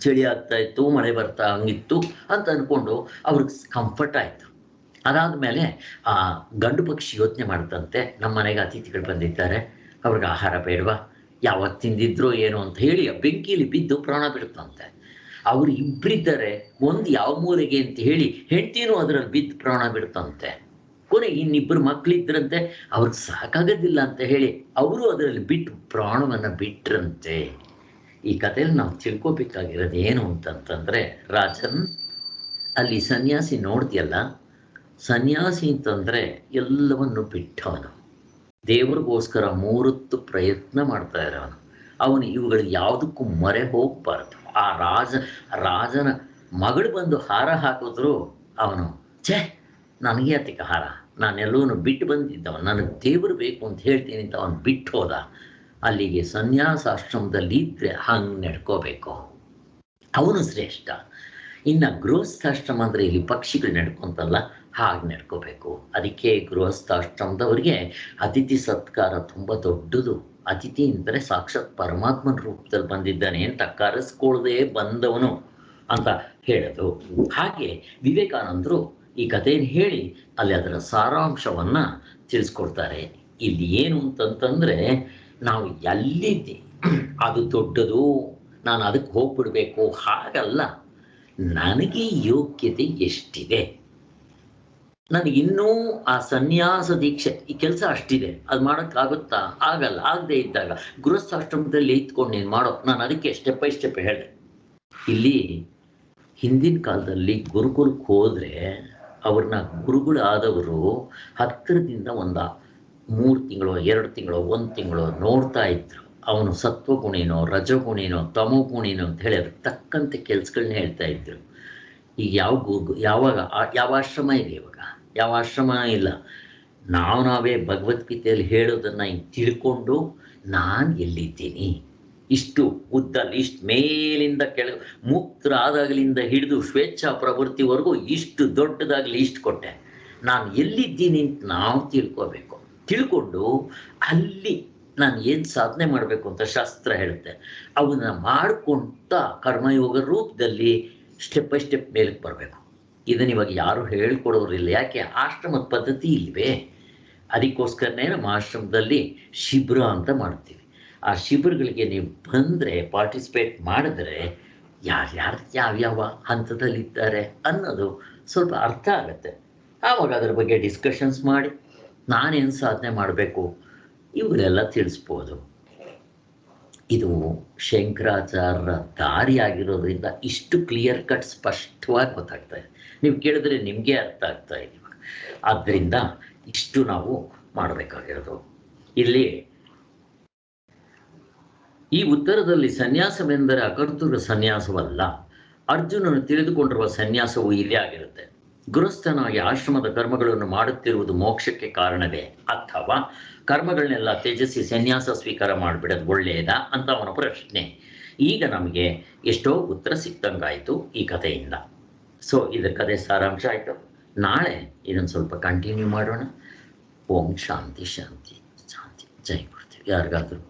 ಚಳಿ ಆಗ್ತಾ ಇತ್ತು, ಮಳೆ ಬರ್ತಾ ಹಂಗಿತ್ತು ಅಂತ ಅಂದ್ಕೊಂಡು ಅವ್ರಿಗೆ ಕಂಫರ್ಟ್ ಆಯಿತು. ಅದಾದಮೇಲೆ ಆ ಗಂಡು ಪಕ್ಷಿ ಯೋಚನೆ ಮಾಡ್ತಂತೆ, ನಮ್ಮ ಮನೆಗೆ ಅತಿಥಿಗಳು ಬಂದಿದ್ದಾರೆ, ಅವ್ರಿಗೆ ಆಹಾರ ಬೇಡವಾ, ಯಾವಾಗ ತಿಂದಿದ್ರೋ ಏನೋ ಅಂತ ಹೇಳಿ ಆ ಬೆಂಕಿಯಲ್ಲಿ ಬಿದ್ದು ಪ್ರಾಣ ಬಿಡುತ್ತಂತೆ. ಅವ್ರು ಇಬ್ಬರಿದ್ದಾರೆ, ಒಂದು ಯಾವ ಮೂಲೆಗೆ ಅಂತ ಹೇಳಿ ಹೆಂಡತಿನೂ ಅದರಲ್ಲಿ ಬಿದ್ದು ಪ್ರಾಣ ಬಿಡುತ್ತಂತೆ. ಕೊನೆಗೆ ಇನ್ನಿಬ್ಬರು ಮಕ್ಕಳಿದ್ರಂತೆ, ಅವ್ರಿಗೆ ಸಾಕಾಗೋದಿಲ್ಲ ಅಂತ ಹೇಳಿ ಅವರು ಅದರಲ್ಲಿ ಬಿಟ್ಟು ಪ್ರಾಣವನ್ನು ಬಿಟ್ರಂತೆ. ಈ ಕಥೆಯಲ್ಲಿ ನಾವು ತಿಳ್ಕೊಬೇಕಾಗಿರೋದು ಏನು ಅಂತಂತಂದ್ರೆ, ರಾಜನ್ ಅಲ್ಲಿ ಸನ್ಯಾಸಿ ನೋಡ್ತಿಯಲ್ಲ, ಸನ್ಯಾಸಿ ಅಂತಂದ್ರೆ ಎಲ್ಲವನ್ನು ಬಿಟ್ಟವನು, ದೇವ್ರಿಗೋಸ್ಕರ 3 ಹೊತ್ತು ಪ್ರಯತ್ನ ಮಾಡ್ತಾ ಇರೋನು. ಅವನು ಇವುಗಳಿಗೆ ಯಾವುದಕ್ಕೂ ಮೊರೆ ಹೋಗ್ಬಾರ್ದು. ಆ ರಾಜನ ಮಗಳು ಬಂದು ಹಾರ ಹಾಕಿದ್ರು ಅವನು, ಛೇ, ನನಗೆ ಅತಿಕ ಹಾರ, ನಾನೆಲ್ಲವೂ ಬಿಟ್ಟು ಬಂದಿದ್ದವ, ನನಗೆ ದೇವರು ಬೇಕು ಅಂತ ಹೇಳ್ತೀನಿ ಅಂತ ಅವನು ಬಿಟ್ಟು ಹೋದ. ಅಲ್ಲಿಗೆ ಸನ್ಯಾಸಾಶ್ರಮದಲ್ಲಿ ಇದ್ರೆ ಹಂಗೆ ನಡ್ಕೋಬೇಕು, ಅವನು ಶ್ರೇಷ್ಠ. ಇನ್ನು ಗೃಹಸ್ಥಾಶ್ರಮ ಅಂದರೆ ಇಲ್ಲಿ ಪಕ್ಷಿಗಳು ನಡ್ಕೊಂತಲ್ಲ, ಹಾಗೆ ನಡ್ಕೋಬೇಕು. ಅದಕ್ಕೆ ಗೃಹಸ್ಥಾಶ್ರಮದವರಿಗೆ ಅತಿಥಿ ಸತ್ಕಾರ ತುಂಬ ದೊಡ್ಡದು. ಅತಿಥಿ ಅಂದರೆ ಸಾಕ್ಷಾತ್ ಪರಮಾತ್ಮನ ರೂಪದಲ್ಲಿ ಬಂದಿದ್ದಾನೆ ಅಂತ ಕರೆಸ್ಕೊಳ್ಳದೆ ಬಂದವನು ಅಂತ ಹೇಳೋದು. ಹಾಗೆ ವಿವೇಕಾನಂದರು ಈ ಕಥೆಯನ್ನು ಹೇಳಿ ಅಲ್ಲಿ ಅದರ ಸಾರಾಂಶವನ್ನು ತಿಳಿಸ್ಕೊಡ್ತಾರೆ. ಇಲ್ಲಿ ಏನು ಅಂತಂತಂದರೆ, ನಾವು ಎಲ್ಲಿದ್ದೆ ಅದು ದೊಡ್ಡದು, ನಾನು ಅದಕ್ಕೆ ಹೋಗ್ಬಿಡ್ಬೇಕು, ಹಾಗಲ್ಲ. ನನಗೆ ಯೋಗ್ಯತೆ ಎಷ್ಟಿದೆ, ನನಗಿನ್ನೂ ಆ ಸನ್ಯಾಸ ದೀಕ್ಷೆ, ಈ ಕೆಲಸ ಅಷ್ಟಿದೆ, ಅದು ಮಾಡೋಕ್ಕಾಗುತ್ತಾ? ಆಗಲ್ಲ. ಆಗದೆ ಇದ್ದಾಗ ಗೃಹಸ್ಥಾಶ್ರಮದಲ್ಲಿ ಇತ್ಕೊಂಡು ನೀನು ಮಾಡೋ, ನಾನು ಅದಕ್ಕೆ ಸ್ಟೆಪ್ ಬೈ ಸ್ಟೆಪ್ ಹೇಳಿದೆ. ಇಲ್ಲಿ ಹಿಂದಿನ ಕಾಲದಲ್ಲಿ ಗುರುಕುಲಕ್ಕೆ ಹೋದರೆ ಅವ್ರನ್ನ ಗುರುಗಳಾದವರು ಹತ್ತಿರದಿಂದ ಒಂದು 3 ತಿಂಗಳು 2 ತಿಂಗಳು 1 ತಿಂಗಳು ನೋಡ್ತಾ ಇದ್ರು. ಅವನು ಸತ್ವಗುಣಿನೋ ರಜಗುಣಿನೋ ತಮೋಗುಣಿನೋ ಅಂತ ಹೇಳಿ ಅದಕ್ಕೆ ತಕ್ಕಂತೆ ಕೆಲಸಗಳನ್ನ ಹೇಳ್ತಾ ಇದ್ರು. ಈಗ ಯಾವ ಆಶ್ರಮ ಇದೆ ಇವಾಗ? ಯಾವ ಆಶ್ರಮ ಇಲ್ಲ. ನಾವೇ ಭಗವದ್ಗೀತೆಯಲ್ಲಿ ಹೇಳೋದನ್ನು ಹಿಂಗೆ ತಿಳ್ಕೊಂಡು ನಾನು ಎಲ್ಲಿದ್ದೀನಿ, ಇಷ್ಟು ಉದ್ದಲ್ಲಿ, ಇಷ್ಟು ಮೇಲಿಂದ ಕೆಳಗೆ ಮುಕ್ತರಾದಾಗಲಿಂದ ಹಿಡಿದು ಸ್ವೇಚ್ಛಾ ಪ್ರವೃತ್ತಿವರೆಗೂ ಇಷ್ಟು ದೊಡ್ಡದಾಗಲಿ ಇಷ್ಟು ಕೊಟ್ಟೆ, ನಾನು ಎಲ್ಲಿದ್ದೀನಿ ಅಂತ ನಾವು ತಿಳ್ಕೋಬೇಕು. ತಿಳ್ಕೊಂಡು ಅಲ್ಲಿ ನಾನು ಏನು ಸಾಧನೆ ಮಾಡಬೇಕು ಅಂತ ಶಾಸ್ತ್ರ ಹೇಳುತ್ತೆ, ಅವನ್ನ ಮಾಡ್ಕೊಂತ ಕರ್ಮಯೋಗ ರೂಪದಲ್ಲಿ ಸ್ಟೆಪ್ ಬೈ ಸ್ಟೆಪ್ ಮೇಲಕ್ಕೆ ಬರಬೇಕು. ಇದನ್ನು ಇವಾಗ ಯಾರು ಹೇಳ್ಕೊಡೋರಿಲ್ಲ. ಯಾಕೆ? ಆಶ್ರಮದ ಪದ್ಧತಿ ಇಲ್ವೇ. ಅದಕ್ಕೋಸ್ಕರನೇ ನಮ್ಮ ಆಶ್ರಮದಲ್ಲಿ ಶಿಬಿರ ಅಂತ ಮಾಡ್ತೀವಿ. ಆ ಶಿಬಿರಗಳಿಗೆ ನೀವು ಬಂದರೆ, ಪಾರ್ಟಿಸಿಪೇಟ್ ಮಾಡಿದ್ರೆ ಯಾರ್ಯಾರು ಯಾವ್ಯಾವ ಹಂತದಲ್ಲಿದ್ದಾರೆ ಅನ್ನೋದು ಸ್ವಲ್ಪ ಅರ್ಥ ಆಗುತ್ತೆ. ಆವಾಗ ಅದ್ರ ಬಗ್ಗೆ ಡಿಸ್ಕಷನ್ಸ್ ಮಾಡಿ ನಾನೇನು ಸಾಧನೆ ಮಾಡಬೇಕು ಇವುಗಳೆಲ್ಲ ತಿಳಿಸ್ಬೋದು. ಇದು ಶಂಕರಾಚಾರ್ಯರ ದಾರಿ ಆಗಿರೋದ್ರಿಂದ ಇಷ್ಟು ಕ್ಲಿಯರ್ ಕಟ್ ಸ್ಪಷ್ಟವಾಗಿ ಗೊತ್ತಾಗ್ತಾ ಇದೆ. ನೀವು ಕೇಳಿದ್ರೆ ನಿಮಗೆ ಅರ್ಥ ಆಗ್ತಾ ಇದೆ. ಆದ್ದರಿಂದ ಇಷ್ಟು ನಾವು ಮಾಡಬೇಕಾಗಿರೋದು. ಇಲ್ಲಿ ಈ ಉತ್ತರದಲ್ಲಿ ಸನ್ಯಾಸವೆಂದರೆ ಅಕರ್ತೃ ಸನ್ಯಾಸವಲ್ಲ, ಅರ್ಜುನನು ತಿಳಿದುಕೊಂಡಿರುವ ಸನ್ಯಾಸವು ಇಲ್ಲೇ ಆಗಿರುತ್ತೆ. ಗೃಹಸ್ಥನಾಗಿ ಆಶ್ರಮದ ಕರ್ಮಗಳನ್ನು ಮಾಡುತ್ತಿರುವುದು ಮೋಕ್ಷಕ್ಕೆ ಕಾರಣವೇ, ಅಥವಾ ಕರ್ಮಗಳನ್ನೆಲ್ಲ ತ್ಯಜಿಸಿ ಸನ್ಯಾಸ ಸ್ವೀಕಾರ ಮಾಡಿಬಿಡೋದು ಒಳ್ಳೆಯದಾ ಅಂತ ಅವನ ಪ್ರಶ್ನೆ. ಈಗ ನಮಗೆ ಎಷ್ಟೋ ಉತ್ತರ ಸಿಕ್ತಂಗಾಯಿತು ಈ ಕಥೆಯಿಂದ. ಸೊ ಇದರ ಕಥೆ ಸಾರಾಂಶ ಆಯಿತು. ನಾಳೆ ಇದನ್ನು ಸ್ವಲ್ಪ ಕಂಟಿನ್ಯೂ ಮಾಡೋಣ. ಓಂ ಶಾಂತಿ ಶಾಂತಿ ಶಾಂತಿ. ಜೈ ಗುರುದೇವ್. ಯಾರಿಗಾದ್ರೂ